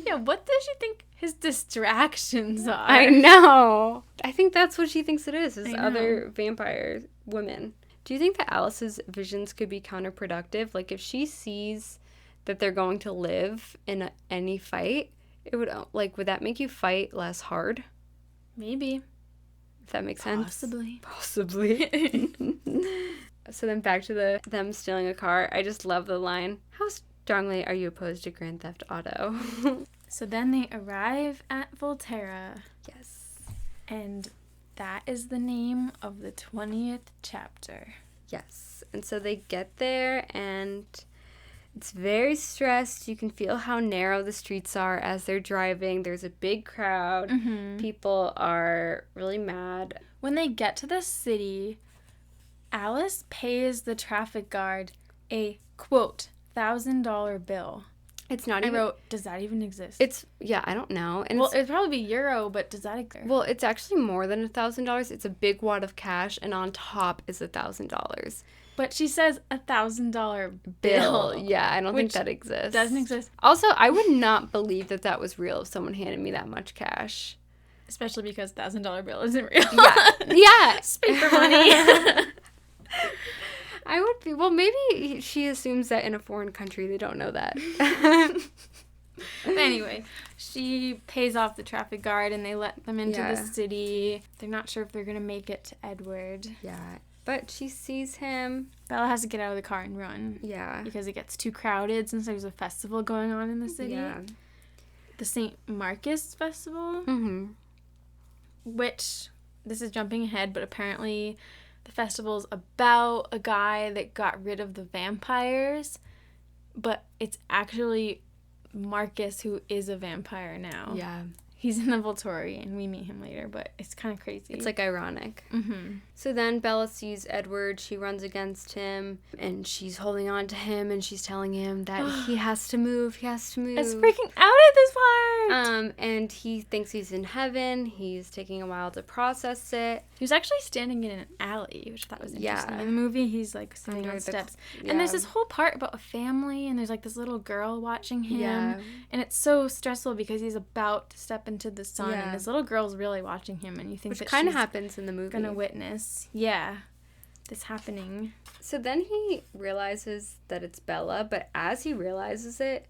Yeah, what does she think his distractions are? I know. I think that's what she thinks it is I know. other vampire women. Do you think that Alice's visions could be counterproductive? Like, if she sees that they're going to live in any fight, it would, like, would that make you fight less hard? Maybe. If that makes sense? Possibly. So then back to them stealing a car. I just love the line, how strongly are you opposed to Grand Theft Auto? So then they arrive at Volterra, Yes. and that is the name of the 20th chapter. Yes. And so they get there, and it's very stressed. You can feel how narrow the streets are as they're driving. There's a big crowd. People are really mad. When they get to the city, Alice pays the traffic guard a, quote, $1,000 bill. It's not I even... wrote, does that even exist? It's... Yeah, I don't know. And well, it'd probably be euro, but does that exist? well, it's actually more than $1,000. It's a big wad of cash, and on top is $1,000. But she says $1,000 bill. Yeah, I don't think Which that exists. Doesn't exist. Also, I would not believe that that was real if someone handed me that much cash. Especially because $1,000 bill isn't real. Yeah. Yeah. It's paper money. I would be... Well, maybe she assumes that in a foreign country they don't know that. But anyway, she pays off the traffic guard and they let them into the city. They're not sure if they're going to make it to Edward. Yeah. But she sees him. Bella has to get out of the car and run. Yeah. Because it gets too crowded since there's a festival going on in the city. Yeah. The St. Marcus Festival. Mm-hmm. Which, this is jumping ahead, but apparently the festival's about a guy that got rid of the vampires, but it's actually Marcus who is a vampire now. Yeah. He's in the Volturi, and we meet him later, but it's kind of crazy. It's, like, ironic. Mm-hmm. So then Bella sees Edward. She runs against him, and she's holding on to him, and she's telling him that he has to move. He has to move. It's freaking out at this part! And he thinks he's in heaven. He's taking a while to process it. He was actually standing in an alley, which I thought was interesting. Yeah. In the movie, he's, like, sitting Under on the steps. yeah. And there's this whole part about a family, and there's, like, this little girl watching him. Yeah. And it's so stressful because he's about to step into the sun, Yeah. and this little girl's really watching him, and you think Which that kind of she's happens in the movie. gonna witness, this happening. So then he realizes that it's Bella, but as he realizes it,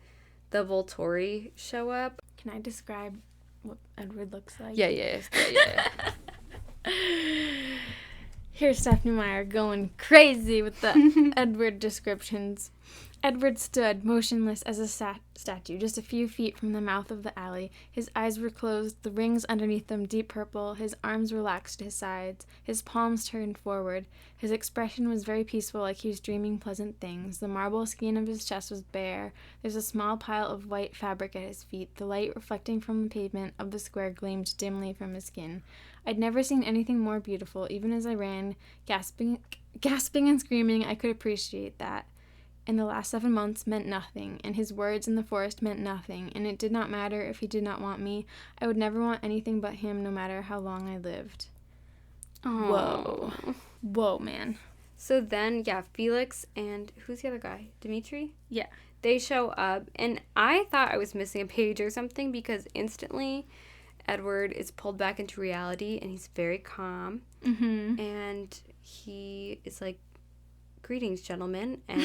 the Volturi show up. Can I describe what Edward looks like? Yeah. Here's Stephanie Meyer going crazy with the Edward descriptions. Edward stood motionless as a statue, just a few feet from the mouth of the alley. His eyes were closed, the rings underneath them deep purple, his arms relaxed to his sides, his palms turned forward. His expression was very peaceful, like he was dreaming pleasant things. The marble skin of his chest was bare. There's a small pile of white fabric at his feet. The light reflecting from the pavement of the square gleamed dimly from his skin. I'd never seen anything more beautiful. Even as I ran, gasping and screaming, I could appreciate that. And the last 7 months meant nothing, and his words in the forest meant nothing, and it did not matter if he did not want me. I would never want anything but him, no matter how long I lived. Oh. Whoa, man. So then, Felix and who's the other guy? Dimitri? Yeah. They show up, and I thought I was missing a page or something because instantly Edward is pulled back into reality, and he's very calm, and he is like, greetings, gentlemen, and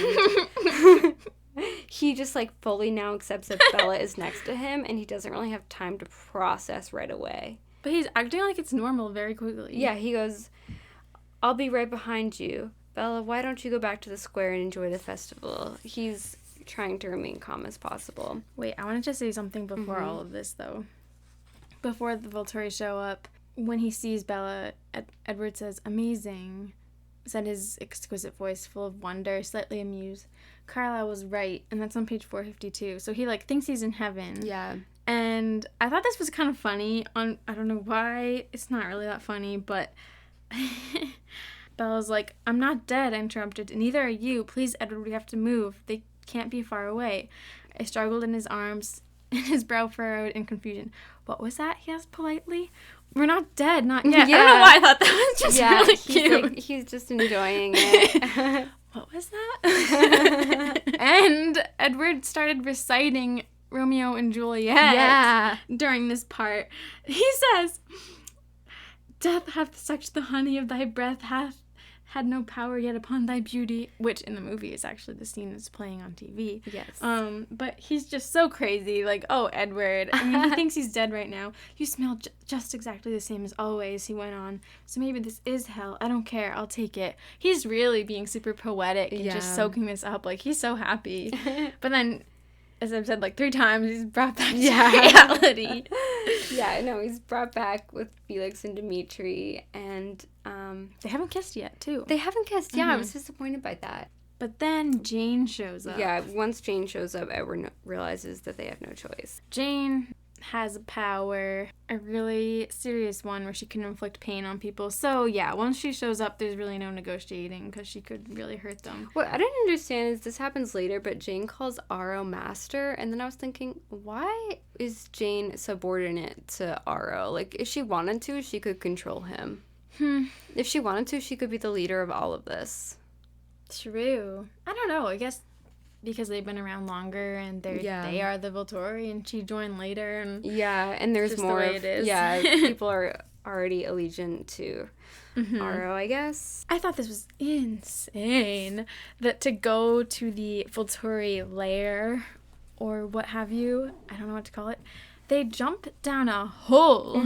he just like fully now accepts that Bella is next to him, and he doesn't really have time to process right away. But he's acting like it's normal very quickly. Yeah, he goes, I'll be right behind you. Bella, why don't you go back to the square and enjoy the festival? He's trying to remain calm as possible. Wait, I wanted to say something before all of this, though. Before the Volturi show up, when he sees Bella, Edward says, amazing, said his exquisite voice full of wonder, slightly amused. Carlisle was right, and that's on page 452. So he, like, thinks he's in heaven. Yeah. And I thought this was kind of funny. I don't know why. It's not really that funny, but Bella's like, I'm not dead, I interrupted. Neither are you. Please, Edward, we have to move. They can't be far away. I struggled in his arms, and his brow furrowed in confusion. What was that? He asked politely. We're not dead, not yet. Yeah. I don't know why I thought that was just really cute. He's just enjoying it. What was that? And Edward started reciting Romeo and Juliet during this part. He says, death hath sucked the honey of thy breath, hath had no power yet upon thy beauty, which in the movie is actually the scene that's playing on TV. Yes. But he's just so crazy. Like, oh, Edward. I mean, he thinks he's dead right now. You smell just exactly the same as always, he went on. So maybe this is hell. I don't care. I'll take it. He's really being super poetic and just soaking this up. Like, he's so happy. But then, as I've said like 3 times, he's brought back to reality. Yeah, no, he's brought back with Felix and Dimitri, and they haven't kissed yet, too. they haven't kissed. Yeah, I was disappointed by that. But then Jane shows up. Yeah, once Jane shows up, Edward realizes that they have no choice. Jane has a power, a really serious one where she can inflict pain on people. So, yeah, once she shows up, there's really no negotiating because she could really hurt them. What I didn't understand is this happens later, but Jane calls Aro master, and then I was thinking, why is Jane subordinate to Aro? Like, if she wanted to, she could control him. If she wanted to, she could be the leader of all of this. True. I don't know. I guess because they've been around longer and they are the Volturi, and she joined later. And and there's just more. The way it is. Yeah, people are already allegiant to Aro, I guess. I thought this was insane. That to go to the Volturi lair or what have you, I don't know what to call it, they jump down a hole.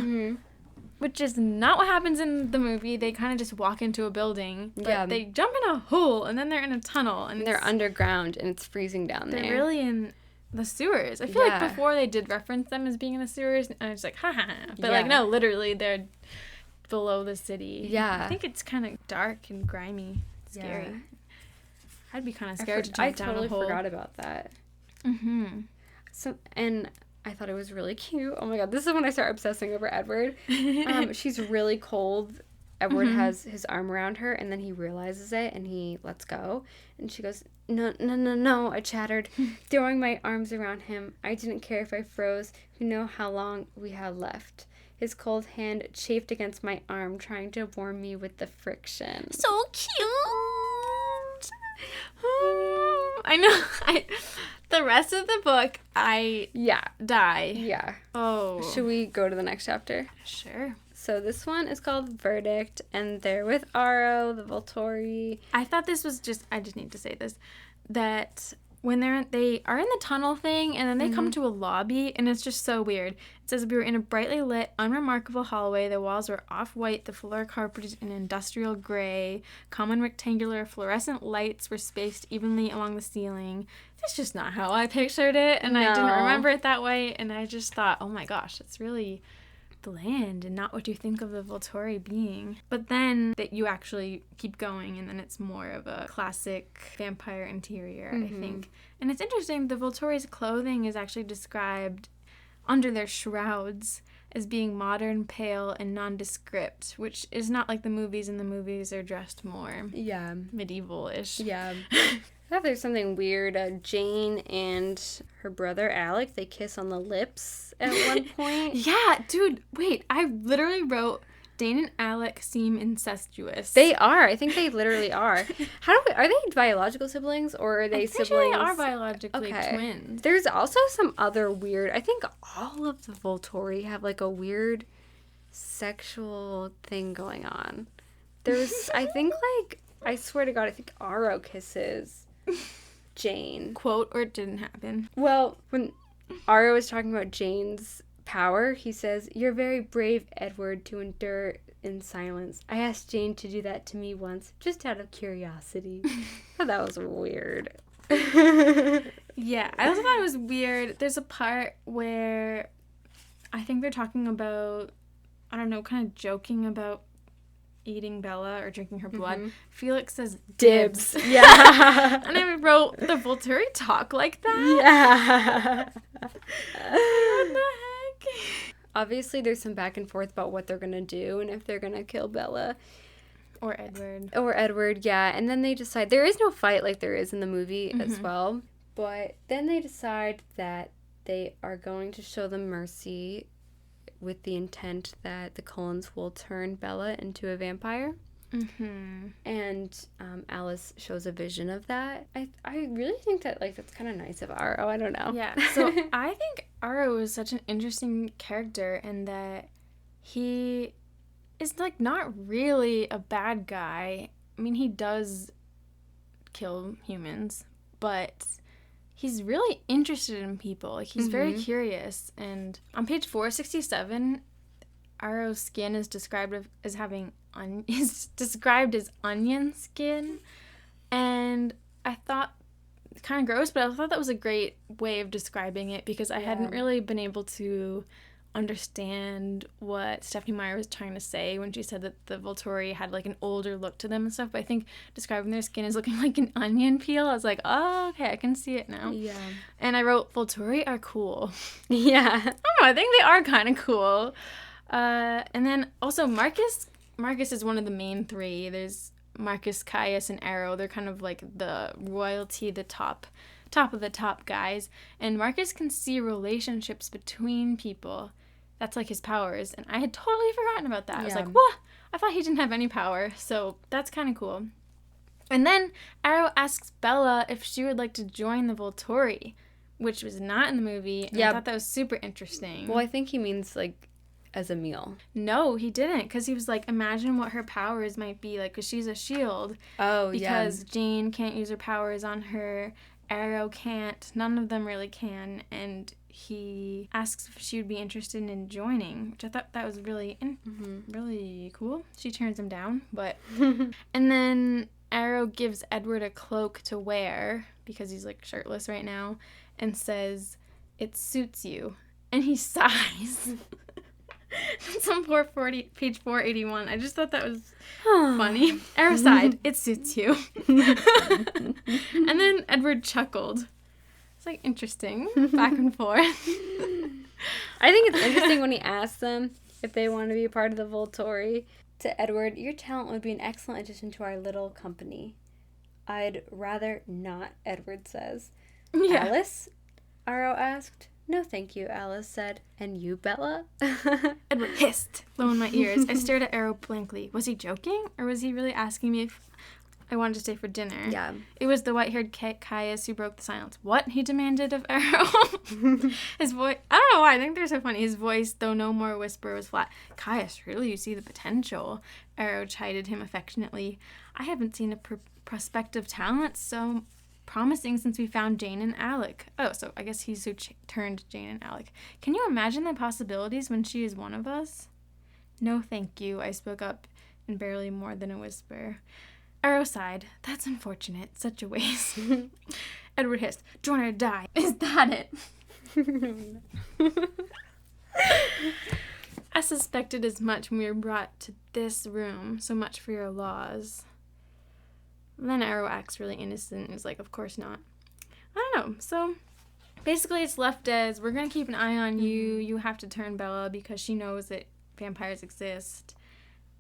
Which is not what happens in the movie. They kind of just walk into a building. But they jump in a hole, and then they're in a tunnel. And they're underground, and it's freezing down there. They're really in the sewers. I feel like before they did reference them as being in the sewers, and I was like, ha ha. But, like, no, literally, they're below the city. Yeah. I think it's kind of dark and grimy. Scary. I'd be kind of scared to jump down a hole. I totally forgot about that. So, and I thought it was really cute. Oh my god, this is when I start obsessing over Edward. She's really cold. Edward has his arm around her, and then he realizes it, and he lets go. And she goes, no, I chattered, throwing my arms around him. I didn't care if I froze. You know how long we had left. His cold hand chafed against my arm, trying to warm me with the friction. So cute! I know. The rest of the book, I die. Yeah. Oh. Should we go to the next chapter? Sure. So this one is called Verdict, and they're with Aro, the Volturi. I thought this was I just need to say this, that when they are in the tunnel thing, and then they come to a lobby, and it's just so weird. It says, we were in a brightly lit, unremarkable hallway. The walls were off-white, the floor carpeted in industrial gray. Common rectangular fluorescent lights were spaced evenly along the ceiling. That's just not how I pictured it, and I didn't remember it that way, and I just thought, oh my gosh, it's really bland and not what you think of the Volturi being. But then that you actually keep going, and then it's more of a classic vampire interior, I think. And it's interesting, the Volturi's clothing is actually described under their shrouds as being modern, pale, and nondescript, which is not like the movies. In the movies are dressed more medieval-ish. Yeah. I thought there's something weird. Jane and her brother Alec, they kiss on the lips at one point. Yeah, dude, wait, I literally wrote, Dane and Alec seem incestuous. They are. I think they literally are. Are they biological siblings, or are they siblings? Sure they are biologically twins. There's also some other weird, I think all of the Volturi have like a weird sexual thing going on. There's, I think like, I swear to God, I think Aro kisses Jane. Quote, or it didn't happen. Well, when Aro was talking about Jane's power, he says, "You're very brave, Edward, to endure in silence. I asked Jane to do that to me once, just out of curiosity." That was weird. Yeah, I also thought it was weird. There's a part where I think they're talking about, I don't know, kind of joking about eating Bella or drinking her blood. Felix says dibs. Yeah. And I wrote, the Volturi talk like that? Yeah. What the heck? Obviously, there's some back and forth about what they're going to do and if they're going to kill Bella. Or Edward. Or Edward, yeah. And then they decide, there is no fight like there is in the movie as well. But then they decide that they are going to show them mercy with the intent that the Cullens will turn Bella into a vampire. And Alice shows a vision of that. I really think that, like, that's kind of nice of Aro. I don't know. Yeah, so I think Aro is such an interesting character in that he is, like, not really a bad guy. I mean, he does kill humans, but he's really interested in people. Like, he's very curious. And on page 467, Aro's skin is described as having described as onion skin. And I thought, kind of gross, but I thought that was a great way of describing it because I hadn't really been able to understand what Stephenie Meyer was trying to say when she said that the Volturi had like an older look to them and stuff. But I think describing their skin as looking like an onion peel, I was like, oh, okay, I can see it now. Yeah. And I wrote, Volturi are cool. Yeah. I don't know, I think they are kind of cool. And then also Marcus is one of the main three. There's Marcus, Caius, and Aro. They're kind of like the royalty, the top of the top guys. And Marcus can see relationships between people. That's like his powers. And I had totally forgotten about that. Yeah. I was like, what? I thought he didn't have any power. So that's kind of cool. And then Aro asks Bella if she would like to join the Volturi, which was not in the movie. And I thought that was super interesting. Well, I think he means like as a meal. No, he didn't, because he was like, imagine what her powers might be, like, because she's a shield. Oh, because Jane can't use her powers on her, Aro can't, none of them really can, and he asks if she would be interested in joining, which I thought that was really, really cool. She turns him down, but, and then Aro gives Edward a cloak to wear, because he's, like, shirtless right now, and says, "It suits you," and he sighs. That's on page 481. I just thought that was funny. Aro sighed, "It suits you." And then Edward chuckled. It's like interesting, back and forth. I think it's interesting when he asks them if they want to be a part of the Volturi. To Edward, "Your talent would be an excellent addition to our little company." "I'd rather not," Edward says. Yeah. "Alice?" Aro asked. "No, thank you," Alice said. "And you, Bella?" Edward hissed, low in my ears. I stared at Aro blankly. Was he joking? Or was he really asking me if I wanted to stay for dinner? Yeah. It was the white-haired Caius who broke the silence. "What?" he demanded of Aro. His voice, I don't know why, I think they're so funny. His voice, though no more whisper, was flat. "Caius, really, you see the potential?" Aro chided him affectionately. "I haven't seen a prospective talent so promising since we found Jane and Alec. Oh, so I guess he's who turned Jane and Alec. Can you imagine the possibilities when she is one of us? No, thank you, I spoke up in barely more than a whisper. Arrow sighed. That's unfortunate. Such a waste. Edward hissed. Join or die. Is that it? I suspected as much when we were brought to this room. So much for your laws. Then Arrow acts really innocent and is like, of course not. I don't know. So basically it's left as, we're going to keep an eye on you. You have to turn Bella because she knows that vampires exist.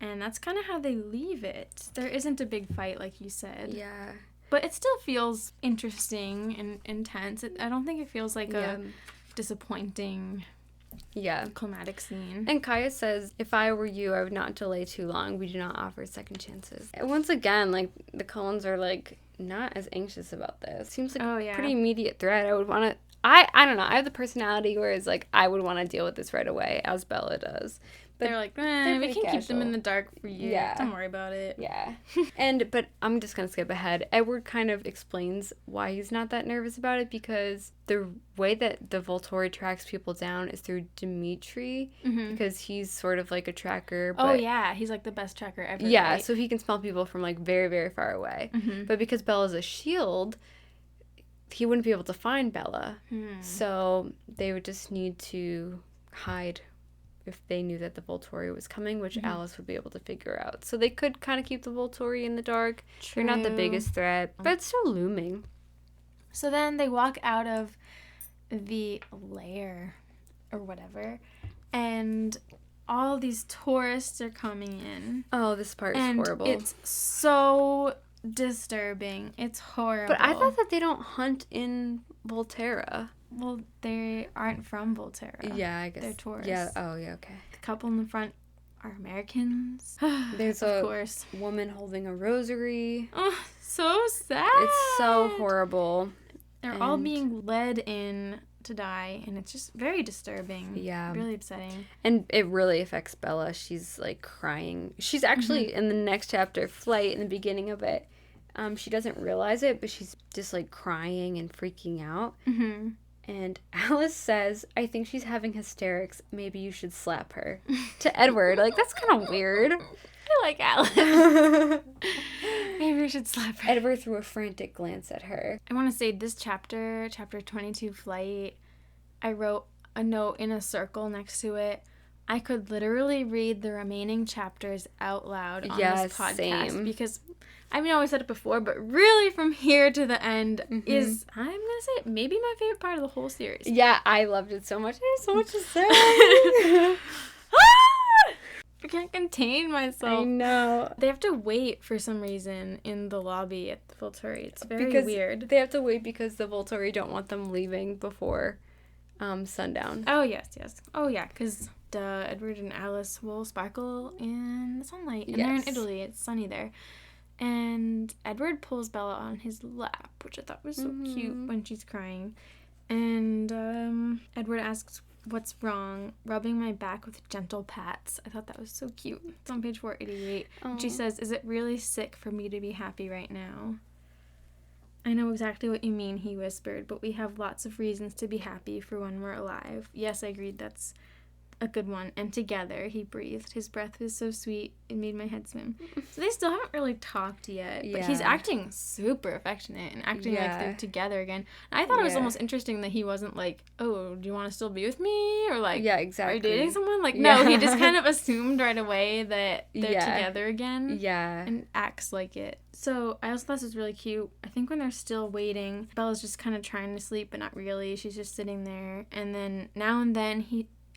And that's kind of how they leave it. There isn't a big fight, like you said. Yeah. But it still feels interesting and intense. I don't think it feels like a disappointing climatic scene. And Kaya says, if I were you, I would not delay too long. We do not offer second chances. And once again, like, the Cullens are, like, not as anxious about this. Seems like a pretty immediate threat. I would want to... I don't know. I have the personality where it's like, I would want to deal with this right away, as Bella does. But they're like, we can keep them in the dark for you. Yeah. Don't worry about it. Yeah. But I'm just going to skip ahead. Edward kind of explains why he's not that nervous about it, because the way that the Volturi tracks people down is through Dimitri, because he's sort of like a tracker. But he's like the best tracker ever. Yeah, right? So he can smell people from like very, very far away. But because Bella's a shield, he wouldn't be able to find Bella. So they would just need to hide if they knew that the Volturi was coming, which Alice would be able to figure out. So they could kind of keep the Volturi in the dark. True. They're not the biggest threat, but it's still looming. So then they walk out of the lair or whatever, and all these tourists are coming in. Oh, this part is horrible. It's so disturbing. It's horrible. But I thought that they don't hunt in Volterra. Well, they aren't from Volterra. Yeah, I guess. They're tourists. Yeah, oh, yeah, okay. The couple in the front are Americans. There's of course. Woman holding a rosary. Oh, so sad. It's so horrible. They're all being led in to die, and it's just very disturbing. Yeah. Really upsetting. And it really affects Bella. She's, like, crying. She's actually, in the next chapter, Flight, in the beginning of it, she doesn't realize it, but she's just, like, crying and freaking out. And Alice says, I think she's having hysterics. Maybe you should slap her. To Edward. Like, that's kind of weird. I like Alice. Maybe we should slap her. Edward threw a frantic glance at her. I want to say this chapter 22, Flight, I wrote a note in a circle next to it. I could literally read the remaining chapters out loud on this podcast. Same. Because I mean, I always said it before, but really from here to the end is, I'm going to say, maybe my favorite part of the whole series. Yeah, I loved it so much. I have so much to say. I can't contain myself. I know. They have to wait for some reason in the lobby at the Volturi. It's very weird. They have to wait because the Volturi don't want them leaving before sundown. Oh, yes. Oh, yeah, because Edward and Alice will sparkle in the sunlight. And they're in Italy. It's sunny there. And Edward pulls Bella on his lap, which I thought was so cute when she's crying. And Edward asks, what's wrong? Rubbing my back with gentle pats. I thought that was so cute. It's on page 488. And she says, is it really sick for me to be happy right now? I know exactly what you mean, he whispered, but we have lots of reasons to be happy for when we're alive. Yes, I agreed, that's a good one. And together, he breathed. His breath was so sweet, it made my head swim. So they still haven't really talked yet, but he's acting super affectionate and acting like they're together again. And I thought it was almost interesting that he wasn't like, oh, do you want to still be with me? Or like, are you dating someone? Like, no, he just kind of assumed right away that they're together again. Yeah. And acts like it. So I also thought this was really cute. I think when they're still waiting, Bella's just kind of trying to sleep, but not really. She's just sitting there. And then now and then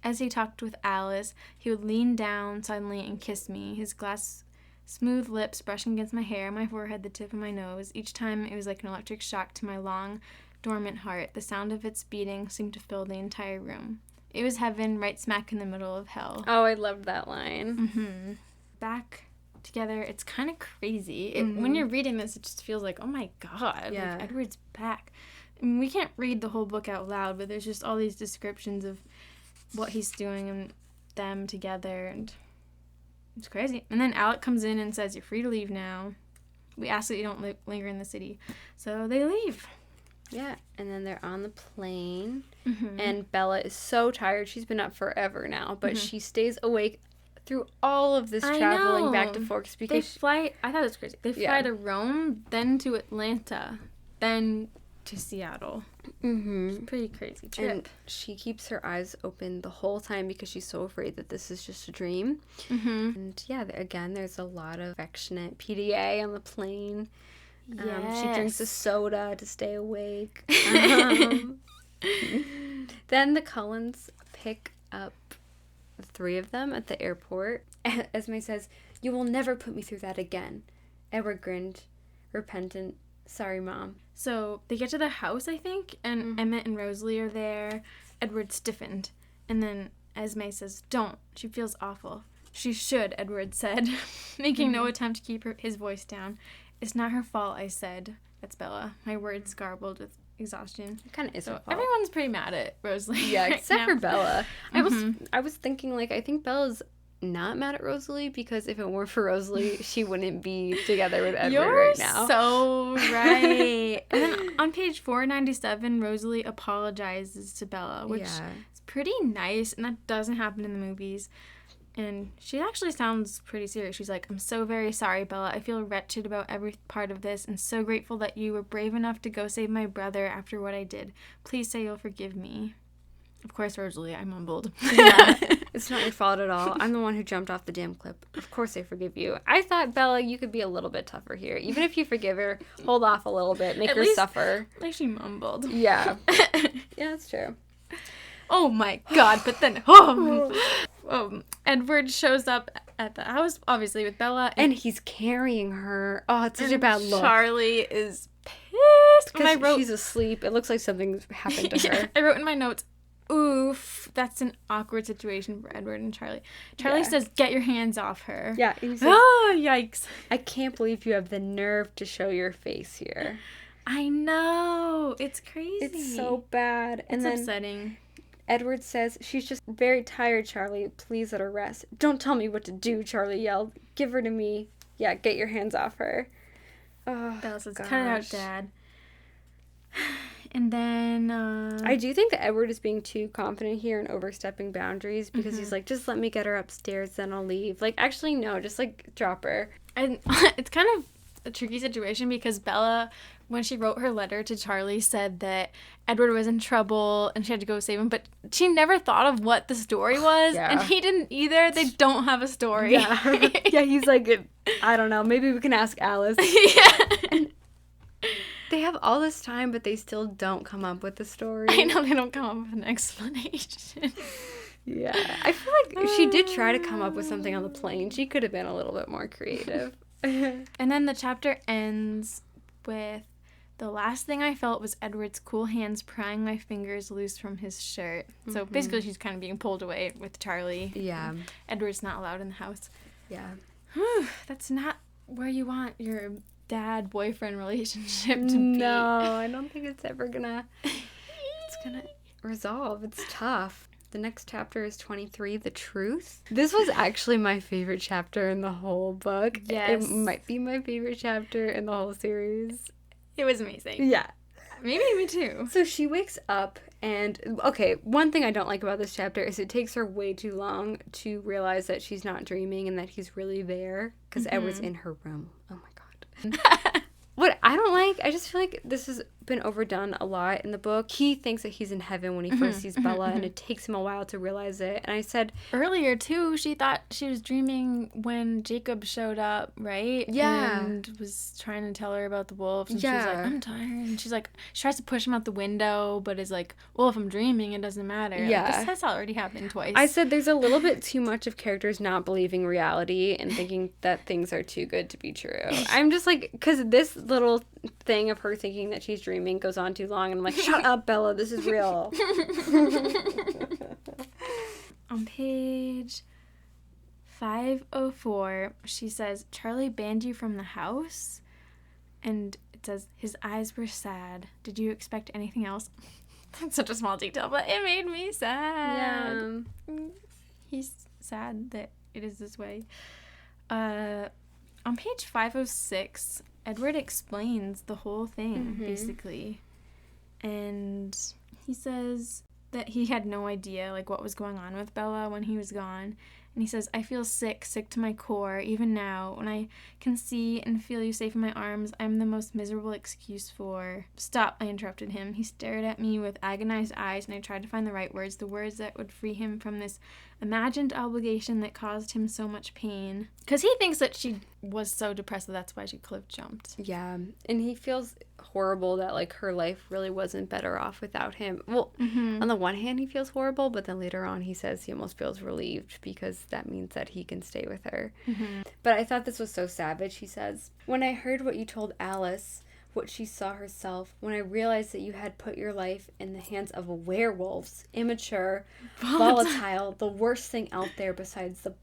as he talked with Alice, he would lean down suddenly and kiss me, his glass smooth lips brushing against my hair, my forehead, the tip of my nose. Each time it was like an electric shock to my long, dormant heart. The sound of its beating seemed to fill the entire room. It was heaven right smack in the middle of hell. Oh, I loved that line. Back together, it's kind of crazy. When you're reading this, it just feels like, oh my god, like Edward's back. I mean, we can't read the whole book out loud, but there's just all these descriptions of what he's doing and them together, and it's crazy. And then Alec comes in and says, you're free to leave now. we ask that you don't linger in the city. So they leave. Yeah, and then they're on the plane, Mm-hmm. and Bella is so tired. She's been up forever now, but she stays awake through all of this I traveling back know. to Forks They because fly, I thought it was crazy. They fly Yeah. to Rome, then to Atlanta, then to Seattle. mm-hmm. Pretty crazy trip. And she keeps her eyes open the whole time because she's so afraid that this is just a dream. Mm-hmm. And yeah, again, there's a lot of affectionate PDA on the plane. She drinks a soda to stay awake. Then the Cullens pick up the three of them at the airport. Esme says, "You will never put me through that again." Edward grinned, repentant. "Sorry, Mom." So they get to the house, I think, and Emmett and Rosalie are there. Edward stiffened. And then Esme says, "Don't. She feels awful." "She should," Edward said, making no attempt to keep his voice down. "It's not her fault," I said. That's Bella. My words garbled with exhaustion. It kind of is her So fault. everyone's pretty mad at Rosalie. Yeah, right except now. for Bella. I was thinking, like, I think Bella's not mad at Rosalie because if it weren't for Rosalie, she wouldn't be together with Edward You're right now. so right. And then on page 497, Rosalie apologizes to Bella, which Yeah. is pretty nice, and that doesn't happen in the movies. And she actually sounds pretty serious. She's like, "I'm so very sorry, Bella. I feel wretched about every part of this and so grateful that you were brave enough to go save my brother after what I did. Please say you'll forgive me." Of course, Rosalie, I mumbled. Yeah, it's not your fault at all. I'm the one who jumped off the damn cliff. Of course I forgive you. I thought, Bella, you could be a little bit tougher here. Even if you forgive her, hold off a little bit. Make At her least- suffer. Like she mumbled. Yeah. Yeah, that's true. Oh my god, but then Edward shows up at the house, obviously, with Bella. And he's carrying her. Oh, it's such a bad look. Charlie is pissed. And I Because wrote, she's asleep. It looks like something's happened to yeah, her. I wrote in my notes, "Oof, that's an awkward situation for Edward and Charlie." Charlie Yeah. says, "Get your hands off her." Yeah, and he says, Oh, yikes. "I can't believe you have the nerve to show your face here." I know. It's crazy. It's so bad. And It's then upsetting. Edward says, "She's just very tired, Charlie. Please let her rest." "Don't tell me what to do," Charlie yelled. "Give her to me. Yeah, get your hands off her." Oh, Bella says, "Cut it out, gosh. Dad." And then, I do think that Edward is being too confident here and overstepping boundaries because he's like, "Just let me get her upstairs, then I'll leave." Like, actually, no, just like drop her. and it's kind of a tricky situation because Bella, when she wrote her letter to Charlie, said that Edward was in trouble and she had to go save him, but she never thought of what the story was, Yeah. and he didn't either. They don't have a story. Yeah, yeah. He's like, "I don't know. Maybe we can ask Alice." Yeah. They have all this time, but they still don't come up with the story. I know they don't come up with an explanation. Yeah, I feel like she did try to come up with something on the plane. She could have been a little bit more creative. And then the chapter ends with, "The last thing I felt was Edward's cool hands prying my fingers loose from his shirt." So basically she's kind of being pulled away with Charlie. Yeah, Edward's not allowed in the house. yeah. Whew, that's not where you want your dad-boyfriend relationship to be. No, I don't think it's ever gonna. It's gonna resolve. It's tough. The next chapter is 23, The Truth. This was actually my favorite chapter in the whole book. Yes. It might be my favorite chapter in the whole series. It was amazing. Yeah. Maybe me too. So she wakes up and, okay, one thing I don't like about this chapter is it takes her way too long to realize that she's not dreaming and that he's really there because Edward's in her room. Oh my God. What I don't like, I just feel like this has been overdone a lot in the book. He thinks that he's in heaven when he first sees Bella, and it takes him a while to realize it. And I said, Earlier, too, she thought she was dreaming when Jacob showed up, right? Yeah. And was trying to tell her about the wolves. And Yeah. she was like, "I'm tired." And she's like, she tries to push him out the window, but is like, "Well, if I'm dreaming, it doesn't matter." Like, Yeah. this has already happened twice. I said there's a little bit too much of characters not believing reality and thinking that things are too good to be true. I'm just like, because this little thing of her thinking that she's dreaming goes on too long, and I'm like, shut up, Bella, this is real. On page 504, she says, "Charlie banned you from the house?" And it says, "His eyes were sad. Did you expect anything else?" That's such a small detail, but it made me sad. Yeah. He's sad that it is this way. On page 506, Edward explains the whole thing, basically. And he says that he had no idea, like, what was going on with Bella when he was gone. And he says, I feel sick to my core, even now. When I can see and feel you safe in my arms, I'm the most miserable excuse for... Stop, I interrupted him. He stared at me with agonized eyes, and I tried to find the right words, the words that would free him from this imagined obligation that caused him so much pain. Because he thinks that she was so depressed that that's why she cliff jumped. Yeah, and he feels horrible that, like, her life really wasn't better off without him. Well, on the one hand, he feels horrible, but then later on he says he almost feels relieved because that means that he can stay with her. But I thought this was so savage. He says, when I heard what you told Alice, what she saw herself, when I realized that you had put your life in the hands of werewolves, immature, volatile, the worst thing out there besides the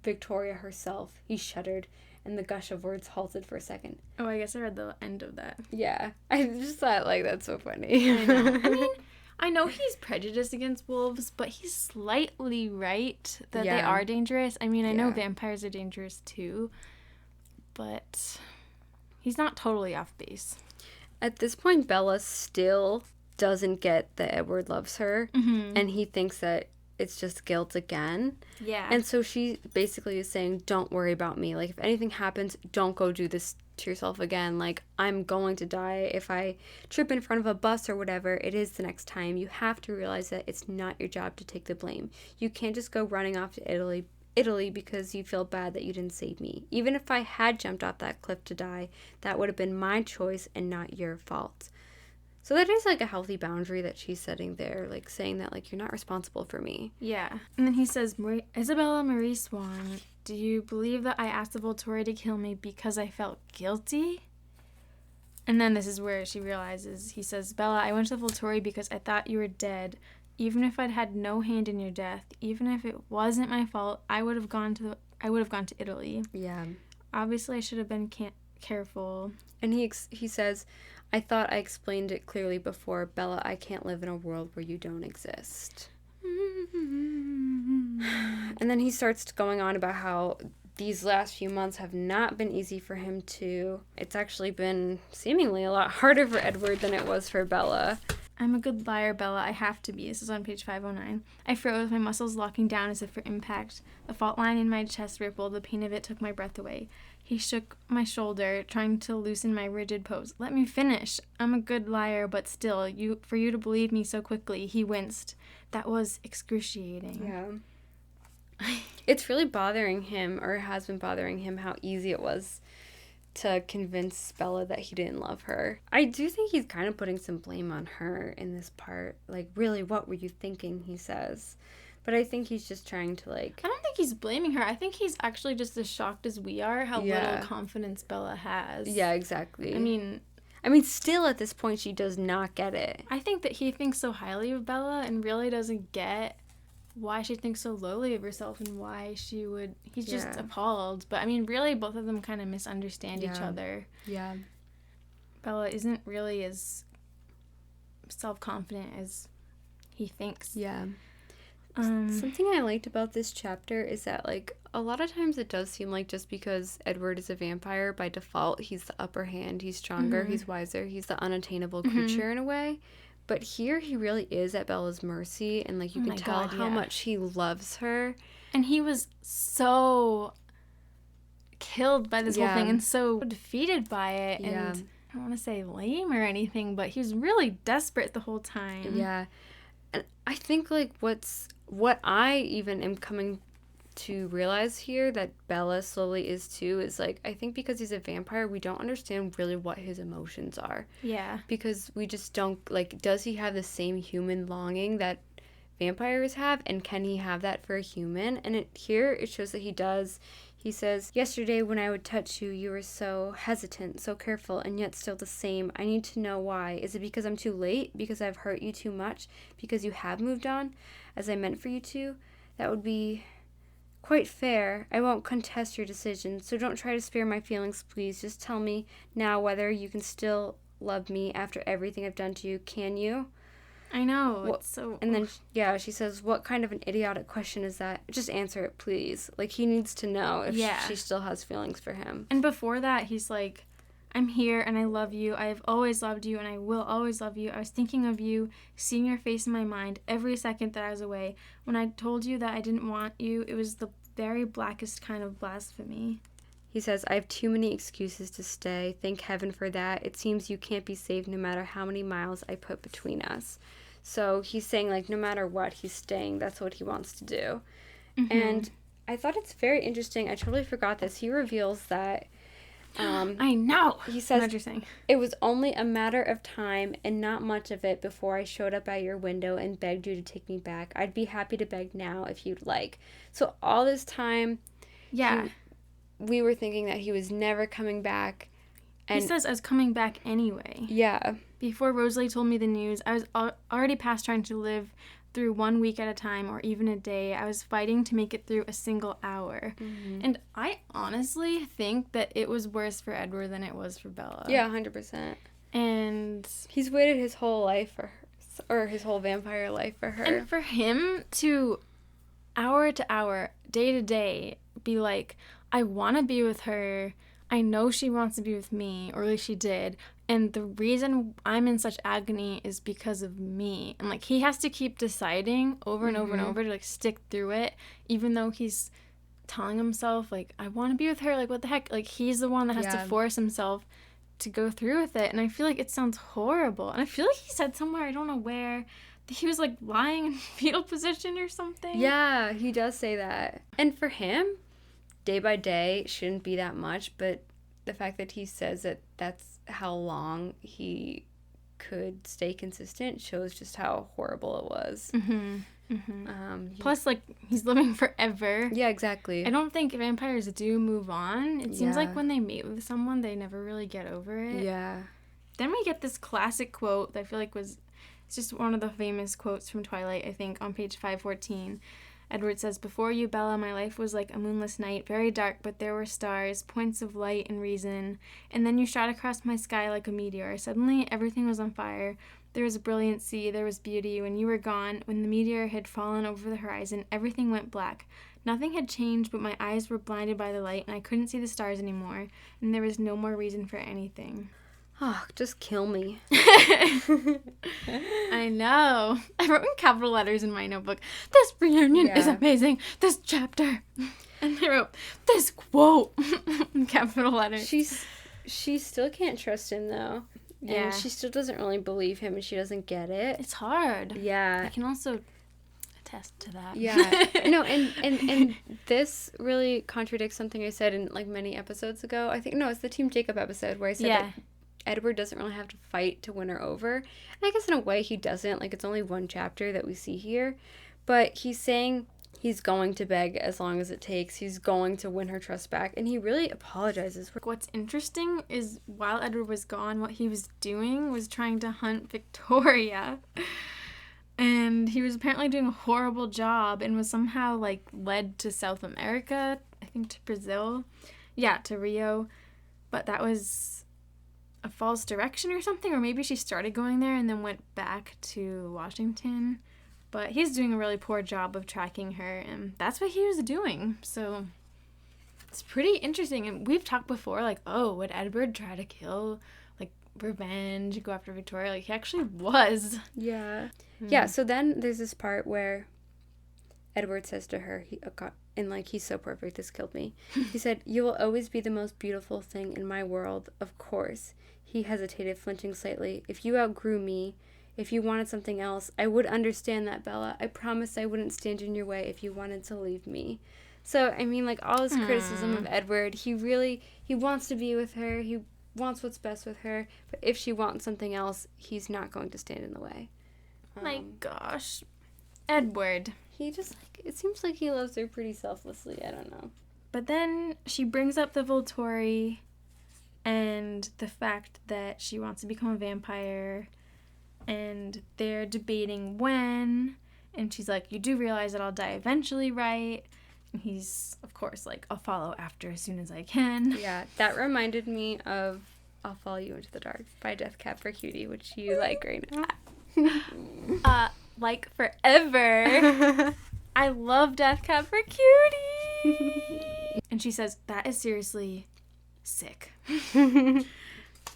Victoria herself, he shuddered, and the gush of words halted for a second. Oh, I guess I read the end of that. Yeah, I just thought, like, that's so funny. I know. I mean, I know he's prejudiced against wolves, but he's slightly right that they are dangerous. I mean, I know vampires are dangerous too, but he's not totally off base. At this point, Bella still doesn't get that Edward loves her, and he thinks that it's just guilt again. Yeah. And so she basically is saying, don't worry about me. Like, if anything happens, don't go do this to yourself again. Like, I'm going to die if I trip in front of a bus or whatever it is the next time. You have to realize that it's not your job to take the blame. You can't just go running off to Italy because you feel bad that you didn't save me. Even if I had jumped off that cliff to die, that would have been my choice and not your fault. So that is, like, a healthy boundary that she's setting there, like, saying that, like, you're not responsible for me. Yeah. And then he says, Isabella Marie Swan, do you believe that I asked the Volturi to kill me because I felt guilty? And then this is where she realizes, he says, Bella, I went to the Volturi because I thought you were dead. Even if I'd had no hand in your death, even if it wasn't my fault, I would have gone to Italy. Yeah. Obviously, I should have been careful. And he says, I thought I explained it clearly before. Bella, I can't live in a world where you don't exist. And then he starts going on about how these last few months have not been easy for him too. It's actually been seemingly a lot harder for Edward than it was for Bella. I'm a good liar, Bella. I have to be. This is on page 509. I froze, my muscles locking down as if for impact. The fault line in my chest rippled. The pain of it took my breath away. He shook my shoulder, trying to loosen my rigid pose. Let me finish. I'm a good liar, but still, for you to believe me so quickly, he winced. That was excruciating. Yeah. It's really bothering him, or has been bothering him, how easy it was to convince Bella that he didn't love her. I do think he's kind of putting some blame on her in this part. Like, really, what were you thinking, he says. But I think he's just trying to, like... I don't think he's blaming her. I think he's actually just as shocked as we are how little confidence Bella has. Yeah, exactly. I mean, still at this point, she does not get it. I think that he thinks so highly of Bella and really doesn't get why she thinks so lowly of herself and why she would... He's just appalled. But, I mean, really, both of them kind of misunderstand each other. Yeah. Bella isn't really as self-confident as he thinks. Yeah. Something I liked about this chapter is that, like, a lot of times it does seem like just because Edward is a vampire, by default, he's the upper hand, he's stronger, he's wiser, he's the unattainable creature in a way. But here he really is at Bella's mercy, and, like, you can tell how much he loves her. And he was so killed by this whole thing and so defeated by it. And I don't want to say lame or anything, but he was really desperate the whole time. Yeah. And I think, like, what I even am coming to realize here that Bella slowly is too is, like, I think because he's a vampire, we don't understand really what his emotions are. Yeah. Because we just don't, like, does he have the same human longing that vampires have? And can he have that for a human? And here it shows that he does. He says, yesterday when I would touch you, you were so hesitant, so careful, and yet still the same. I need to know why. Is it because I'm too late? Because I've hurt you too much? Because you have moved on, as I meant for you to? That would be quite fair. I won't contest your decision, so don't try to spare my feelings, please. Just tell me now whether you can still love me after everything I've done to you. Can you? I know. It's so... And then, she says, what kind of an idiotic question is that? Just answer it, please. Like, he needs to know if she still has feelings for him. And before that, he's like, I'm here and I love you. I have always loved you and I will always love you. I was thinking of you, seeing your face in my mind every second that I was away. When I told you that I didn't want you, it was the very blackest kind of blasphemy. He says, I have too many excuses to stay. Thank heaven for that. It seems you can't be saved no matter how many miles I put between us. So he's saying, like, no matter what, he's staying. That's what he wants to do. Mm-hmm. And I thought it's very interesting. I totally forgot this. He reveals that I know. He says, what you're saying. It was only a matter of time and not much of it before I showed up at your window and begged you to take me back. I'd be happy to beg now if you'd like. So all this time, we were thinking that he was never coming back. And he says I was coming back anyway. Yeah. Before Rosalie told me the news, I was already past trying to live through 1 week at a time or even a day. I was fighting to make it through a single hour. Mm-hmm. And I honestly think that it was worse for Edward than it was for Bella. Yeah, 100%. And he's waited his whole life for her, or his whole vampire life for her. And for him to, hour to hour, day to day, be like, I want to be with her. I know she wants to be with me, or at least she did. And the reason I'm in such agony is because of me. And, like, he has to keep deciding over and over and over to, like, stick through it, even though he's telling himself, like, I want to be with her. Like, what the heck? Like, he's the one that has to force himself to go through with it. And I feel like it sounds horrible. And I feel like he said somewhere, I don't know where, that he was, like, lying in fetal position or something. Yeah, he does say that. And for him, day by day shouldn't be that much, but the fact that he says that that's how long he could stay consistent shows just how horrible it was. Mm-hmm. Mm-hmm. Plus, like, he's living forever. Yeah, exactly. I don't think vampires do move on. It seems like when they meet with someone, they never really get over it. Yeah. Then we get this classic quote that I feel like it's just one of the famous quotes from Twilight, I think, on page 514. Edward says, before you, Bella, my life was like a moonless night, very dark, but there were stars, points of light and reason. And then you shot across my sky like a meteor. Suddenly, everything was on fire. There was brilliancy, there was beauty. When you were gone, when the meteor had fallen over the horizon, everything went black. Nothing had changed, but my eyes were blinded by the light, and I couldn't see the stars anymore, and there was no more reason for anything. Oh, just kill me. I know. I wrote in capital letters in my notebook, this reunion is amazing. This chapter. And I wrote, this quote in capital letters. She still can't trust him, though. Yeah. And she still doesn't really believe him, and she doesn't get it. It's hard. Yeah. I can also attest to that. Yeah. No, and this really contradicts something I said in, like, many episodes ago. I think, no, it's the Team Jacob episode where I said that Edward doesn't really have to fight to win her over. And I guess in a way he doesn't. Like, it's only one chapter that we see here. But he's saying he's going to beg as long as it takes. He's going to win her trust back. And he really apologizes. What's interesting is while Edward was gone, what he was doing was trying to hunt Victoria. And he was apparently doing a horrible job and was somehow, like, led to South America. I think to Brazil. Yeah, to Rio. But that was a false direction or something, or maybe she started going there and then went back to Washington. But he's doing a really poor job of tracking her, and that's what he was doing. So it's pretty interesting. And we've talked before, like, oh, would Edward try to kill, like, revenge, go after Victoria? Like, he actually was. Yeah. Yeah, so then there's this part where Edward says to her, and, like, he's so perfect, this killed me. He said, you will always be the most beautiful thing in my world, of course. He hesitated, flinching slightly. If you outgrew me, if you wanted something else, I would understand that, Bella. I promised I wouldn't stand in your way if you wanted to leave me. So, I mean, like, all this criticism of Edward, he wants to be with her. He wants what's best with her. But if she wants something else, he's not going to stand in the way. My gosh. Edward. He just, like, it seems like he loves her pretty selflessly. I don't know. But then she brings up the Volturi and the fact that she wants to become a vampire, and they're debating when, and she's like, you do realize that I'll die eventually, right? And he's, of course, like, I'll follow after as soon as I can. Yeah, that reminded me of I'll Follow You Into the Dark by Death Cab for Cutie, which you like right now. Like forever. I love Death Cab for Cutie. And she says, that is seriously sick.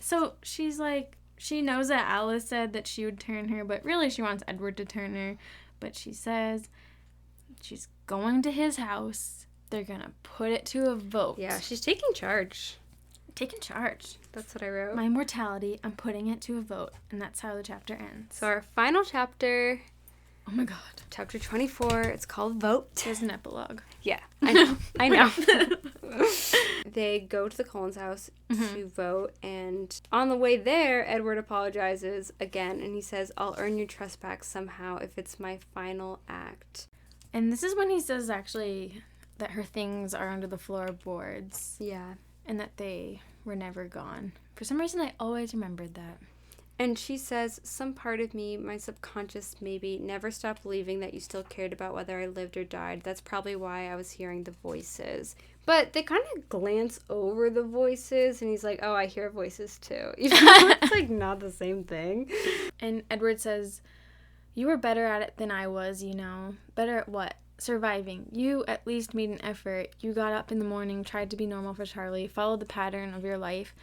So she's like, she knows that Alice said that she would turn her, but really she wants Edward to turn her. But she says she's going to his house. They're going to put it to a vote. Yeah, she's taking charge. Taking charge. That's what I wrote. My mortality, I'm putting it to a vote. And that's how the chapter ends. So our final chapter, Oh my god. chapter 24, it's called Vote. There's an epilogue. Yeah, I know. I know. They go to the Collins house to vote, and on the way there, Edward apologizes again, and he says, I'll earn your trust back somehow if it's my final act. And this is when he says, actually, that her things are under the floorboards. Yeah. And that they were never gone. For some reason, I always remembered that. And she says, some part of me, my subconscious maybe, never stopped believing that you still cared about whether I lived or died. That's probably why I was hearing the voices. But they kind of glance over the voices, and he's like, oh, I hear voices too. Even though it's like not the same thing. And Edward says, you were better at it than I was, you know. Better at what? Surviving. You at least made an effort. You got up in the morning, tried to be normal for Charlie, followed the pattern of your life.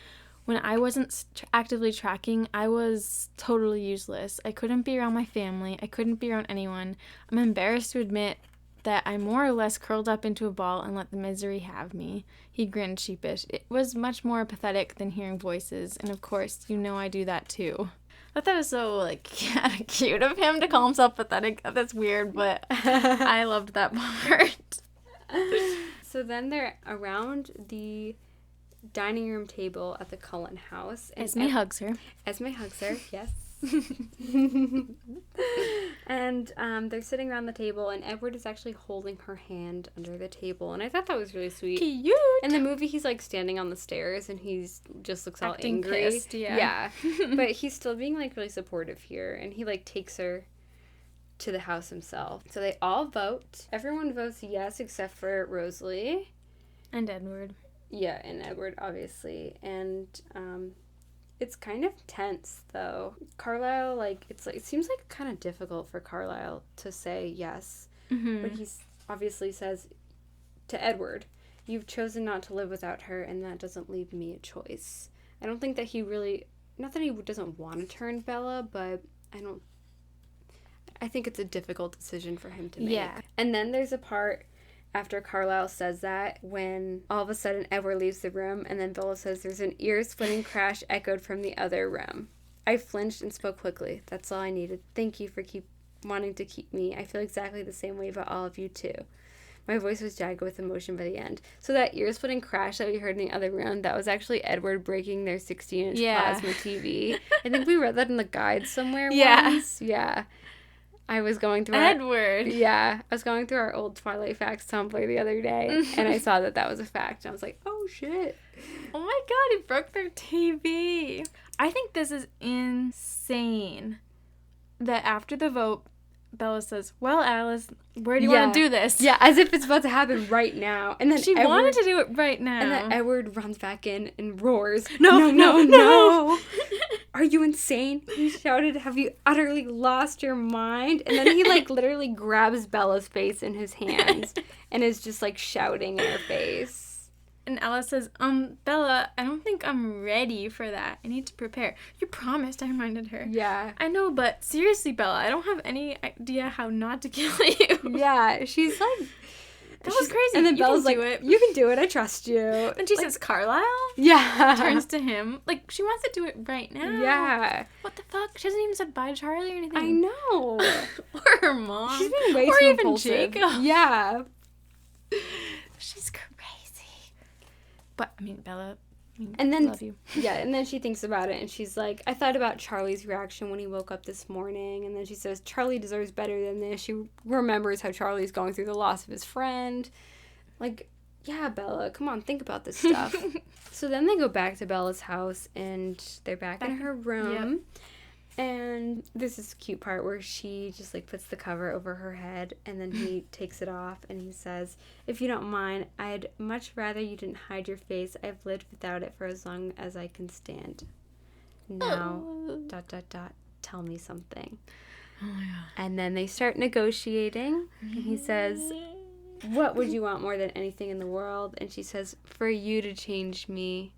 When I wasn't actively tracking, I was totally useless. I couldn't be around my family. I couldn't be around anyone. I'm embarrassed to admit that I more or less curled up into a ball and let the misery have me. He grinned sheepish. It was much more pathetic than hearing voices, and of course, you know I do that too. I thought that was so, like, kind of cute of him to call himself pathetic. That's weird, but I loved that part. So then they're around the dining room table at the Cullen house. And Esme hugs her. Esme hugs her, yes. And they're sitting around the table, and Edward is actually holding her hand under the table, and I thought that was really sweet. Cute. In the movie, he's like standing on the stairs, and he's just looks all Acting angry. pissed, yeah. But he's still being like really supportive here, and he like takes her to the house himself. So they all vote. Everyone votes yes except for Rosalie. And Edward. Yeah, and Edward, obviously. And it's kind of tense, though. Carlisle, like, it seems like kind of difficult for Carlisle to say yes. Mm-hmm. But he obviously says to Edward, you've chosen not to live without her, and that doesn't leave me a choice. I don't think that he really, not that he doesn't want to turn Bella, but I think it's a difficult decision for him to make. Yeah. And then there's a part after Carlisle says that, when all of a sudden Edward leaves the room, and then Bella says there's an ear-splitting crash echoed from the other room. I flinched and spoke quickly. That's all I needed. Thank you for wanting to keep me. I feel exactly the same way about all of you, too. My voice was jagged with emotion by the end. So that ear-splitting crash that we heard in the other room, that was actually Edward breaking their 16-inch plasma TV. I think we read that in the guide somewhere once. Yeah. I was going through Edward. I was going through our old Twilight Facts Tumblr the other day, and I saw that was a fact, and I was like, oh, shit. Oh my god, he broke their TV. I think this is insane that after the vote, Bella says, well, Alice, where do you want to do this? Yeah, as if it's about to happen right now. And then She wanted to do it right now. And then Edward runs back in and roars, No. Are you insane? He shouted, have you utterly lost your mind? And then he, like, literally grabs Bella's face in his hands and is just, like, shouting in her face. And Alice says, Bella, I don't think I'm ready for that. I need to prepare. You promised, I reminded her. Yeah. I know, but seriously, Bella, I don't have any idea how not to kill you. Yeah, she's like... That was crazy. And then you Bella's can like, do it. you can do it, I trust you. And she says, Carlisle? Yeah. Turns to him. Like, she wants to do it right now. Yeah. What the fuck? She hasn't even said bye to Charlie or anything. I know. Or her mom. She's being way or too even impulsive. Jacob. Yeah. She's crazy. But, I mean, Bella, And then, love you. Yeah, and then she thinks about it, and she's like, I thought about Charlie's reaction when he woke up this morning, and then she says, Charlie deserves better than this. She remembers how Charlie's going through the loss of his friend. Like, yeah, Bella, come on, think about this stuff. So then they go back to Bella's house, and they're back in her room. Yep. And there's this cute part where she just, like, puts the cover over her head, and then he takes it off, and he says, if you don't mind, I'd much rather you didn't hide your face. I've lived without it for as long as I can stand. Now, ... tell me something. Oh my god. And then they start negotiating, and he says, what would you want more than anything in the world? And she says, for you to change me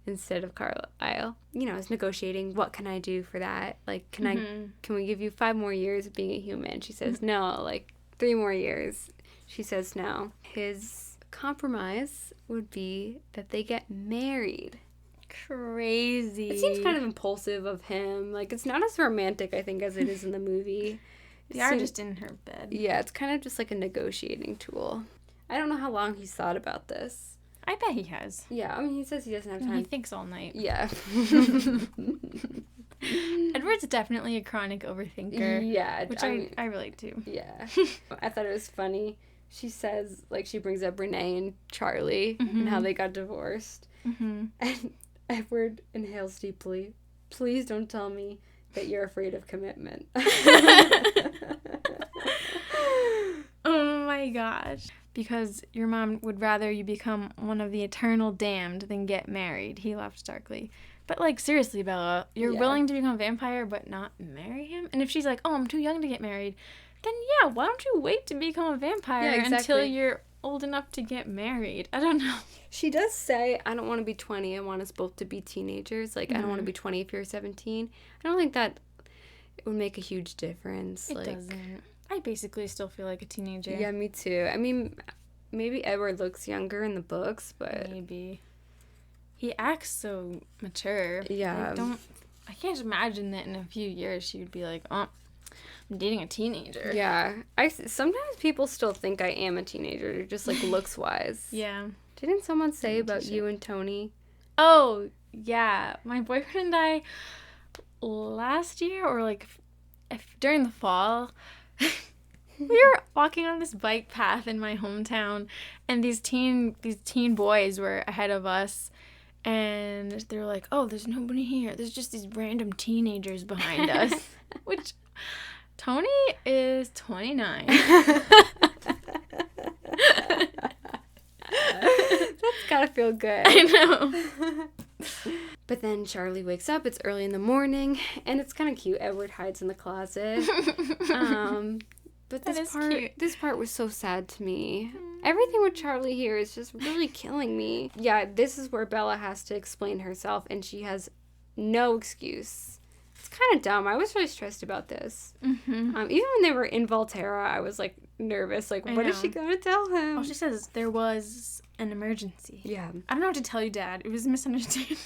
instead of Carlisle. You know, is negotiating, what can I do for that? Like, can we give you 5 more years of being a human? She says no. Like, 3 more years. She says no. His compromise would be that they get married. Crazy. It seems kind of impulsive of him. Like, it's not as romantic, I think, as it is in the movie. They are just in her bed. Yeah, it's kind of just like a negotiating tool. I don't know how long he's thought about this. I bet he has. Yeah, I mean, he says he doesn't have time. He thinks all night. Yeah. Edward's definitely a chronic overthinker. Yeah. Which I relate to. Yeah. I thought it was funny. She says, like, she brings up Renee and Charlie and how they got divorced. And Edward inhales deeply. Please don't tell me that you're afraid of commitment. Oh my gosh. Because your mom would rather you become one of the eternal damned than get married, he laughed darkly. But, like, seriously, Bella, you're willing to become a vampire but not marry him? And if she's like, oh, I'm too young to get married, then yeah, why don't you wait to become a vampire until you're old enough to get married? I don't know. She does say, I don't want to be 20. I want us both to be teenagers. Like, I don't want to be 20 if you're 17. I don't think that it would make a huge difference. It doesn't. I basically still feel like a teenager. Yeah, me too. I mean, maybe Edward looks younger in the books, but... Maybe. He acts so mature. Yeah. I can't imagine that in a few years she would be like, oh, I'm dating a teenager. Yeah. Sometimes people still think I am a teenager, just, like, looks-wise. Yeah. Didn't someone say about you and Tony? Oh, yeah. My boyfriend and I, last year, or, like, during the fall... we were walking on this bike path in my hometown, and these teen boys were ahead of us, and they were like, oh, there's nobody here. There's just these random teenagers behind us. Which, Tony is 29. That's gotta feel good. I know. But then Charlie wakes up. It's early in the morning, and it's kind of cute. Edward hides in the closet. But this part was so sad to me. Everything with Charlie here is just really killing me. Yeah, this is where Bella has to explain herself, and she has no excuse. It's kind of dumb. I was really stressed about this. Even when they were in Volturi, I was, like, nervous. Like, what is she going to tell him? All she says, there was an emergency. Yeah. I don't know what to tell you, Dad. It was a misunderstanding.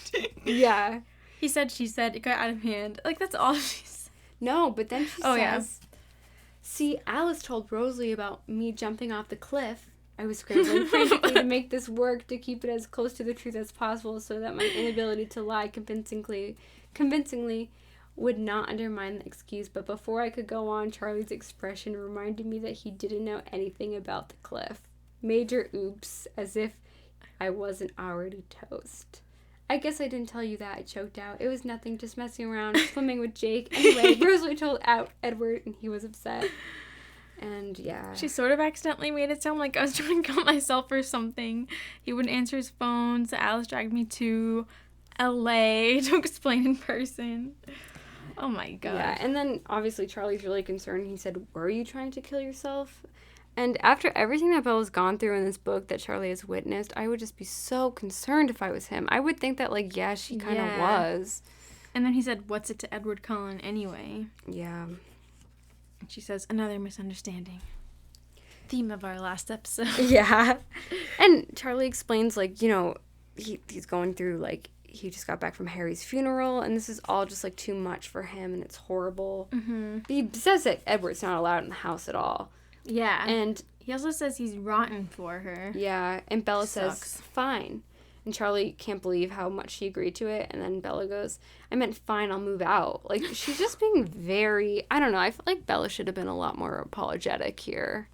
Yeah. He said, she said, it got out of hand. Like, that's all she said. No, but then she says, see, Alice told Rosalie about me jumping off the cliff. I was scrambling frantically to make this work, to keep it as close to the truth as possible so that my inability to lie convincingly would not undermine the excuse. But before I could go on, Charlie's expression reminded me that he didn't know anything about the cliff. Major oops, as if I wasn't already toast. I guess I didn't tell you that, I choked out. It was nothing, just messing around, swimming with Jake. Anyway, Rosalie told Edward, and he was upset. And yeah. She sort of accidentally made it sound like I was trying to kill myself or something. He wouldn't answer his phone, so Alice dragged me to LA to explain in person. Oh my god. Yeah, and then obviously Charlie's really concerned. He said, were you trying to kill yourself? And after everything that Bella's gone through in this book that Charlie has witnessed, I would just be so concerned if I was him. I would think that, like, yeah, she kind of was. And then he said, what's it to Edward Cullen anyway? Yeah. And she says, another misunderstanding. Theme of our last episode. Yeah. And Charlie explains, like, you know, he's going through, like, he just got back from Harry's funeral, and this is all just, like, too much for him, and it's horrible. Mm-hmm. He says that Edward's not allowed in the house at all. Yeah. And he also says he's rotten for her. Yeah. And Bella says, fine. And Charlie can't believe how much she agreed to it. And then Bella goes, I meant fine, I'll move out. Like, she's just being very, I don't know. I feel like Bella should have been a lot more apologetic here.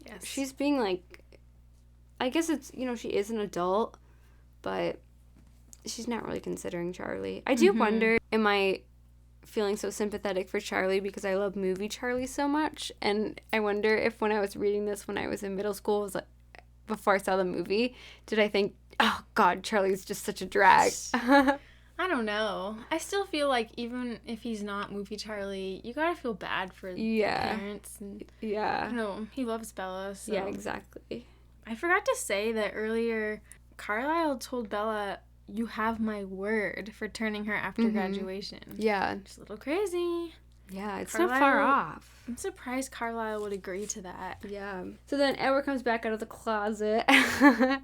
Yes. She's being like, I guess it's, you know, she is an adult, but she's not really considering Charlie. I do wonder, am I feeling so sympathetic for Charlie because I love movie Charlie so much? And I wonder if when I was reading this when I was in middle school, was like, before I saw the movie, did I think, oh god, Charlie's just such a drag? I don't know. I still feel like even if he's not movie Charlie, you gotta feel bad for the parents. And, I don't know. He loves Bella, so. Yeah, exactly. I forgot to say that earlier, Carlisle told Bella you have my word for turning her after graduation. Yeah. It's a little crazy. Yeah, it's not far off. I'm surprised Carlisle would agree to that. Yeah. So then Edward comes back out of the closet.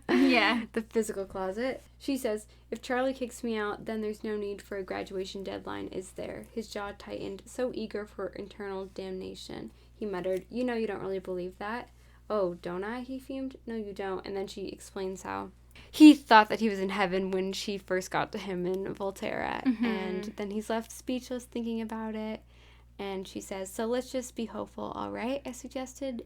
Yeah. The physical closet. She says, if Charlie kicks me out, then there's no need for a graduation deadline, is there? His jaw tightened, so eager for internal damnation. He muttered, you know you don't really believe that. Oh, don't I? He fumed. No, you don't. And then she explains how he thought that he was in heaven when she first got to him in Volturi. And then he's left speechless thinking about it. And she says, so let's just be hopeful, all right? I suggested.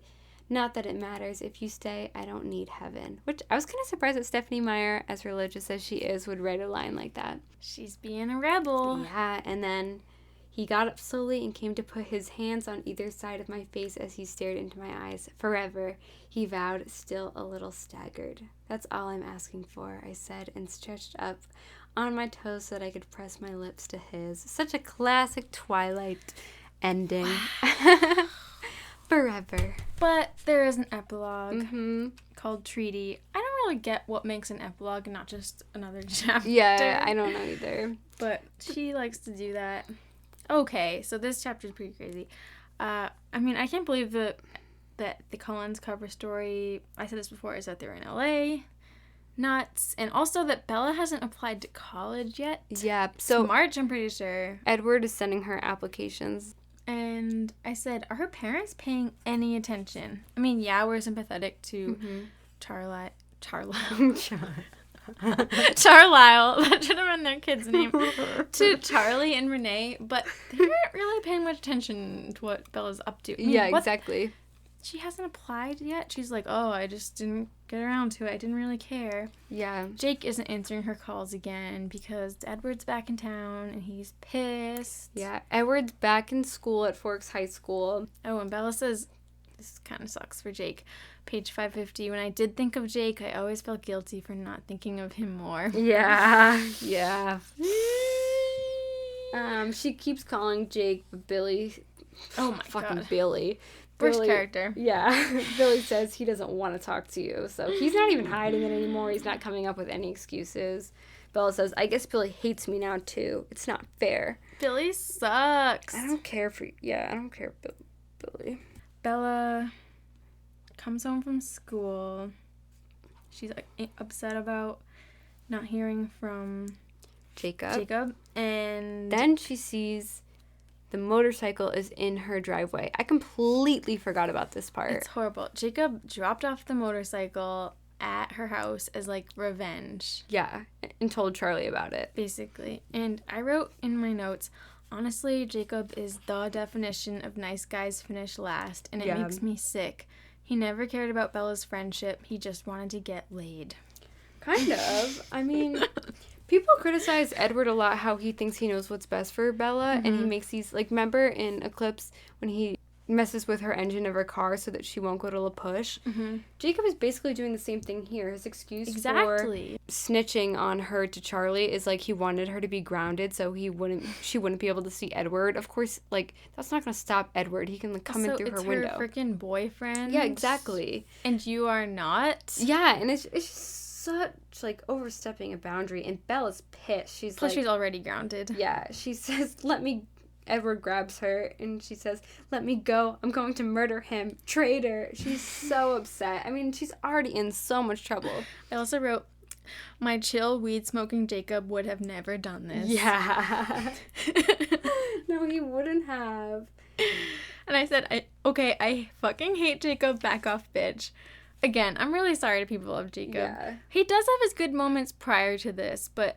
Not that it matters. If you stay, I don't need heaven. Which I was kind of surprised that Stephenie Meyer, as religious as she is, would write a line like that. She's being a rebel. Yeah, and then he got up slowly and came to put his hands on either side of my face as he stared into my eyes. Forever, he vowed, still a little staggered. That's all I'm asking for, I said, and stretched up on my toes so that I could press my lips to his. Such a classic Twilight ending. Forever. But there is an epilogue called Treaty. I don't really get what makes an epilogue and not just another chapter. Yeah, I don't know either. But she likes to do that. Okay, so this chapter is pretty crazy. I mean, I can't believe that the Collins cover story, I said this before, is that they're in LA. Nuts. And also that Bella hasn't applied to college yet. Yeah, so March, I'm pretty sure. Edward is sending her applications. And I said, are her parents paying any attention? I mean, yeah, we're sympathetic to Carlisle. That should have been their kid's name. To Charlie and Renee, but they aren't really paying much attention to what Bella's up to. I mean, Exactly. She hasn't applied yet. She's like, oh, I just didn't get around to it. I didn't really care. Yeah. Jake isn't answering her calls again because Edward's back in town and he's pissed. Yeah, Edward's back in school at Forks High School. Oh, and Bella says, this kind of sucks for Jake. Page 550, when I did think of Jake, I always felt guilty for not thinking of him more. Yeah. She keeps calling Jake Billy. Oh my fucking God. Billy. Worst Billy, character. Yeah. Billy says he doesn't want to talk to you, so he's not even hiding it anymore. He's not coming up with any excuses. Bella says, I guess Billy hates me now, too. It's not fair. Billy sucks. I don't care for Billy. Bella comes home from school. She's like upset about not hearing from Jacob. And then she sees the motorcycle is in her driveway. I completely forgot about this part. It's horrible. Jacob dropped off the motorcycle at her house as like revenge. Yeah, and told Charlie about it. Basically. And I wrote in my notes, honestly, Jacob is the definition of nice guys finish last, and it makes me sick. He never cared about Bella's friendship. He just wanted to get laid. Kind of. I mean, people criticize Edward a lot, how he thinks he knows what's best for Bella, and he makes these, like, remember in Eclipse when he messes with her engine of her car so that she won't go to La Push? Jacob is basically doing the same thing here. His excuse for snitching on her to Charlie is, like, he wanted her to be grounded so she wouldn't be able to see Edward. Of course, like, that's not going to stop Edward. He can, like, come in through her window. It's her freaking boyfriend. Yeah, exactly. And you are not? Yeah, and it's just such, like, overstepping a boundary, and Bella's pissed. Plus, she's already grounded. Yeah, she says, Edward grabs her, and she says, let me go. I'm going to murder him. Traitor. She's so upset. I mean, she's already in so much trouble. I also wrote, my chill, weed-smoking Jacob would have never done this. Yeah. No, he wouldn't have. And I said, I fucking hate Jacob. Back off, bitch. Again, I'm really sorry to people who love Jacob. Yeah. He does have his good moments prior to this, but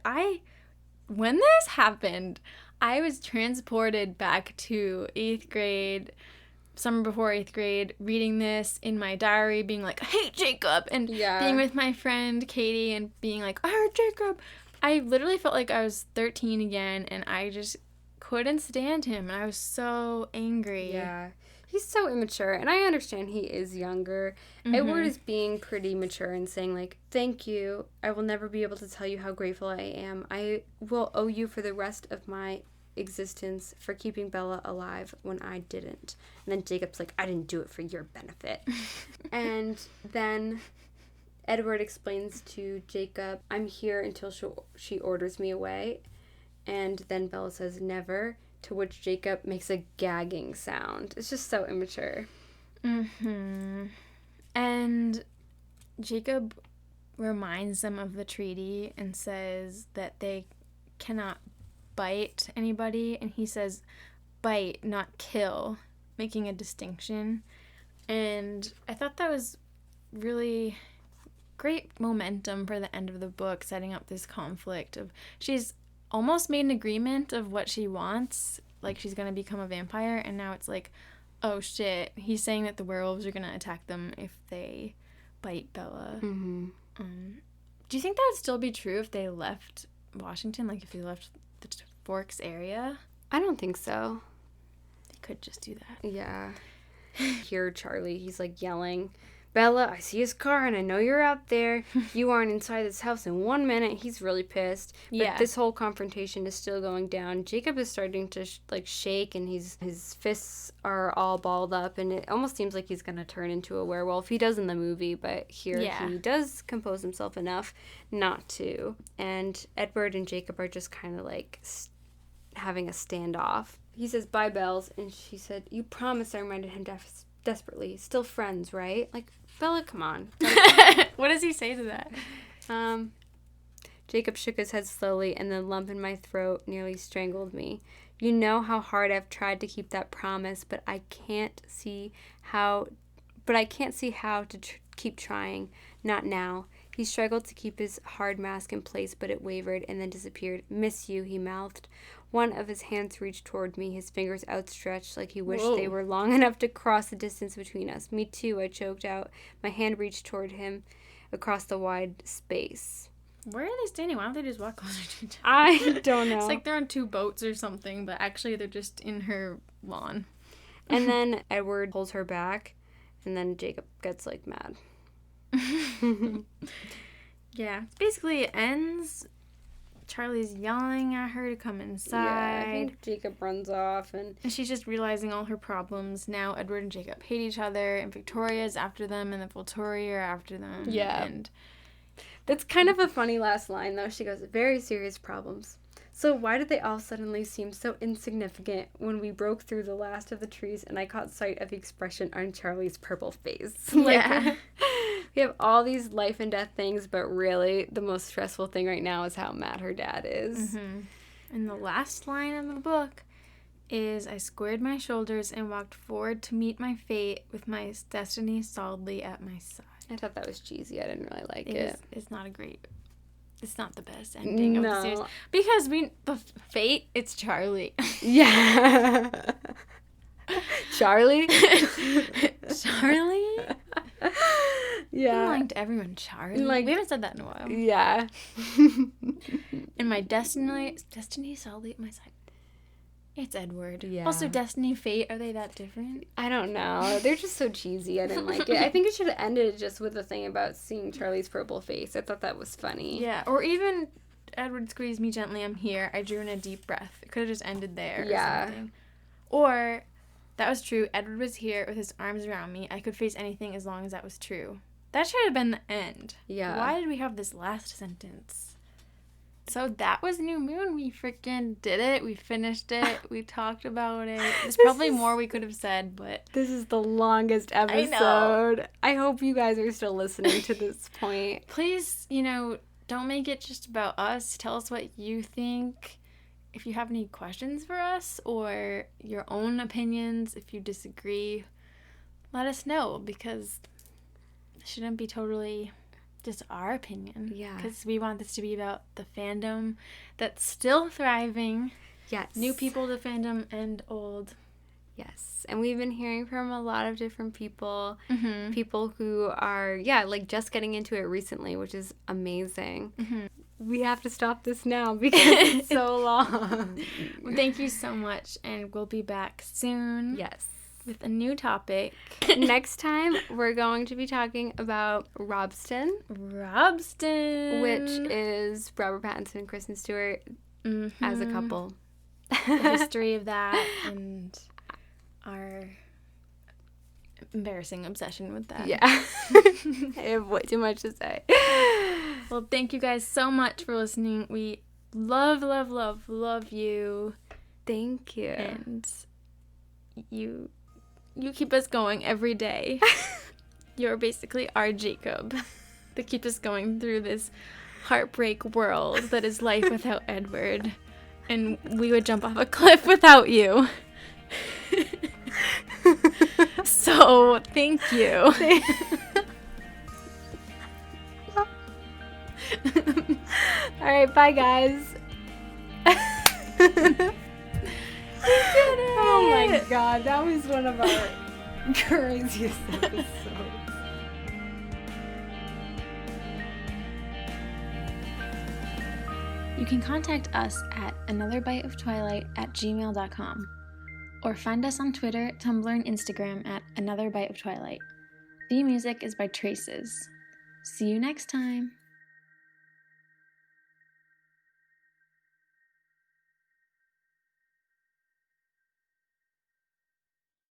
when this happened, I was transported back to 8th grade, summer before 8th grade, reading this in my diary, being like, I hate Jacob, and being with my friend Katie and being like, I hate Jacob. I literally felt like I was 13 again, and I just couldn't stand him, and I was so angry. Yeah. He's so immature, and I understand he is younger. Edward is being pretty mature and saying, like, thank you. I will never be able to tell you how grateful I am. I will owe you for the rest of my existence for keeping Bella alive when I didn't. And then Jacob's like, I didn't do it for your benefit. And then Edward explains to Jacob, I'm here until she orders me away. And then Bella says, never, to which Jacob makes a gagging sound. It's just so immature. Mm-hmm. And Jacob reminds them of the treaty and says that they cannot bite anybody. And he says, bite, not kill, making a distinction. And I thought that was really great momentum for the end of the book, setting up this conflict of she's almost made an agreement of what she wants, like she's going to become a vampire, and now it's like, oh shit, he's saying that the werewolves are going to attack them if they bite Bella. Mm-hmm. Do you think that would still be true if they left Washington, like if they left the Forks area? I don't think so. They could just do that. Yeah. Here, Charlie, he's like yelling, Bella, I see his car and I know you're out there. You aren't inside this house in 1 minute. He's really pissed. But this whole confrontation is still going down. Jacob is starting to shake, and his fists are all balled up, and it almost seems like he's going to turn into a werewolf. He does in the movie, but here he does compose himself enough not to. And Edward and Jacob are just kind of like having a standoff. He says, bye, Bells, and she said, you promised. I reminded him desperately. Still friends, right? Like, Bella, come on. What does he say to that? Jacob shook his head slowly, and the lump in my throat nearly strangled me. You know how hard I've tried to keep that promise, but I can't see how to keep trying. Not now. He struggled to keep his hard mask in place, but it wavered and then disappeared. Miss you, he mouthed. One of his hands reached toward me, his fingers outstretched like he wished they were long enough to cross the distance between us. Me too, I choked out. My hand reached toward him across the wide space. Where are they standing? Why don't they just walk closer to each other? I don't know. It's like they're on two boats or something, but actually they're just in her lawn. And then Edward pulls her back, and then Jacob gets, like, mad. Yeah. Basically, it ends. Charlie's yelling at her to come inside. Yeah, I think Jacob runs off, and she's just realizing all her problems. Now Edward and Jacob hate each other, and Victoria's after them, and the Volturi are after them. Yeah. And that's kind of a funny last line, though. She goes, very serious problems. So why did they all suddenly seem so insignificant when we broke through the last of the trees and I caught sight of the expression on Charlie's purple face? Yeah. We have all these life and death things, but really the most stressful thing right now is how mad her dad is. Mm-hmm. And the last line of the book is, I squared my shoulders and walked forward to meet my fate with my destiny solidly at my side. I thought that was cheesy. I didn't really like it. It's not it's not the best ending of the series. Because the fate, it's Charlie. Yeah. Charlie? Charlie? Yeah. I'm lying to everyone, Charlie. Like, we haven't said that in a while. Yeah. And my destiny solidly at my side. It's Edward. Yeah. Also, Destiny, Fate, are they that different? I don't know. They're just so cheesy. I didn't like it. I think it should have ended just with the thing about seeing Charlie's purple face. I thought that was funny. Yeah. Or even Edward squeezed me gently, I'm here. I drew in a deep breath. It could have just ended there or something. Or, that was true. Edward was here with his arms around me. I could face anything as long as that was true. That should have been the end. Yeah. Why did we have this last sentence? So that was New Moon. We freaking did it. We finished it. We talked about it. There's probably more we could have said, but... This is the longest episode. I hope you guys are still listening to this point. Please, don't make it just about us. Tell us what you think. If you have any questions for us or your own opinions, if you disagree, let us know, because it shouldn't be totally... just our opinion. Yeah. Because we want this to be about the fandom that's still thriving. Yes. New people to fandom and old. Yes. And we've been hearing from a lot of different people. Mm-hmm. People who are, just getting into it recently, which is amazing. Mm-hmm. We have to stop this now because it's so long. Well, thank you so much, and we'll be back soon. Yes. With a new topic. Next time, we're going to be talking about Robston. Which is Robert Pattinson and Kristen Stewart as a couple. The history of that and our embarrassing obsession with that. Yeah. I have way too much to say. Well, thank you guys so much for listening. We love, love, love, love you. Thank you. And you keep us going every day. You're basically our Jacob that keeps us going through this heartbreak world that is life without Edward. And we would jump off a cliff without you. So, thank you. All right, bye, guys. Oh my god, that was one of our craziest episodes. You can contact us at anotherbiteoftwilight@gmail.com or find us on Twitter, Tumblr, and Instagram at anotherbiteoftwilight. Theme music is by Traces. See you next time.